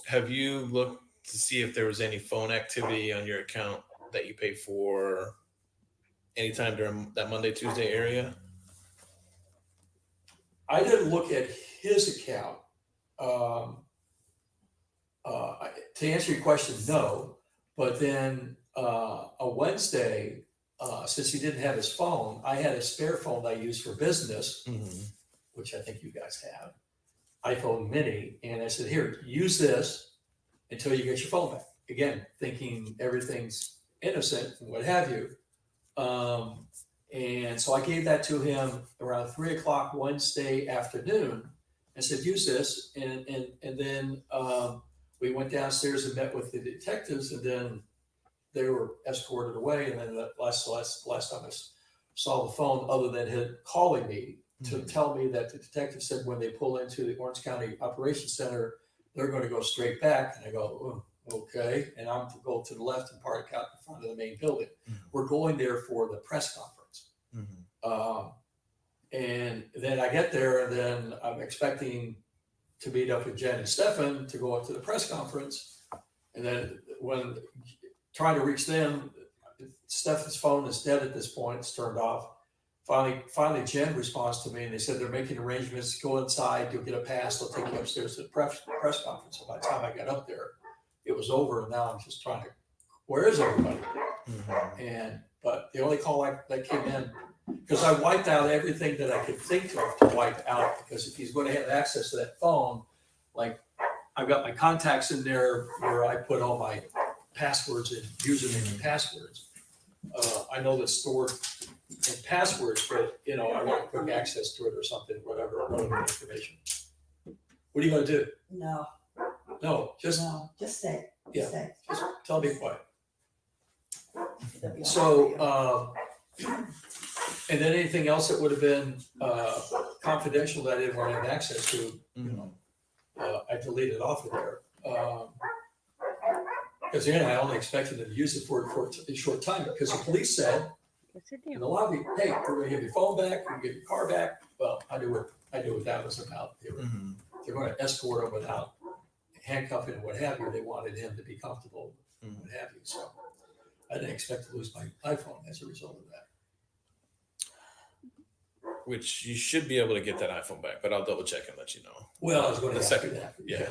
Have you looked to see if there was any phone activity on your account that you paid for anytime during that Monday, Tuesday area? I didn't look at his account. To answer your question, no. But then a Wednesday, since he didn't have his phone, I had a spare phone I used for business, which I think you guys have, iPhone mini. And I said, here, use this until you get your phone back. Again, thinking everything's innocent and what have you. And so I gave that to him around 3:00 Wednesday afternoon and said, use this. And then we went downstairs and met with the detectives, and then they were escorted away. And then the last time I saw the phone, other than him calling me to tell me that the detective said when they pull into the Orange County Operations Center, they're going to go straight back. And I go, oh, okay. And I'm to go to the left and park out in front of the main building. We're going there for the press conference. And then I get there, and then I'm expecting to meet up with Jen and Stephan to go up to the press conference. And then when trying to reach them, Stephan's phone is dead at this point. It's turned off. Finally, Jen responds to me, and they said they're making arrangements. Go inside. You'll get a pass. They'll take you upstairs to the press conference. So by the time I got up there, it was over. And now I'm just trying to, where is everybody? But the only call that came in, because I wiped out everything that I could think of to wipe out, because if he's going to have access to that phone, like I've got my contacts in there where I put all my passwords and username and passwords. I know that's stored in passwords, but I want quick access to it or something, whatever information. What are you going to do? No, just stay. Yeah, Stay. just tell me quiet. That'd be all So, and then anything else that would have been confidential that I didn't want to have access to, I deleted off of there. Because again, I only expected them to use it for a short time, because the police said in the lobby, hey, we're going to give your phone back, we're going to give your car back. Well, I knew what that was about. They're going to escort him without handcuffing and what have you. They wanted him to be comfortable and what have you. So I didn't expect to lose my iPhone as a result of that. Which you should be able to get that iPhone back, but I'll double check and let you know. Well, I was going to The ask second- you that. yeah.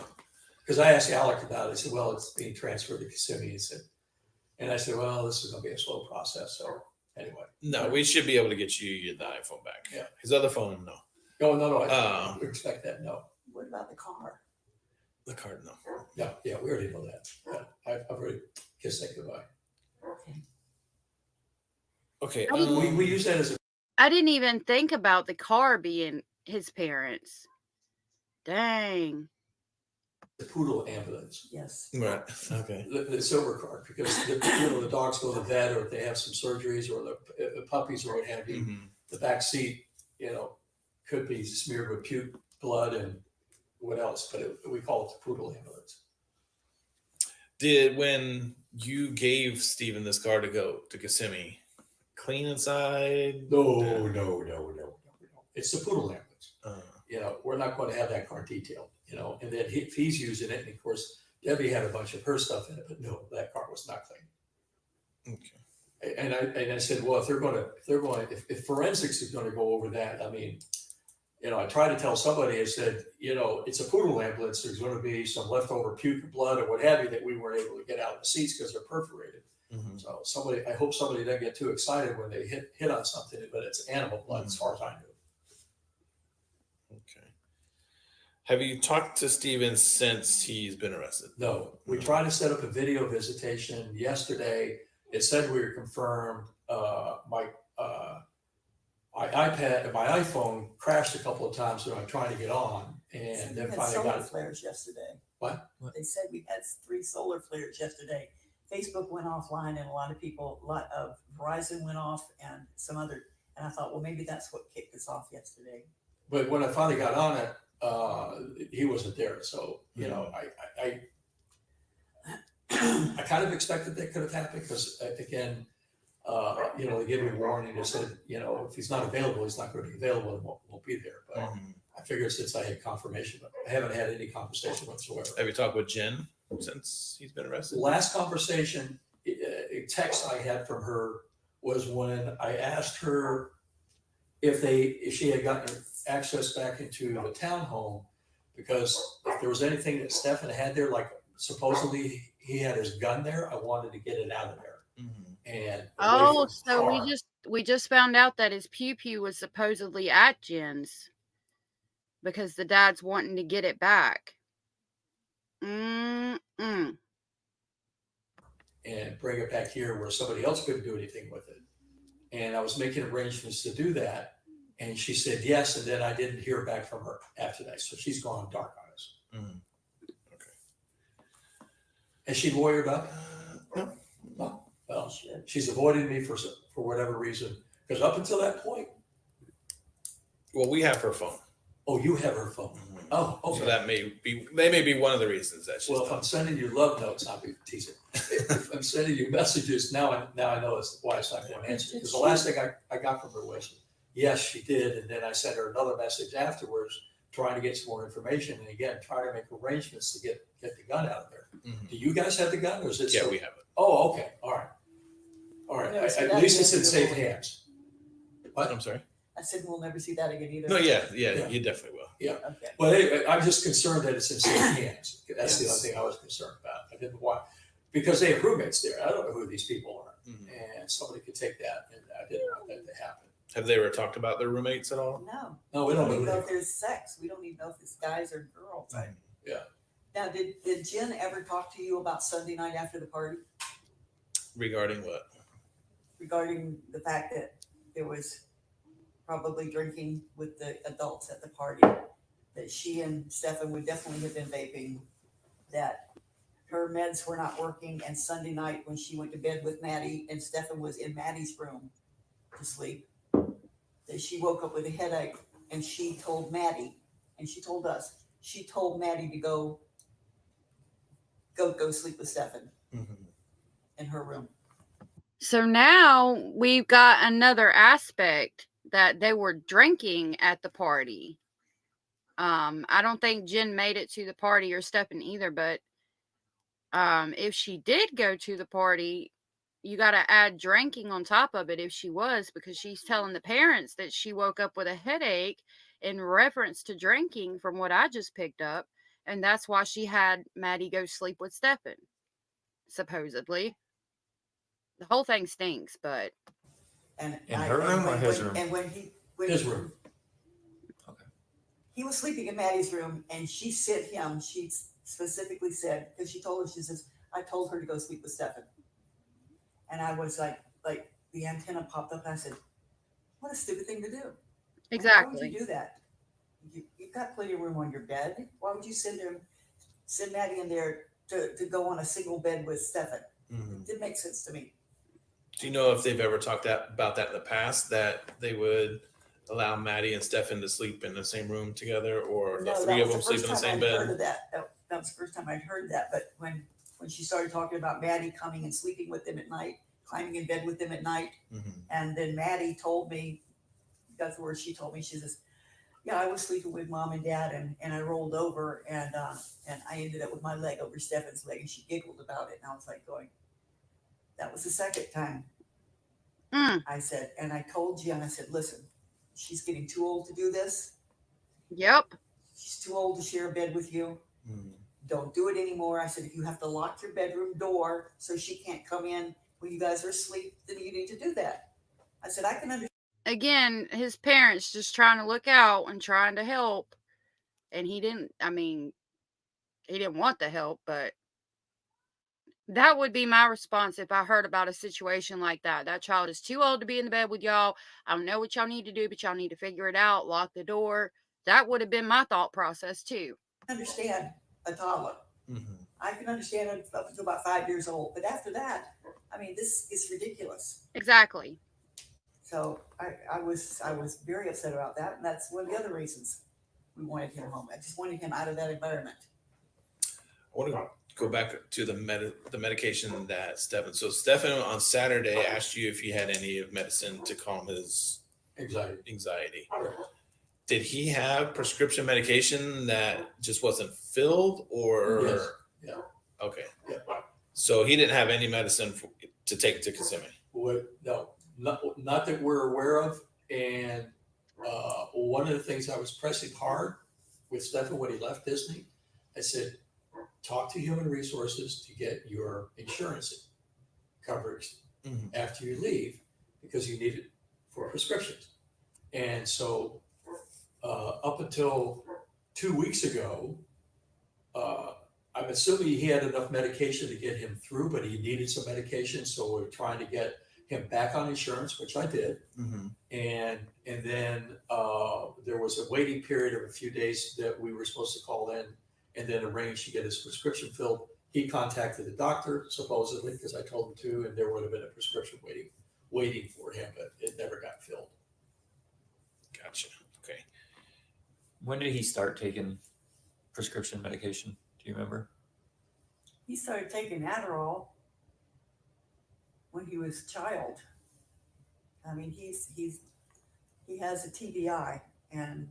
Because I asked Alec about it. He said, well, it's being transferred to Kissimmee. And I said, well, this is going to be a slow process. So anyway. No, we should be able to get you the iPhone back. Yeah. His other phone, no. Oh, no, I would expect that. No. What about the car? The card, no. Yeah, we already know that. Yeah, I've already kissed that goodbye. Okay. We use that as a. I didn't even think about the car being his parents. Dang. The poodle ambulance. Yes. Right. Okay. The silver car, because the dogs go to the vet, or if they have some surgeries, or the puppies or what have you. The back seat, could be smeared with puke, blood, and what else? But we call it the poodle ambulance. When you gave Stephen this car to go to Kissimmee, clean inside? No. It's the poodle ambulance. We're not going to have that car detailed. And then if he's using it, and of course Debbie had a bunch of her stuff in it, but no, that car was not clean. Okay. And I said, well, if forensics is going to go over that, I mean, I tried to tell somebody, I said, it's a poodle ambulance. There's going to be some leftover puke or blood or what have you that we weren't able to get out of the seats because they're perforated. Mm-hmm. So I hope somebody doesn't get too excited when they hit on something, but it's animal blood as far as I know. Okay. Have you talked to Stephen since he's been arrested? No, we tried to set up a video visitation yesterday. It said we were confirmed. My iPad, my iPhone crashed a couple of times when I'm trying to get on, and then we had finally solar got. flares yesterday. What? They said we had 3 solar flares yesterday. Facebook went offline, and a lot of Verizon went off, and some other. And I thought, well, maybe that's what kicked us off yesterday. But when I finally got on it, he wasn't there. So I kind of expected that could have happened because again, they gave me a warning. They said, if he's not available, he's not going to be available and won't be there. But I figured since I had confirmation, but I haven't had any conversation whatsoever. Have you talked with Jen since he's been arrested? Last conversation, a text I had from her was when I asked her if she had gotten access back into the townhome, because if there was anything that Stephan had there, like supposedly he had his gun there, I wanted to get it out of there. And so we just found out that his pew was supposedly at Jen's because the dad's wanting to get it back. And bring it back here where somebody else couldn't do anything with it. And I was making arrangements to do that, and she said yes, and then I didn't hear back from her after that, so she's gone dark on us. Okay. Has she lawyered up? No. Well, she's avoiding me for whatever reason, because up until that point. Well, we have her phone. Oh, you have her phone. Oh, okay. So that may be one of the reasons that she's. Well, if I'm sending you love notes, I'll be teasing. If I'm sending you messages, now I know why it's not going to answer. Because the last thing I got from her was, yes, she did, and then I sent her another message afterwards, trying to get some more information, and again, try to make arrangements to get the gun out of there. Do you guys have the gun, or is it? Yeah, we have it. Oh, okay, all right. At least it's in safe hands. What? I'm sorry. I said we'll never see that again either. No, yeah, you definitely will. Yeah. Okay. Well, anyway, I'm just concerned that it's in safe hands. That's the only thing I was concerned about. I didn't want, because they have roommates there. I don't know who these people are, and somebody could take that, and I didn't want that to happen. Have they ever talked about their roommates at all? No, we don't even know know if there's sex. We don't even know if it's guys or girls. Yeah. Now, did Jen ever talk to you about Sunday night after the party? Regarding what? Regarding the fact that there was probably drinking with the adults at the party, that she and Stephan would definitely have been vaping, that her meds were not working, and Sunday night when she went to bed with Maddie and Stephan was in Maddie's room to sleep, that she woke up with a headache, and she told Maddie, and she told us, she told Maddie to go sleep with Stephan in her room. So now we've got another aspect that they were drinking at the party. I don't think Jen made it to the party, or Stephan either, but if she did go to the party, you got to add drinking on top of it if she was, because she's telling the parents that she woke up with a headache in reference to drinking, from what I just picked up, and that's why she had Maddie go sleep with Stephan, supposedly. The whole thing stinks, but And in her room or his room? And when His room. Okay. he was sleeping in Maddie's room, and she sent him. She specifically said, because she told her, she says, I told her to go sleep with Stephan. And I was like the antenna popped up, and I said, what a stupid thing to do. exactly. Why would you do that? You've got plenty of room on your bed. Why would you send Maddie in there to go on a single bed with Stephan? It didn't make sense to me. Do you know if they've ever talked about that in the past, that they would allow Maddie and Stephan to sleep in the same room together, or the three of them sleep in the same bed? That was the first time I'd heard that. But when she started talking about Maddie coming and sleeping with them at night, climbing in bed with them at night, and then Maddie told me, that's the word she told me, she says, yeah, I was sleeping with mom and dad, and I rolled over, and I ended up with my leg over Stephan's leg, and she giggled about it, and I was like going, That was the second time. I said, and I told Jen, I said, listen, she's getting too old to do this. Yep. She's too old to share a bed with you. Don't do it anymore. I said, if you have to lock your bedroom door so she can't come in when you guys are asleep, then you need to do that. I said, I can understand. Again, his parents just trying to look out and trying to help. And he didn't, I mean, he didn't want the help, but that would be my response if I heard about a situation like that. That child is too old to be in the bed with y'all. I don't know what y'all need to do, but y'all need to figure it out. Lock the door. That would have been my thought process too. Understand a toddler. I can understand it up until about 5 years old, but after that, I mean, this is ridiculous. Exactly. So I was very upset about that, and that's one of the other reasons we wanted him home. I just wanted him out of that environment. I want to go back to the medication that Stephan. So Stephan on Saturday asked you if he had any medicine to calm his anxiety. Did he have prescription medication that just wasn't filled, or? Yes. Yeah. Okay. Yeah. So he didn't have any medicine to take to Kissimmee. No, not that we're aware of. And one of the things I was pressing hard with Stephan when he left Disney, I said, talk to Human Resources to get your insurance coverage after you leave, because you need it for prescriptions. And so up until 2 weeks ago, I'm assuming he had enough medication to get him through, but he needed some medication. So we're trying to get him back on insurance, which I did. And then there was a waiting period of a few days that we were supposed to call in and then arrange to get his prescription filled. He contacted the doctor, supposedly, because I told him to, and there would have been a prescription waiting for him, but it never got filled. Gotcha. Okay. When did he start taking prescription medication? Do you remember? He started taking Adderall when he was a child. I mean, he has a TBI, and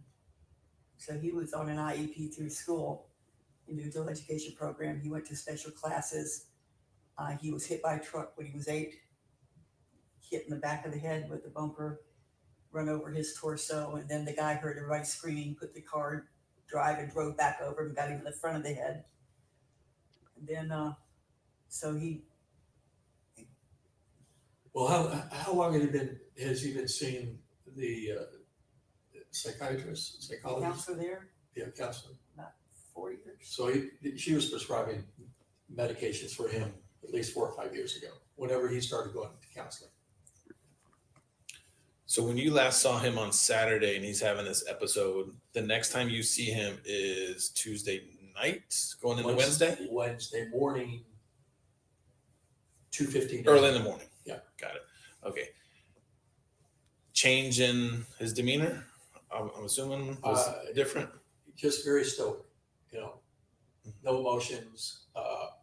so he was on an IEP through school, individual education program. He went to special classes. He was hit by a truck when he was 8, hit in the back of the head with the bumper, run over his torso, and then the guy heard everybody screaming, put the car drive and drove back over and got him in the front of the head. And then, so he. Well, how long has he been seeing the psychologist? Counselor there? Yeah, counselor. About 4 years. So she was prescribing medications for him at least 4 or 5 years ago, whenever he started going to counseling. So when you last saw him on Saturday and he's having this episode, the next time you see him is Tuesday night, going into Wednesday? Wednesday morning, 2:15. Early in the morning. Yeah. Got it. Okay. Change in his demeanor, I'm assuming, was different? Just very stoic, no emotions.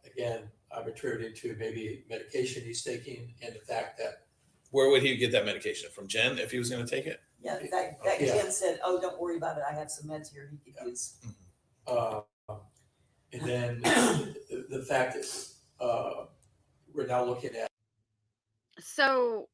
Again, I'm attributing to maybe medication he's taking and the fact that. Where would he get that medication? From Jen, if he was going to take it? Yeah, that Jen said, oh, don't worry about it. I have some meds here he could use. And then the fact that we're now looking at. So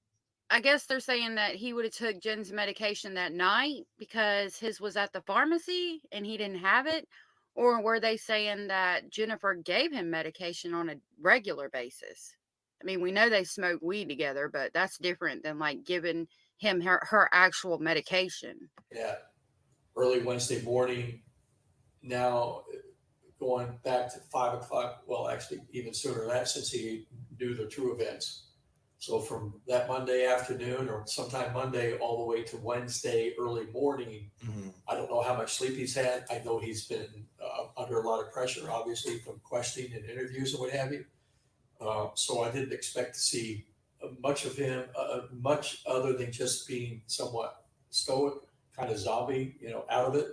I guess they're saying that he would have took Jen's medication that night because his was at the pharmacy and he didn't have it. Or were they saying that Jennifer gave him medication on a regular basis? I mean, we know they smoke weed together, but that's different than like giving him her actual medication. Yeah, early Wednesday morning. Now going back to 5 o'clock. Well, actually, even sooner than that, since he knew the true events. So from that Monday afternoon or sometime Monday all the way to Wednesday early morning, I don't know how much sleep he's had. I know he's been under a lot of pressure, obviously, from questioning and interviews and what have you. So I didn't expect to see much of him, much other than just being somewhat stoic, kind of zombie, out of it.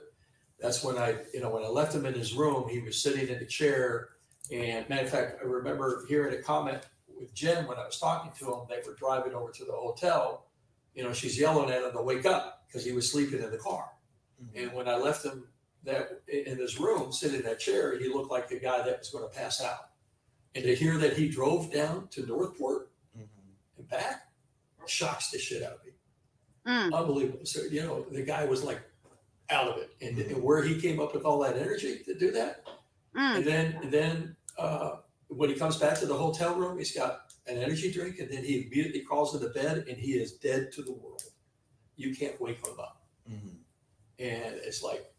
That's when when I left him in his room, he was sitting in a chair. And matter of fact, I remember hearing a comment with Jen when I was talking to him. They were driving over to the hotel. She's yelling at him to wake up because he was sleeping in the car. And when I left him in his room, sitting in that chair, he looked like the guy that was going to pass out. And to hear that he drove down to Northport back shocks the shit out of me. Mm. Unbelievable. So, you know, the guy was like out of it. And where he came up with all that energy to do that. Mm. And then when he comes back to the hotel room, he's got an energy drink, and then he immediately crawls into bed, and he is dead to the world. You can't wake him up. Mm-hmm. And it's like,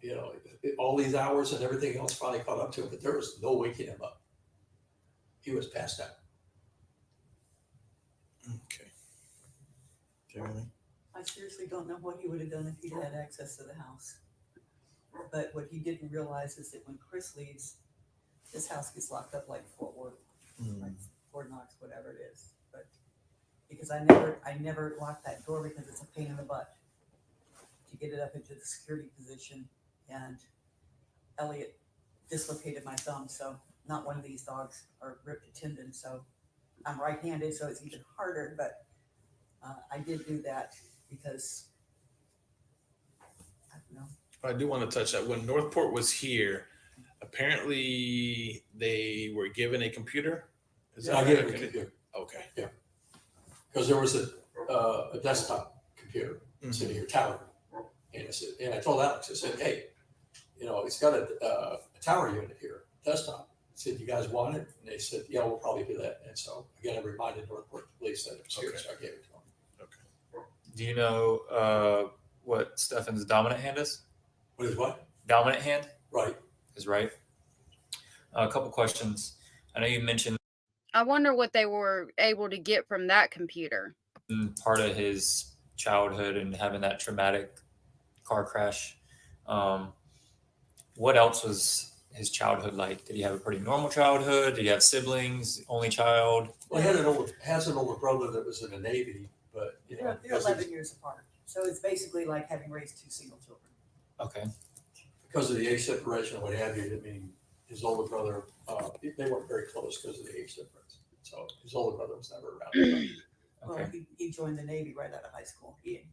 you know, all these hours and everything else finally caught up to him, but there was no waking him up. He was passed out. Okay. Jeremy? I seriously don't know what he would have done if he'd had access to the house. But what he didn't realize is that when Chris leaves, this house gets locked up like Fort Worth, like Fort Knox, whatever it is. But because I never lock that door because it's a pain in the butt to get it up into the security position. And Elliot dislocated my thumb, so not one of these dogs are ripped a tendon. So I'm right-handed, so it's even harder. But I did do that because I don't know. I do want to touch that. When Northport was here, apparently they were given a computer. Is that I gave him a correct? computer. Okay. Yeah. Because there was a desktop computer sitting here, tower. And I told Alex, I said, hey, you know, it's got a tower unit here, desktop. I said, you guys want it? And they said, yeah, we'll probably do that. And so again, I reminded Northport Police that it was here, so I gave it to them. Okay. Do you know what Stephan's dominant hand is? What is what? Dominant hand Right. is right. A couple questions. I know you mentioned I wonder what they were able to get from that computer. part of his childhood and having that traumatic car crash. What else was his childhood like? Did he have a pretty normal childhood? Did he have siblings? Only child? Well, he has an older brother that was in the Navy, but you know, They're 11 years apart. So it's basically like having raised two single children. Okay. because of the age separation, what have you. I mean, his older brother, they weren't very close because of the age difference. So his older brother was never around. Well, he joined the Navy right out of high school. He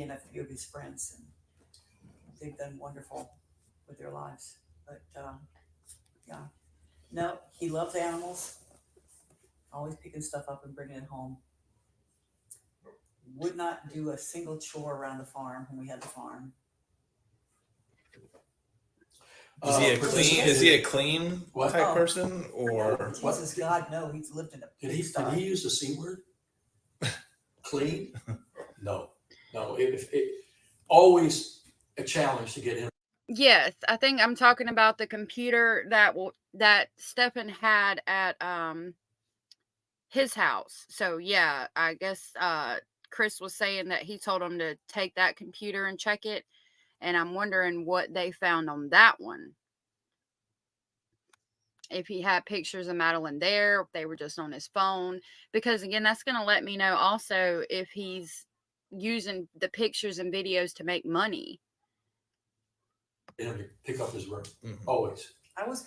and a few of his friends, and they've done wonderful with their lives. But yeah, no, he loves animals. Always picking stuff up and bringing it home. Would not do a single chore around the farm when we had the farm. Is he a clean type person, or Jesus God, no, he's lived in a Did he use the C word? Clean? No. It always a challenge to get him. Yes, I think I'm talking about the computer that Stephan had at his house. So yeah, I guess Chris was saying that he told him to take that computer and check it, and I'm wondering what they found on that one. If he had pictures of Madeline there, if they were just on his phone, because again, that's going to let me know also if he's using the pictures and videos to make money. Him to pick up his work always. I was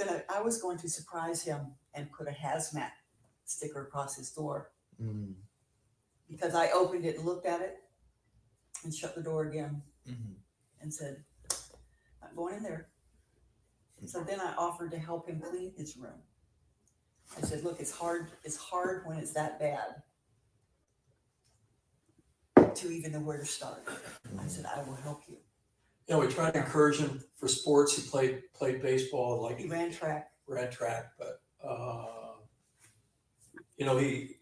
going to surprise him and put a hazmat sticker across his door because I opened it and looked at it and shut the door again and said, "I'm going in there." So then I offered to help him clean his room. I said, "Look, it's hard when it's that bad to even know where to start." I said, "I will help you." You know, we tried to encourage him for sports. He played baseball, like he ran track, but you know, he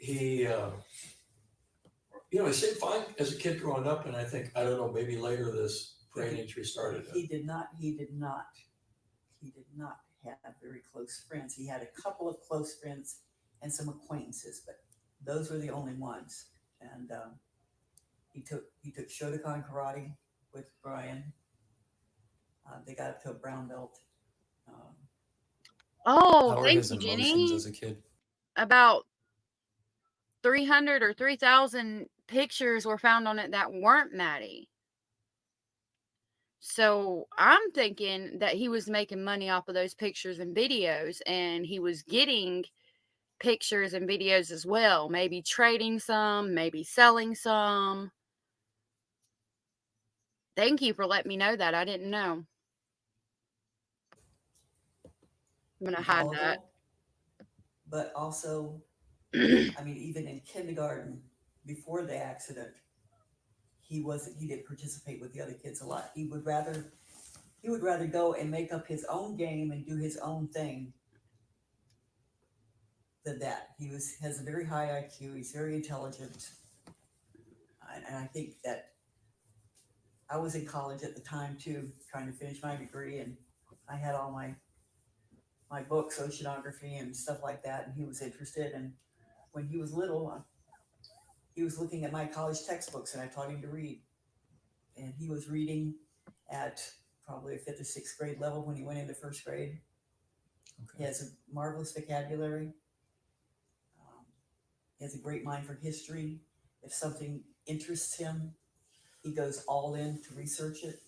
you know, he seemed fine as a kid growing up, and I don't know, maybe later this brain injury started. He did not have very close friends. He had a couple of close friends and some acquaintances, but those were the only ones. And he took Shotokan karate with Brian. They got up to a brown belt. Thank you, Jenny. As a kid, about 300 or 3,000 pictures were found on it that weren't Maddie. So I'm thinking that he was making money off of those pictures and videos, and he was getting pictures and videos as well. Maybe trading some, maybe selling some. Thank you for letting me know that. I didn't know. I'm going to hide that. But also, I mean, even in kindergarten, before the accident, he didn't participate with the other kids a lot. He would rather go and make up his own game and do his own thing than that. Has a very high IQ. He's very intelligent. And I think that I was in college at the time too, trying to finish my degree, and I had all my books, oceanography and stuff like that, and he was interested. And when he was little, he was looking at my college textbooks, and I taught him to read. And he was reading at probably a 5th or 6th grade level when he went into 1st grade. Okay. He has a marvelous vocabulary. He has a great mind for history. If something interests him, he goes all in to research it.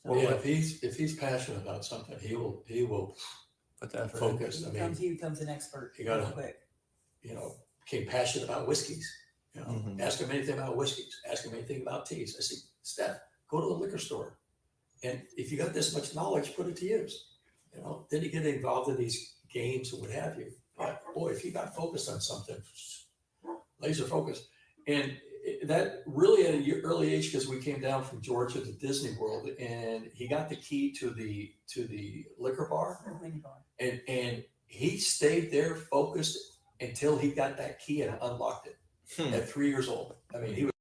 So yeah, if he's passionate about something, he will put that focus. He becomes an expert. He got quick. Became passionate about whiskeys. Ask him anything about whiskeys. Ask him anything about teas. I said, Steph, go to the liquor store, and if you got this much knowledge, put it to use. Then you get involved in these games and what have you. But boy, if he got focused on something, laser focus, and that really at an early age, because we came down from Georgia to Disney World, and he got the key to the liquor bar, and he stayed there focused until he got that key and unlocked it at 3 years old. I mean, he was.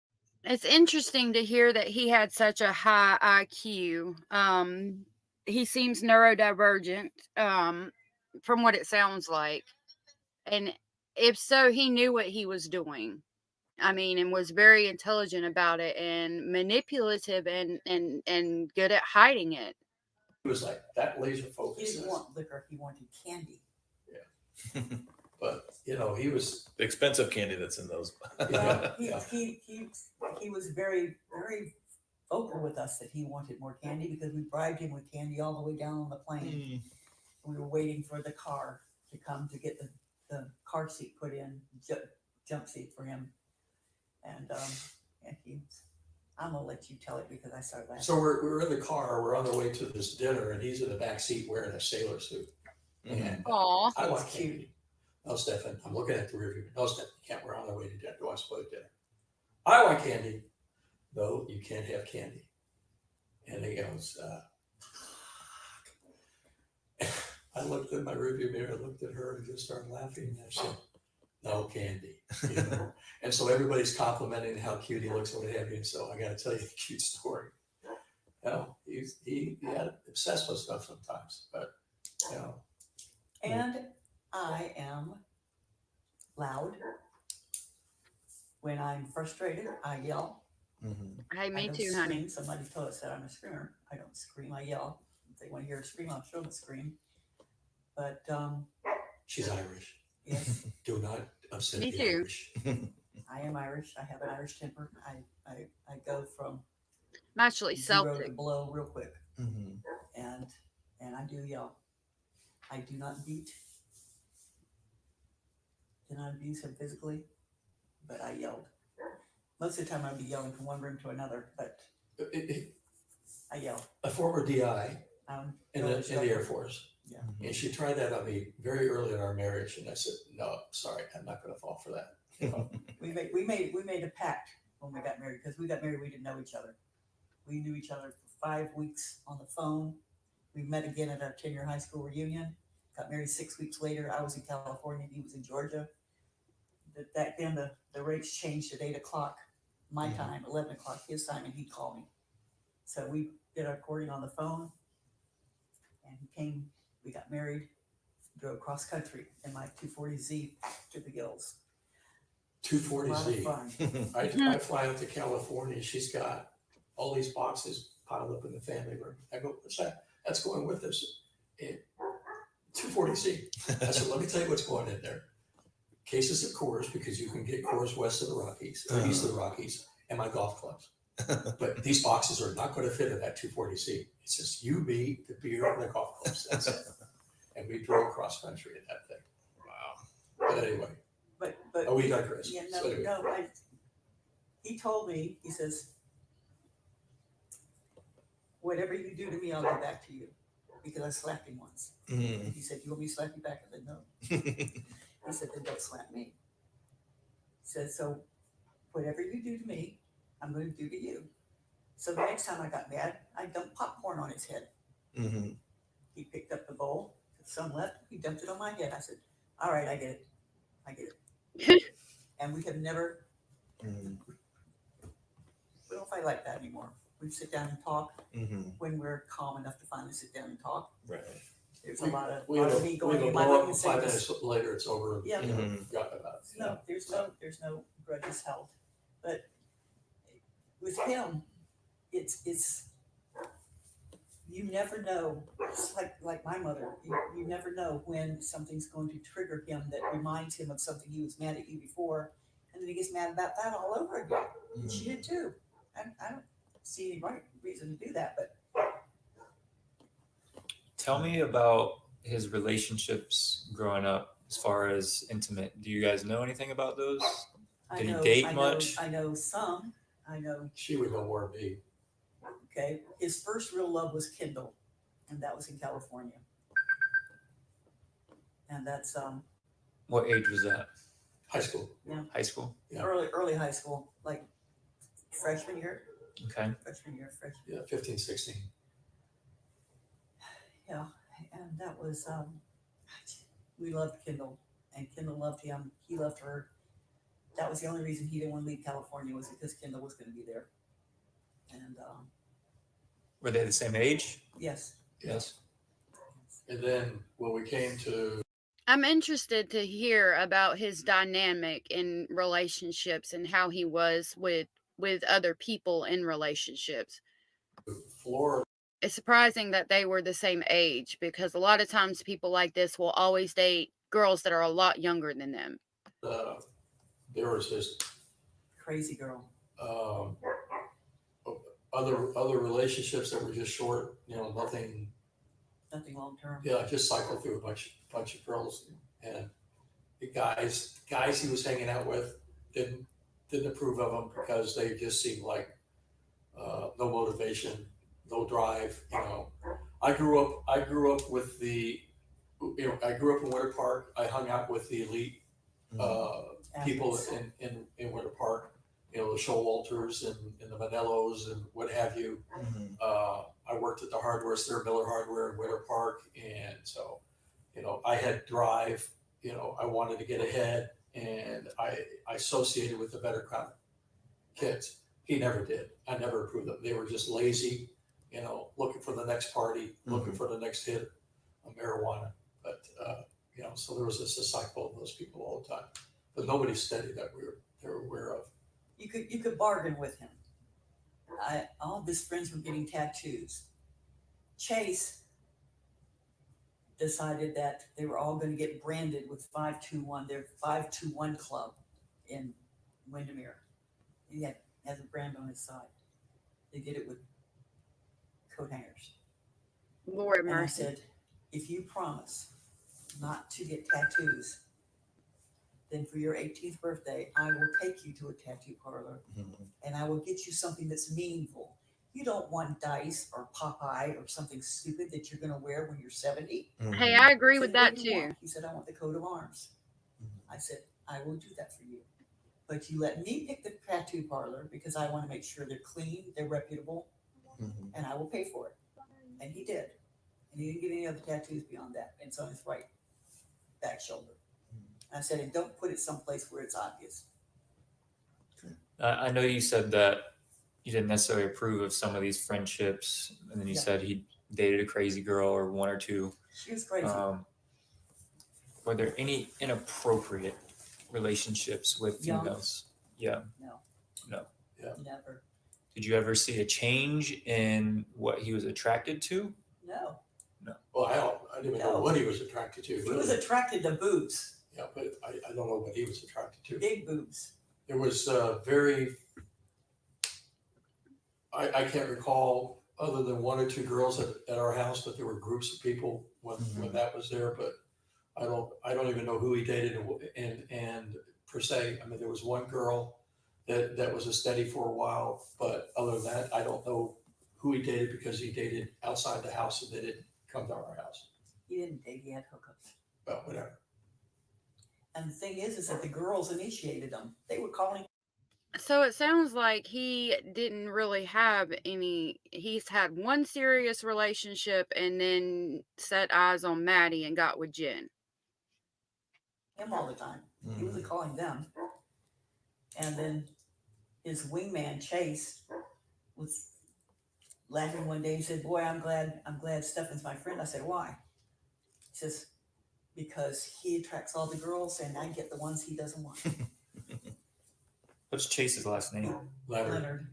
It's interesting to hear that he had such a high IQ. He seems neurodivergent, from what it sounds like. And if so, he knew what he was doing. I mean, and was very intelligent about it, and manipulative, and good at hiding it. He was like that laser focus. He didn't want liquor; he wanted candy. Yeah, but he was the expensive candy that's in those. He was very, very vocal with us that he wanted more candy, because we bribed him with candy all the way down on the plane. We were waiting for the car to come to get the car seat put in, jump seat for him. And I'm gonna let you tell it because I started laughing. So we're in the car, we're on the way to this dinner, and he's in the back seat wearing a sailor suit. And I want candy. No, Stephan, I'm looking at the rear view. No, Stephan, you can't. We're on the way to dinner. Do I split dinner? I want candy. No, you can't have candy. And he goes, I looked in my rearview mirror, looked at her, and just started laughing. And I said, no candy. And so everybody's complimenting how cute he looks, what have you. So I got to tell you a cute story. He had obsessed with stuff sometimes, but And I am loud. When I'm frustrated, I yell. Hey, me too, honey. Somebody told us that I'm a screamer. I don't scream, I yell. If they want to hear a scream, I'll show them a scream. But she's Irish. Yes. Do not upset me the too. Irish. I am Irish. I have an Irish temper. I go from I'm actually 0 to Celtic. below real quick. And I do yell. I do not beat. Do not abuse him physically, but I yelled. Most of the time I'd be yelling from one room to another, but I yell. A former DI in the Air Force. Yeah. And she tried that on me very early in our marriage, and I said, no, sorry, I'm not going to fall for that. We made a pact when we got married, because we got married, we didn't know each other. We knew each other for 5 weeks on the phone. We met again at our 10-year high school reunion. Got married 6 weeks later. I was in California, he was in Georgia. Back then the rates changed at 8 o'clock my time, 11 o'clock his time, and he'd call me. So we did our courting on the phone, and he came. We got married, drove cross country in my 240Z to the gills. 240Z. I fly out to California. She's got all these boxes piled up in the family room. I go, what's that? That's going with us. 240Z. I said, let me tell you what's going in there. Cases of Coors, because you can get Coors west of the Rockies, or east of the Rockies, and my golf clubs. But these boxes are not going to fit in that 240Z. It's just you, me, the beer, and the golf clubs. That's it. And we drove cross country in that thing. Wow. But anyway. But we digress. Yeah, so anyway. He told me, he says, whatever you do to me, I'll do back to you. Because I slapped him once. He said, you want me to slap you back? I said, no. He said, then don't slap me. said, so whatever you do to me, I'm going to do to you. So the next time I got mad, I dumped popcorn on his head. Mm-hmm. He picked up the bowl, some left, he dumped it on my head. I said, all right, I get it. I get it. And we have never, Mm-hmm. we don't fight like that anymore. We sit down and talk Mm-hmm. when we're calm enough to finally sit down and talk. Right. There's a lot of We have me a going in blow my room up and and saying 5 this. minutes later it's over. Yeah. You know, Mhm. forgotten about it. No, there's no grudges held. But with him, it's you never know. It's like my mother. You never know when something's going to trigger him that reminds him of something he was mad at you before, and then he gets mad about that all over again. And she did too. I don't see any right reason to do that, but Tell me about his relationships growing up as far as intimate. Do you guys know anything about those? Did he date much? I know some. I know. She would know more than me. Okay, his first real love was Kindle, and that was in California. And that's What age was that? High school. Yeah. High school? Yeah. early high school, like freshman year. Okay. Freshman. Yeah, 15, 16. Yeah, and that was we loved Kindle, and Kindle loved him. He loved her. That was the only reason he didn't want to leave California, was because Kindle was going to be there. And Were they the same age? yes. Yes. And then when we came to I'm interested to hear about his dynamic in relationships and how he was with other people in relationships. Florida, It's surprising that they were the same age, because a lot of times people like this will always date girls that are a lot younger than them. there was this Crazy girl. other relationships that were just short, nothing Nothing long term. Yeah, just cycled through a bunch of girls, and the guys he was hanging out with didn't approve of him because they just seemed like no motivation, no drive. I grew up with the, I grew up in Winter Park. I hung out with the elite people in Winter Park. The Showalters and the Manellos and what have you. I worked at the hardware store, Miller Hardware in Winter Park, and so, I had drive. I wanted to get ahead, and I associated with the better crowd kids. He never did. I never approved them. They were just lazy, looking for the next party, looking for the next hit of marijuana. But so there was just a cycle of those people all the time. But nobody steady that they were aware of. You could bargain with him. All of his friends were getting tattoos. Chase decided that they were all going to get branded with 521, their 521 club in Windermere. He has a brand on his side. They did it with coat hangers. Lord And I mercy. said, if you promise not to get tattoos, then for your 18th birthday, I will take you to a tattoo parlor and I will get you something that's meaningful. You don't want dice or Popeye or something stupid that you're going to wear when you're 70. Hey, I agree I with said, that "What do you too. want?" He said, I want the coat of arms. I said, I will do that for you. But you let me pick the tattoo parlor because I want to make sure they're clean, they're reputable, and I will pay for it. And he did. And he didn't get any other tattoos beyond that. And it's on his right back shoulder. I said, and don't put it someplace where it's obvious. I know you said that you didn't necessarily approve of some of these friendships, and then you said he dated a crazy girl or one or two. She was crazy. Were there any inappropriate relationships with Young? females? Yeah. No. Never. Did you ever see a change in what he was attracted to? No. Well, I didn't even know what he was attracted to. He was attracted to boobs. Yeah, but I don't know what he was attracted to. Big boobs. It was I can't recall, other than one or two girls at our house, that there were groups of people when that was there. But I don't even know who he dated and per se. I mean, there was one girl that was a steady for a while, but other than that, I don't know who he dated, because he dated outside the house and they didn't come to our house. He didn't date. He had hookups. But whatever. And the thing is that the girls initiated them. They were calling. So it sounds like he didn't really have any. He's had one serious relationship and then set eyes on Maddie and got with Jen. Him all the time. He wasn't calling them. And then his wingman Chase was laughing one day. He said, "Boy, I'm glad Stephan's my friend." I said, "Why?" He says, "Because he attracts all the girls and I get the ones he doesn't want." What's Chase's last name? Leonard.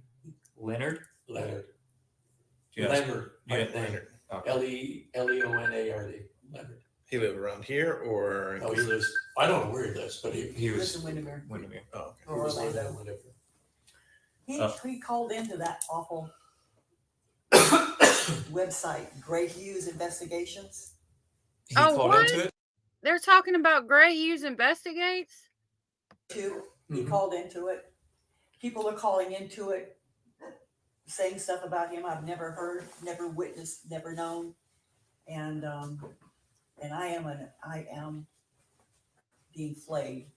Leonard? Leonard. Yeah. Leonard. Yeah, Right name. Leonard. Okay. Leonard. Leonard. He live around here, or Oh, he lives. I don't know where he lives, but he He lives was in Windermere. Windermere. Oh, okay. he was living in Windermere. He called into that awful website, Gray Hughes Investigations. He Oh, called what? into it? They're talking about Gray Hughes Investigates? Too. He Mhm. called into it. People are calling into it, saying stuff about him I've never heard, never witnessed, never known, and I am being flayed,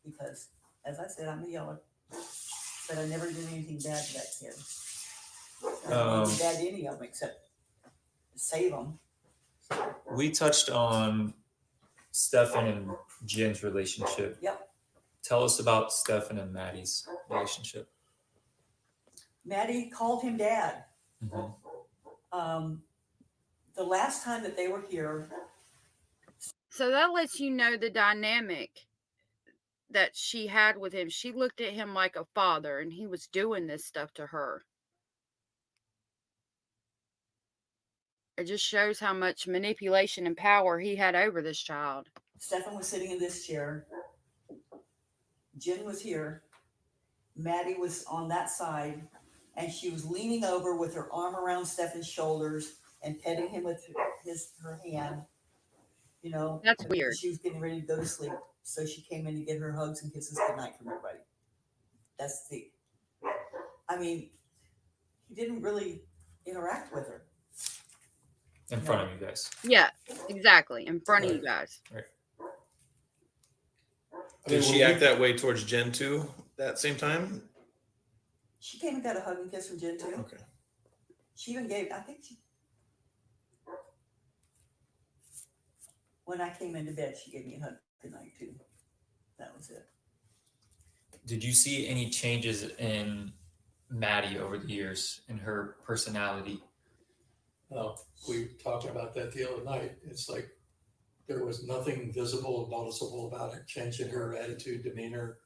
because, as I said, I'm a yeller, but I never did anything bad to that kid. I don't do bad to any of them except save them. We touched on Stephan and Jen's relationship. Yep. Tell us about Stephan and Maddie's relationship. Maddie called him dad. Mm-hmm. The last time that they were here, So that lets you know the dynamic that she had with him. She looked at him like a father, and he was doing this stuff to her. It just shows how much manipulation and power he had over this child. Stephan was sitting in this chair. Jen was here. Maddie was on that side, and she was leaning over with her arm around Stephan's shoulders and petting him with her hand. You know, That's weird. She was getting ready to go to sleep, so she came in to get her hugs and kisses goodnight from everybody. I mean, he didn't really interact with her. In front of you guys. Yeah, exactly. In front of you guys. Right. Did she act that way towards Jen too? That same time? She came and got a hug and kiss from Jen too. Okay. She even gave, when I came into bed, she gave me a hug goodnight too. That was it. Did you see any changes in Maddie over the years in her personality? Well, we were talking about that the other night. It's like there was nothing visible and noticeable about her change in her attitude, demeanor,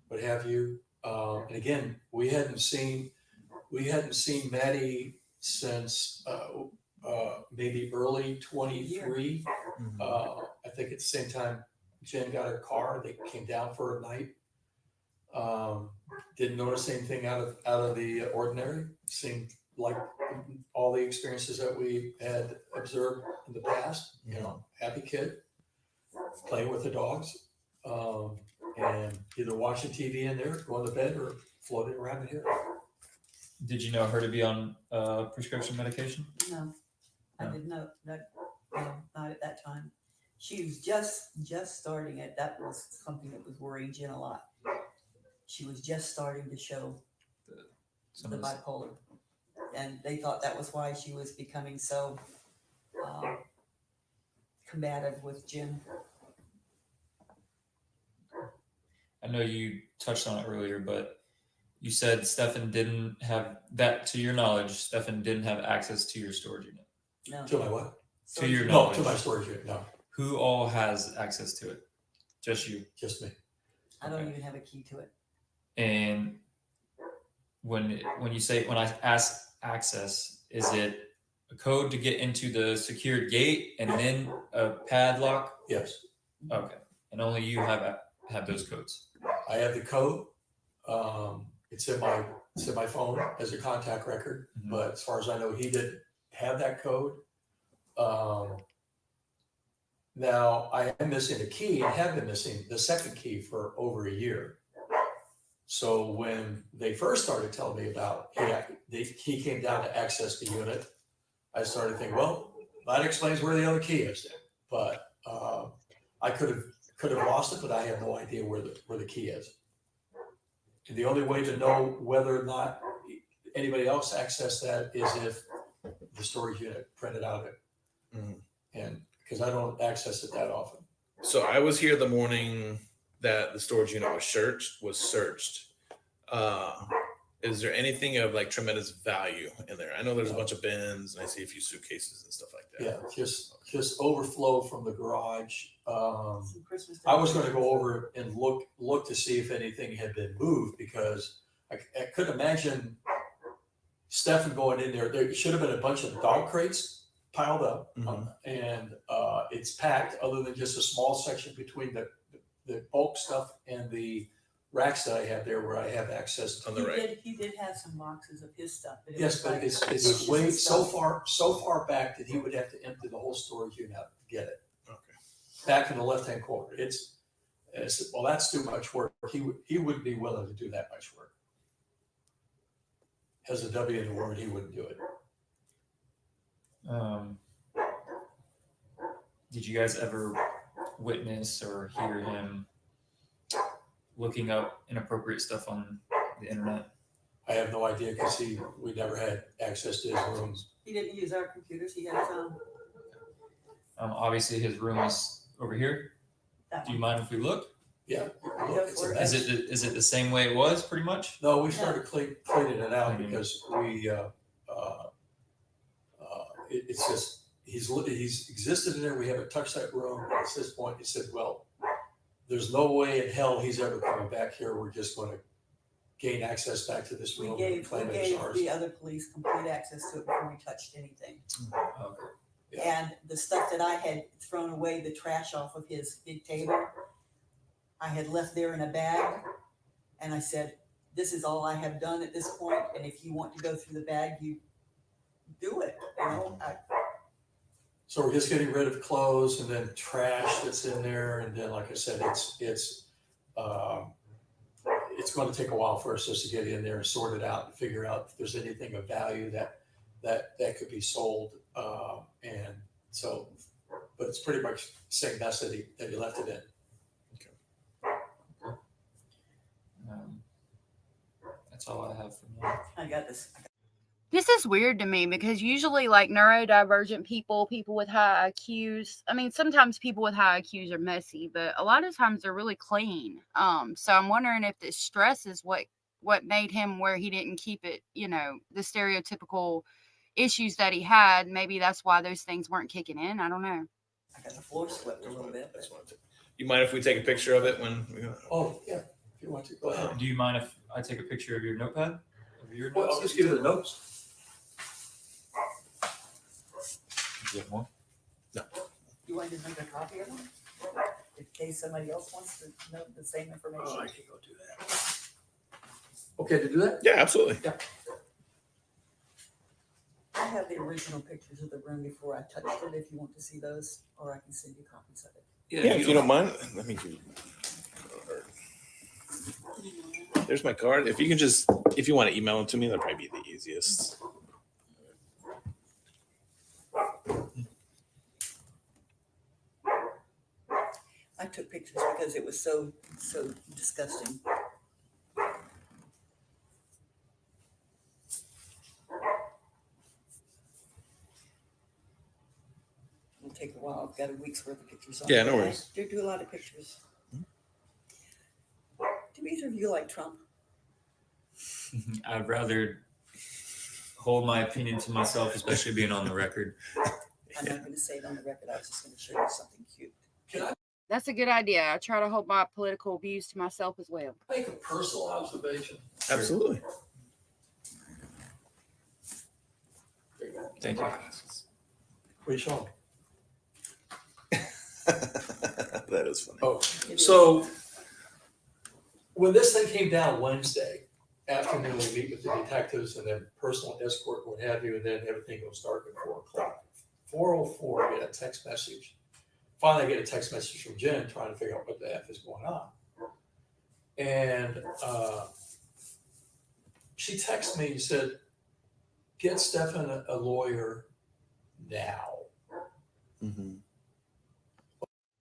what have you. And again, we hadn't seen Maddie since maybe early 23. I think at the same time Jen got her car. They came down for a night. Didn't notice anything out of the ordinary. Seemed like all the experiences that we had observed in the past. You know, happy kid, playing with the dogs, and either watching TV in there, going to bed, or floating around in here. Did you know her to be on prescription medication? No, I didn't know that. No, not at that time. She was just starting it. That was something that was worrying Jen a lot. She was just starting to show the bipolar, and they thought that was why she was becoming so combative with Jen. I know you touched on it earlier, but you said Stephan didn't have that, to your knowledge, Stephan didn't have access to your storage unit. No. To my what? To your No, knowledge. to my storage unit. No, Who all has access to it? Just you. just me. I don't Okay. even have a key to it. And when I ask access, is it a code to get into the secured gate and then a padlock? Yes, Okay. And only you have those codes. I have the code. It's in my phone as a contact record. Mhm. But as far as I know, he didn't have that code. Now I am missing a key and have been missing the second key for over a year. So when they first started telling me about he came down to access the unit, I started thinking, well, that explains where the other key is then. But I could have lost it, but I have no idea where the key is. And the only way to know whether or not anybody else accessed that is if the storage unit printed out it. Mm-hmm. And because I don't access it that often. So I was here the morning that the storage unit was searched. Is there anything of like tremendous value in there? I know there's a bunch of bins and I see a few suitcases and stuff like that. Yeah, just overflow from the garage. I was going to go over and look to see if anything had been moved, because I could imagine Stephan going in there. There should have been a bunch of dog crates piled up, and it's packed, other than just a small section between the bulk stuff and the racks that I have there, where I have access on the right. He did have some boxes of his stuff. But Yes, but it's way so far back that he would have to empty the whole storage unit out to get it. Okay. Back in the left-hand corner. It's well, that's too much work. He wouldn't be willing to do that much work. Has a W in the word, he wouldn't do it. Did you guys ever witness or hear him looking up inappropriate stuff on the internet? I have no idea, because we never had access to his rooms. He didn't use our computers. He had his own. Obviously, his room is over here. Do you mind if we look? Yeah. Is it the same way it was, pretty much? No, we started cleaning it out because it's just he's existed in there. We haven't touched that room. At this point, he said, "Well, there's no way in hell he's ever coming back here. We're just going to gain access back to this room." We gave the other police complete access to it before we touched anything. Okay. Yeah. And the stuff that I had thrown away, the trash off of his big table, I had left there in a bag, and I said, "This is all I have done at this point, and if you want to go through the bag, you do it." You know. So we're just getting rid of clothes and then trash that's in there, and then, like I said, it's going to take a while for us just to get in there and sort it out and figure out if there's anything of value that could be sold. And so, but it's pretty much the same mess that he left it in. That's all I have for now. I got this. This is weird to me, because usually, like, neurodivergent people with high IQs, I mean, sometimes people with high IQs are messy, but a lot of times they're really clean. So I'm wondering if this stress is what made him where he didn't keep it, the stereotypical issues that he had. Maybe that's why those things weren't kicking in. I don't know. I got the floor swept a little bit. You mind if we take a picture of it when we go? Oh, yeah. If you want to, go ahead. Do you mind if I take a picture of your notepad? Of your Well, notes? I'll just give you the notes. Do you have more? No. You want to make a copy of them in case somebody else wants to know the same information? Oh, I can go do that. Okay to do that? Yeah, absolutely. Yeah. I have the original pictures of the room before I touched it, if you want to see those, or I can send you copies of it. Yeah, if you don't mind, let me give you. There's my card. If you want to email them to me, that'd probably be the easiest. I took pictures because it was so disgusting. It'll take a while. I've got a week's worth of pictures on. Yeah, no worries. I do a lot of pictures. Do either of you like Trump? I'd rather hold my opinion to myself, especially being on the record. I'm not going to say it on the record. I was just going to show you something cute. That's a good idea. I try to hold my political views to myself as well. Make a personal observation. Absolutely. There you go. Thank you. What are you showing? That is funny. Oh, so when this thing came down Wednesday afternoon, we meet with the detectives and then personal escort, what have you, and then everything goes dark at 4:00. 4:04, I get a text message. Finally, I get a text message from Jen trying to figure out what the F is going on. And she texted me and said, "Get Stephan a lawyer now." Mm-hmm.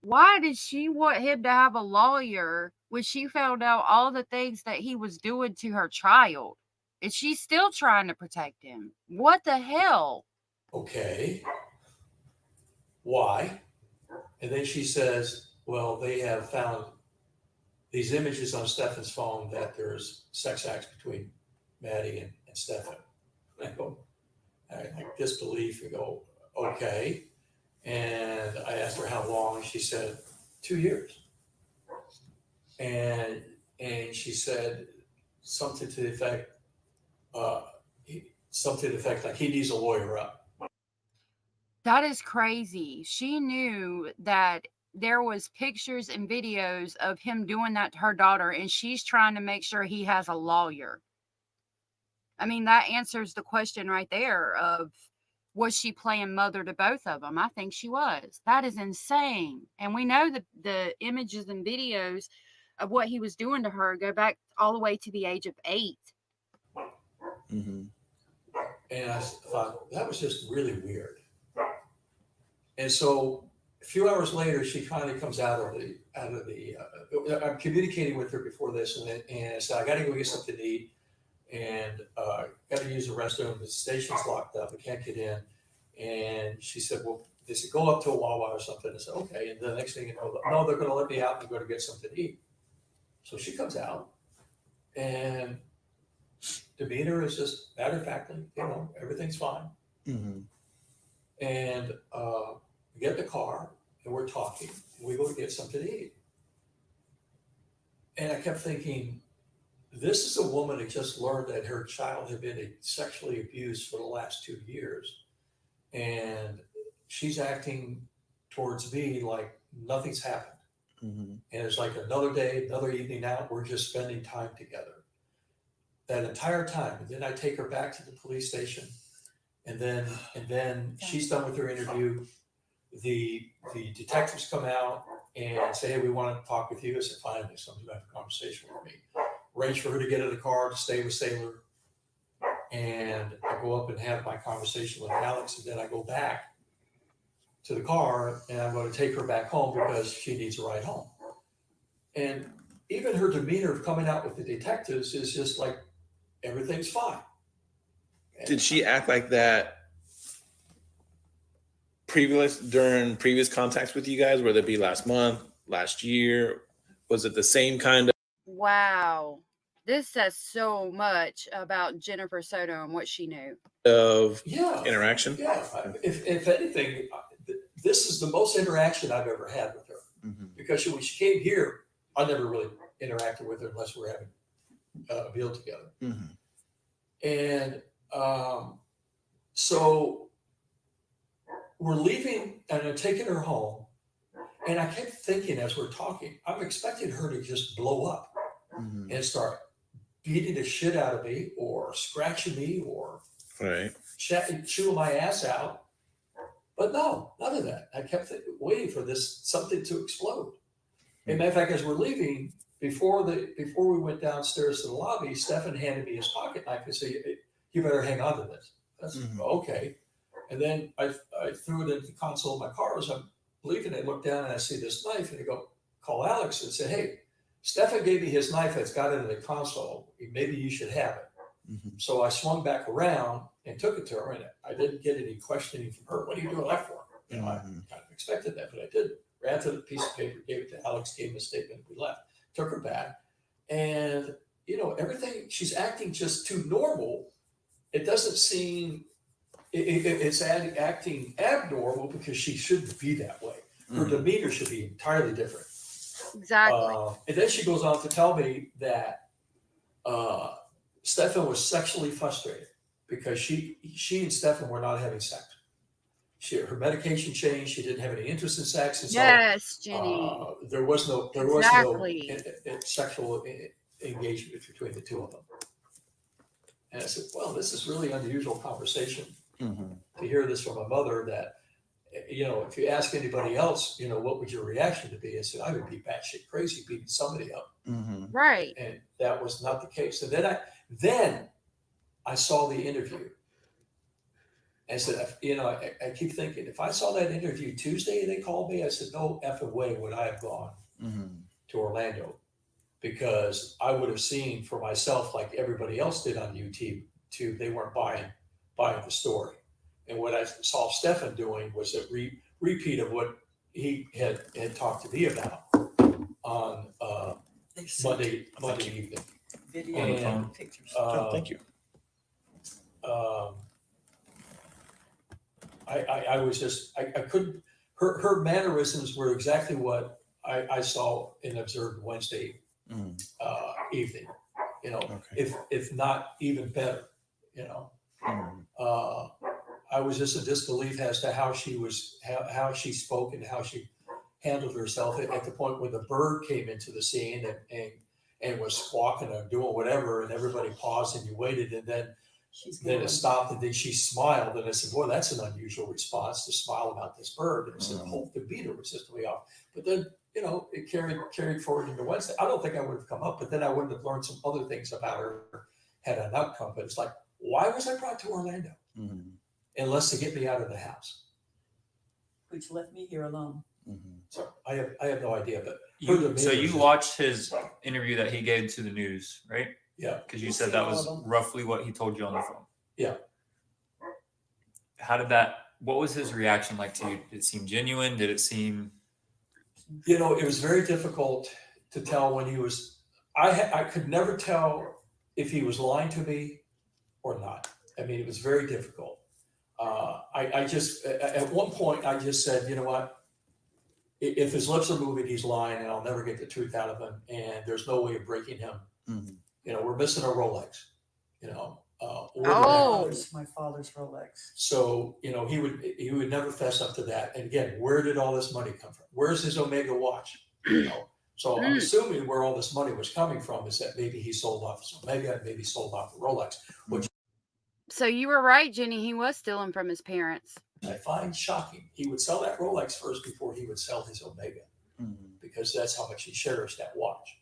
Why did she want him to have a lawyer when she found out all the things that he was doing to her child? And she's still trying to protect him. What the hell? Okay. Why? And then she says, well, they have found these images on Stephan's phone that there's sex acts between Maddie and Stephan. I go, I disbelief and go, okay. And I asked her how long. She said 2 years. And she said something to the effect, like he needs a lawyer up. That is crazy. She knew that there was pictures and videos of him doing that to her daughter, and she's trying to make sure he has a lawyer. I mean, that answers the question right there of, was she playing mother to both of them? I think she was. That is insane. And we know that the images and videos of what he was doing to her go back all the way to the age of 8. Mm-hmm. And I thought that was just really weird. And so a few hours later, she finally comes out of the. I'm communicating with her before this, and I said, I got to go get something to eat, and got to use the restroom. The station's locked up. I can't get in. And she said, well, they said, go up to a Wawa or something. I said, okay. And the next thing you know, no, they're going to let me out and go to get something to eat. So she comes out, and demeanor is just matter of factly, everything's fine. Mm-hmm. And we get in the car and we're talking. And we go to get something to eat. And I kept thinking, this is a woman who just learned that her child had been sexually abused for the last 2 years. And she's acting towards me like nothing's happened. Mm-hmm. And it's like another day, another evening out, we're just spending time together. That entire time. And then I take her back to the police station. And then she's done with her interview. The detectives come out and say, hey, we want to talk with you. I said, fine, there's something to have a conversation with me. Arrange for her to get in the car to stay with Sailor. And I go up and have my conversation with Alex. And then I go back to the car and I'm going to take her back home because she needs a ride home. And even her demeanor of coming out with the detectives is just like, everything's fine. Did she act like that during previous contacts with you guys, whether it be last month, last year? Was it the same kind of? Wow. This says so much about Jennifer Soto and what she knew. Of interaction? Yeah. If anything, this is the most interaction I've ever had with her. Mm-hmm. Because when she came here, I never really interacted with her unless we're having a meal together. Mm-hmm. And so we're leaving and I'm taking her home. And I kept thinking as we're talking, I'm expecting her to just blow up and start beating the shit out of me or scratching me or chewing my ass out. But no, none of that. I kept waiting for something to explode. And matter of fact, as we're leaving, before we went downstairs to the lobby, Stephan handed me his pocket knife and said, you better hang on to this. That's okay. And then I threw it in the console of my car as I'm leaving. I look down and I see this knife and I go, call Alex and say, hey, Stephan gave me his knife that's got it in the console. Maybe you should have it. Mm-hmm. So I swung back around and took it to her, and I didn't get any questioning from her. What are you doing that for? I kind of expected that, but I didn't. Ran to the piece of paper, gave it to Alex, gave him a statement, we left. Took her back, and everything, she's acting just too normal. It doesn't seem it's acting abnormal because she shouldn't be that way. Her demeanor should be entirely different. Exactly. And then she goes on to tell me that Stephan was sexually frustrated because she and Stephan were not having sex. Her medication changed. She didn't have any interest in sex. And yes, Jenny. There was no sexual engagement between the two of them. And I said, well, this is really unusual conversation to hear this from a mother that, if you ask anybody else, what would your reaction to be? I said, I would be batshit crazy beating somebody up. Right. And that was not the case. And then I saw the interview. And I said, you know, I keep thinking, if I saw that interview Tuesday and they called me, I said, no effing way would I have gone to Orlando, because I would have seen for myself, like everybody else did on YouTube, too. They weren't buying the story. And what I saw Stephan doing was a repeat of what he had talked to me about on Monday evening. Video And, pictures. Thank you. I was just, I couldn't, her mannerisms were exactly what I saw and observed Wednesday evening, you know, if not even better, you know. I was just in disbelief as to how she was, how she spoke and how she handled herself at the point when the bird came into the scene and was squawking or doing whatever, and everybody paused and you waited, and then it stopped, and then she smiled, and I said, boy, that's an unusual response to smile about this bird. And I said, I hope the beater was just way off. But then, you know, it carried forward into Wednesday. I don't think I would have come up, but then I wouldn't have learned some other things about her had an outcome. But it's like, why was I brought to Orlando? Unless to get me out of the house. Which left me here alone. So I have no idea, but so you watched his interview that he gave to the news, right? Yeah. Because you said that was roughly what he told you on the phone. Yeah. What was his reaction like to you? Did it seem genuine? Did it seem? You know, it was very difficult to tell when he was, I could never tell if he was lying to me or not. I mean, it was very difficult. I just, at one point, I just said, you know what? If his lips are moving, he's lying, and I'll never get the truth out of him. And there's no way of breaking him. You know, we're missing a Rolex. You know, my father's Rolex. So you know, he would never fess up to that. And again, where did all this money come from? Where's his Omega watch? You know, so I'm assuming where all this money was coming from is that maybe he sold off his Omega, and maybe sold off the Rolex, which. So you were right, Jenny. He was stealing from his parents. I find shocking. He would sell that Rolex first before he would sell his Omega, because that's how much he cherished that watch.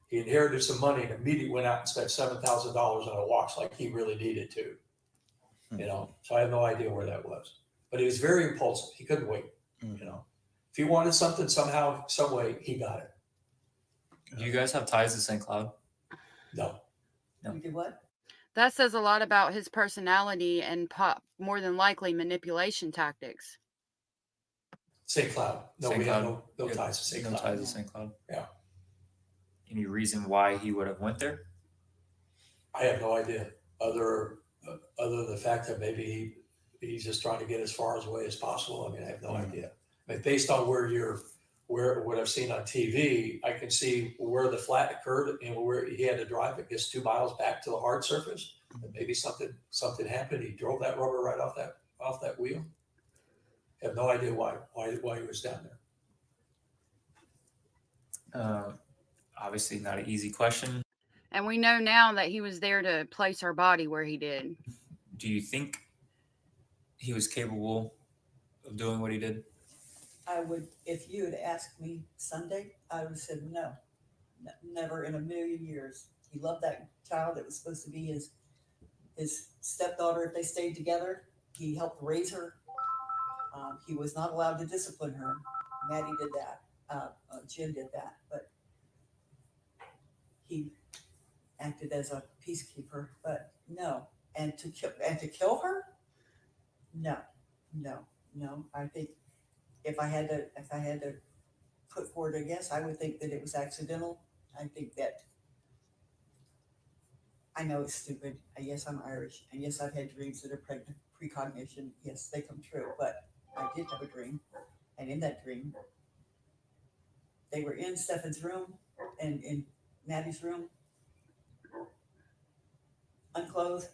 He inherited some money and immediately went out and spent $7,000 on a watch like he really needed to. You know, so I have no idea where that was. But he was very impulsive. He couldn't wait. You know, if he wanted something somehow, some way, he got it. Do you guys have ties to St. Cloud? No. We did what? That says a lot about his personality and more than likely manipulation tactics. St. Cloud. No, St. we Cloud. have no ties to St. Cloud. No ties to St. Cloud. Yeah. Any reason why he would have went there? I have no idea. Other than the fact that maybe he's just trying to get as far away as possible. I mean, I have no idea. I mean, based on what I've seen on TV, I can see where the flat occurred and where he had to drive, I guess, 2 miles back to the hard surface. And maybe something happened. He drove that rubber right off that wheel. I have no idea why he was down there. Obviously not an easy question. And we know now that he was there to place her body where he did. Do you think he was capable of doing what he did? I would, if you had asked me Sunday, I would have said no, never in a million years. He loved that child that was supposed to be his stepdaughter if they stayed together. He helped raise her. He was not allowed to discipline her. Maddie did that. Jim did that, but he acted as a peacekeeper. But no, and to kill her, no. I think if I had to put forward a guess, I would think that it was accidental. I think that. I know it's stupid. Yes, I'm Irish, and yes, I've had dreams that are precognition. Yes, they come true. But I did have a dream, and in that dream, they were in Stephan's room and in Maddie's room, unclothed.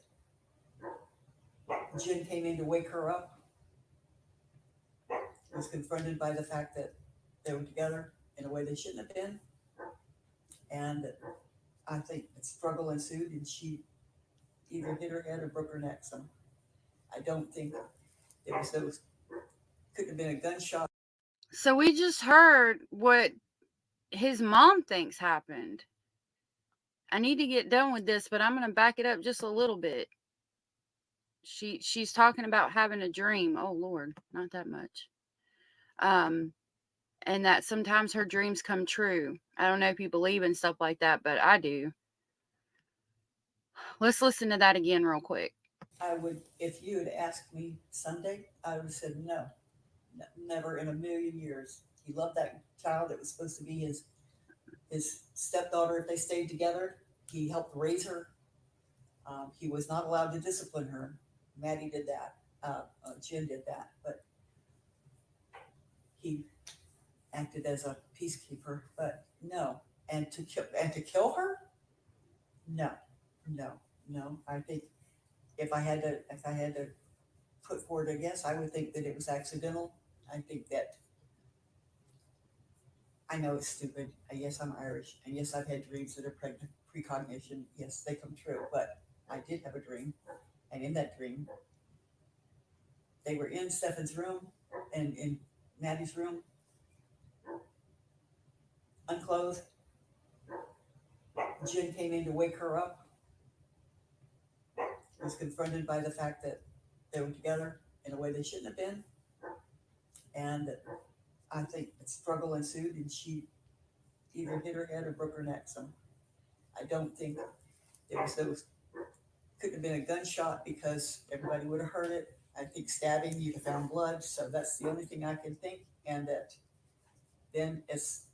Jen came in to wake her up. Was confronted by the fact that they were together in a way they shouldn't have been, and I think a struggle ensued, and she either hit her head or broke her neck. So I don't think there was those. Couldn't have been a gunshot. So we just heard what his mom thinks happened. I need to get done with this, but I'm going to back it up just a little bit. She's talking about having a dream. Oh Lord, not that much. And that sometimes her dreams come true. I don't know if you believe in stuff like that, but I do. Let's listen to that again real quick. I would, if you had asked me Sunday, I would have said no, never in a million years. He loved that child that was supposed to be his stepdaughter if they stayed together. He helped raise her. He was not allowed to discipline her. Maddie did that. Jen did that, but he acted as a peacekeeper. But no, and to kill her, no. I think if I had to put forward a guess, I would think that it was accidental. I think that I know it's stupid. Yes, I'm Irish, and yes, I've had dreams that are precognition. Yes, they come true. But I did have a dream, and in that dream, they were in Stephan's room and in Maddie's room, unclothed. Jen came in to wake her up. Was confronted by the fact that they were together in a way they shouldn't have been, and I think a struggle ensued, and she either hit her head or broke her neck. So I don't think there was those. Couldn't have been a gunshot because everybody would have heard it. I think stabbing, you'd have found blood. So that's the only thing I can think. And that then as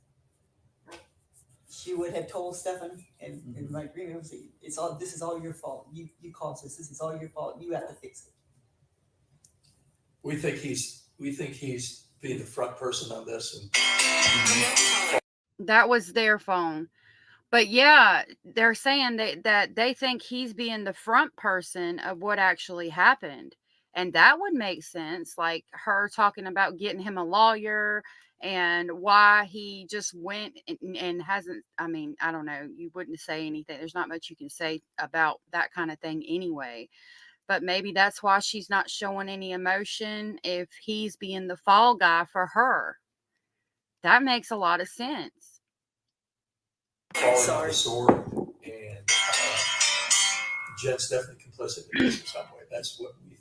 she would have told Stephan, and in my dream, this is all your fault. You caused this. This is all your fault. You have to fix it. We think he's being the front person on this, and That was their phone. But yeah, they're saying that they think he's being the front person of what actually happened. And that would make sense. Like her talking about getting him a lawyer and why he just went and hasn't. I mean, I don't know. You wouldn't say anything. There's not much you can say about that kind of thing anyway. But maybe that's why she's not showing any emotion if he's being the fall guy for her. That makes a lot of sense. falling on the sword, and Jen's definitely complicit in this in some way. That's what we think.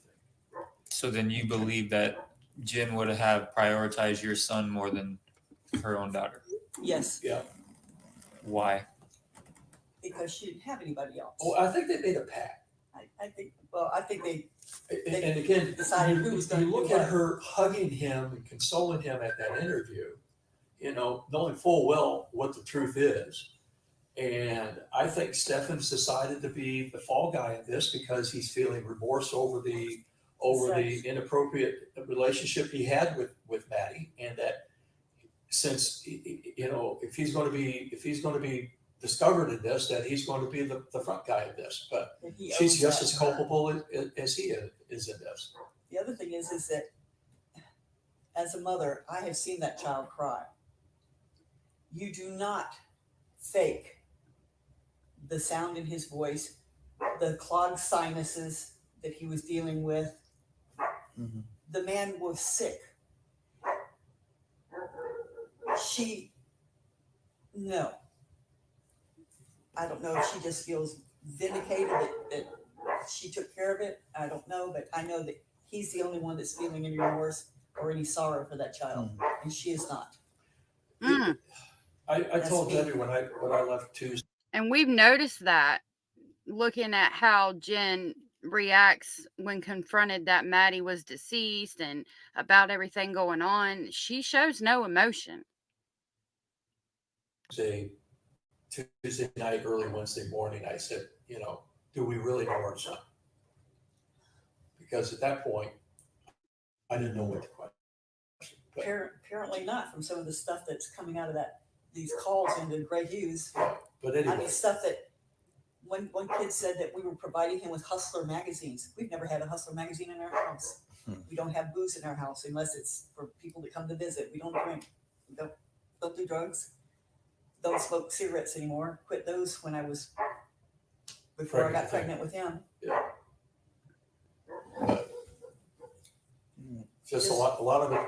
So then you believe that Jen would have prioritized your son more than her own daughter? Yes. Yeah. Why? Because she didn't have anybody else. Oh, I think they made a pact. I think they And again, decided who was going to look do at what. her hugging him and consoling him at that interview, knowing full well what the truth is. And I think Stephan's decided to be the fall guy in this because he's feeling remorse over the inappropriate relationship he had with Maddie, and that since if he's going to be discovered in this, that he's going to be the front guy in this. But she's just as culpable as he is in this. The other thing is that as a mother, I have seen that child cry. You do not fake the sound in his voice, the clogged sinuses that he was dealing with. Mm-hmm. The man was sick. No. I don't know if she just feels vindicated that she took care of it. I don't know, but I know that he's the only one that's feeling any remorse or any sorrow for that child, and she is not. I told Debbie when I left Tuesday. And we've noticed that looking at how Jen reacts when confronted that Maddie was deceased and about everything going on, she shows no emotion. Tuesday night, early Wednesday morning, I said, do we really know our son? Because at that point, I didn't know what to question. Apparently not, from some of the stuff that's coming out of these calls into Greg Hughes. But anyway. I mean, stuff that one kid said that we were providing him with Hustler magazines. We've never had a Hustler magazine in our house. We don't have booze in our house unless it's for people to come to visit. We don't drink. We don't do drugs. Don't smoke cigarettes anymore. Quit those before I got pregnant with him. Yeah. Just a lot of it,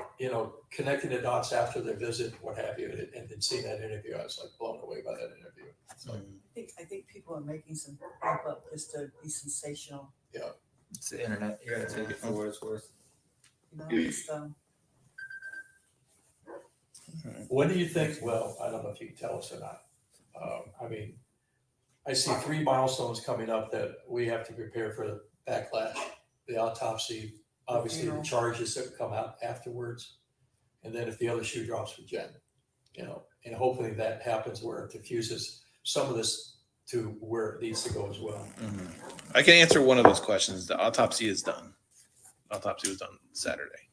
connecting the dots after their visit, what have you, and then seeing that interview, I was like blown away by that interview. So I think people are making some pop up just to be sensational. Yeah. It's the internet. You gotta take it for what it's worth. You know, just, When do you think, well, I don't know if you can tell us or not. I mean, I see 3 milestones coming up that we have to prepare for the backlash, the autopsy, obviously the funeral. charges that come out afterwards. And then if the other shoe drops with Jen, you know, and hopefully that happens where it diffuses some of this to where it needs to go as well. I can answer one of those questions. The autopsy is done. Autopsy was done Saturday.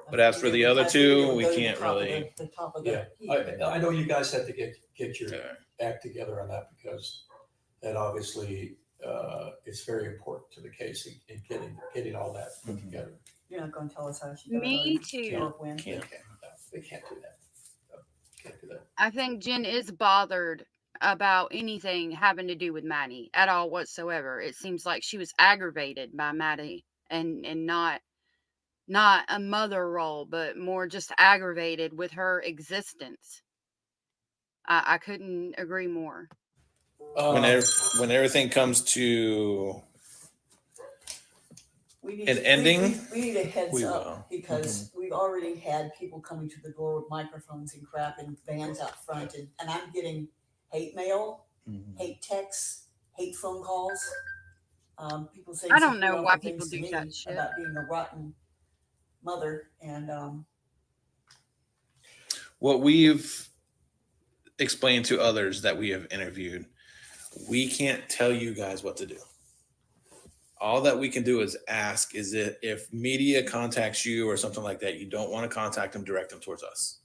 But as for the other two, we can't really. The top of Yeah, the heap. I know you guys have to get your Okay. act together on that because that obviously is very important to the case in getting all that put together. You're not gonna tell us how she got Me it too. or when. They can't do that. Can't do that. I think Jen is bothered about anything having to do with Maddie at all whatsoever. It seems like she was aggravated by Maddie and not a mother role, but more just aggravated with her existence. I couldn't agree more. When everything comes to We need an ending, we need a heads we up will. because we've already had people coming to the door with microphones and crap and vans out front, and I'm getting hate mail, hate texts, hate phone calls. People saying I don't some know awful why things people to do me that shit. about being a rotten mother, and what we've explained to others that we have interviewed, we can't tell you guys what to do. All that we can do is ask, is it if media contacts you or something like that, you don't want to contact them, direct them towards us.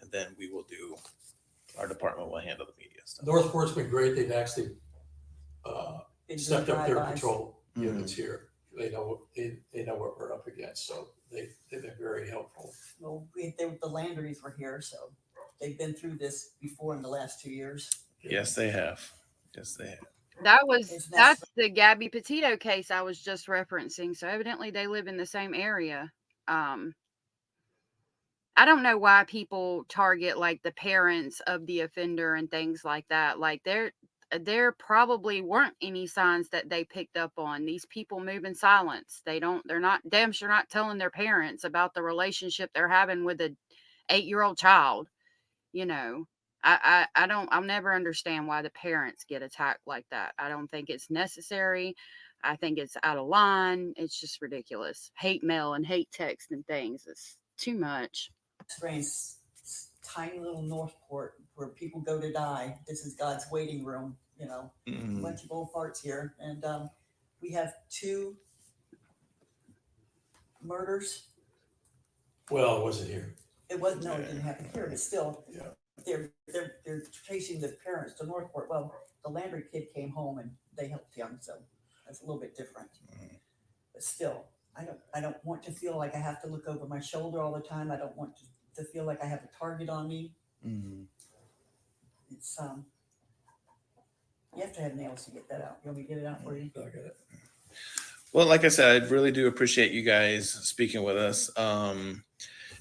And then we will do, our department will handle the media stuff. Northport's been great. They've actually been stepped up their drive-bys. patrol units here. They know what we're up against, so they've been very helpful. Well, the Landrys were here, so they've been through this before in the last 2 years. Yes, they have. Yes, they have. That's the Gabby Petito case I was just referencing. So evidently they live in the same area. I don't know why people target like the parents of the offender and things like that. Like there probably weren't any signs that they picked up on. These people move in silence. They're not damn sure not telling their parents about the relationship they're having with a 8-year-old child. You know, I'll never understand why the parents get attacked like that. I don't think it's necessary. I think it's out of line. It's just ridiculous. Hate mail and hate text and things. It's too much. Strange, tiny little Northport where people go to die. This is God's waiting room, you know. A bunch of old farts here, and we have 2 murders. Well, was it here? It wasn't. No, it didn't happen here, but still, Yeah. they're chasing the parents to Northport. Well, the Landry kid came home and they helped him, so that's a little bit different. But still, I don't want to feel like I have to look over my shoulder all the time. I don't want to feel like I have a target on me. It's you have to have nails to get that out. You want me to get it out for you? I got it. Well, like I said, I really do appreciate you guys speaking with us.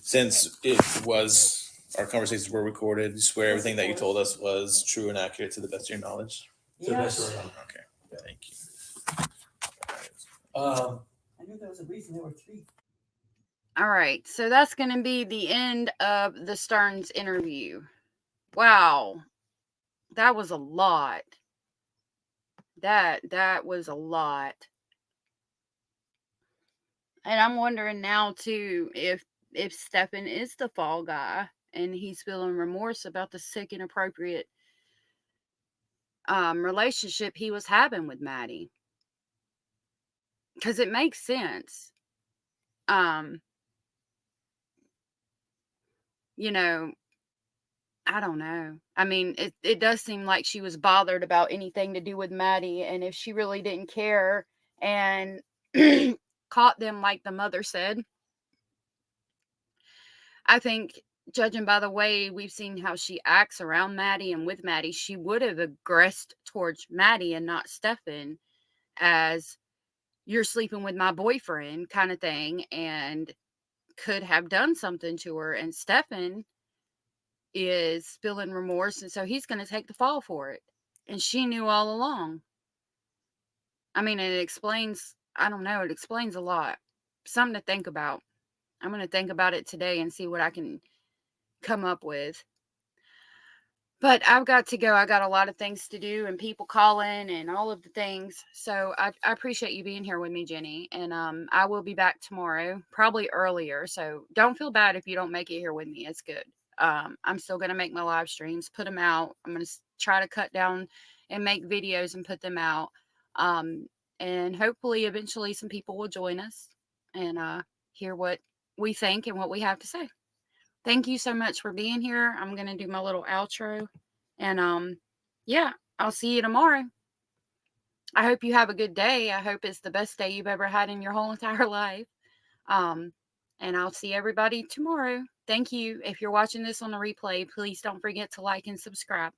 Since it was, our conversations were recorded, you swear everything that you told us was true and accurate to the best of your knowledge? Yes. Okay, thank you. I knew there was a reason there were 3. All right. So that's going to be the end of the Stearns interview. Wow. That was a lot. That was a lot. And I'm wondering now too if Stephan is the fall guy and he's feeling remorse about the sick, inappropriate relationship he was having with Maddie. Because it makes sense. You know, I don't know. I mean, it does seem like she was bothered about anything to do with Maddie. And if she really didn't care and caught them like the mother said, I think, judging by the way we've seen how she acts around Maddie and with Maddie, she would have aggressed towards Maddie and not Stephan as you're sleeping with my boyfriend kind of thing, and could have done something to her. And Stephan is feeling remorse, and so he's going to take the fall for it. And she knew all along. I mean, it explains I don't know, it explains a lot. Something to think about. I'm going to think about it today and see what I can come up with. But I've got to go. I got a lot of things to do and people calling and all of the things. So I appreciate you being here with me, Jenny. And I will be back tomorrow, probably earlier. So don't feel bad if you don't make it here with me. It's good. I'm still going to make my live streams, put them out. I'm going to try to cut down and make videos and put them out. And hopefully eventually some people will join us and hear what we think and what we have to say. Thank you so much for being here. I'm going to do my little outro. And yeah, I'll see you tomorrow. I hope you have a good day. I hope it's the best day you've ever had in your whole entire life. And I'll see everybody tomorrow. Thank you. If you're watching this on the replay, please don't forget to like and subscribe.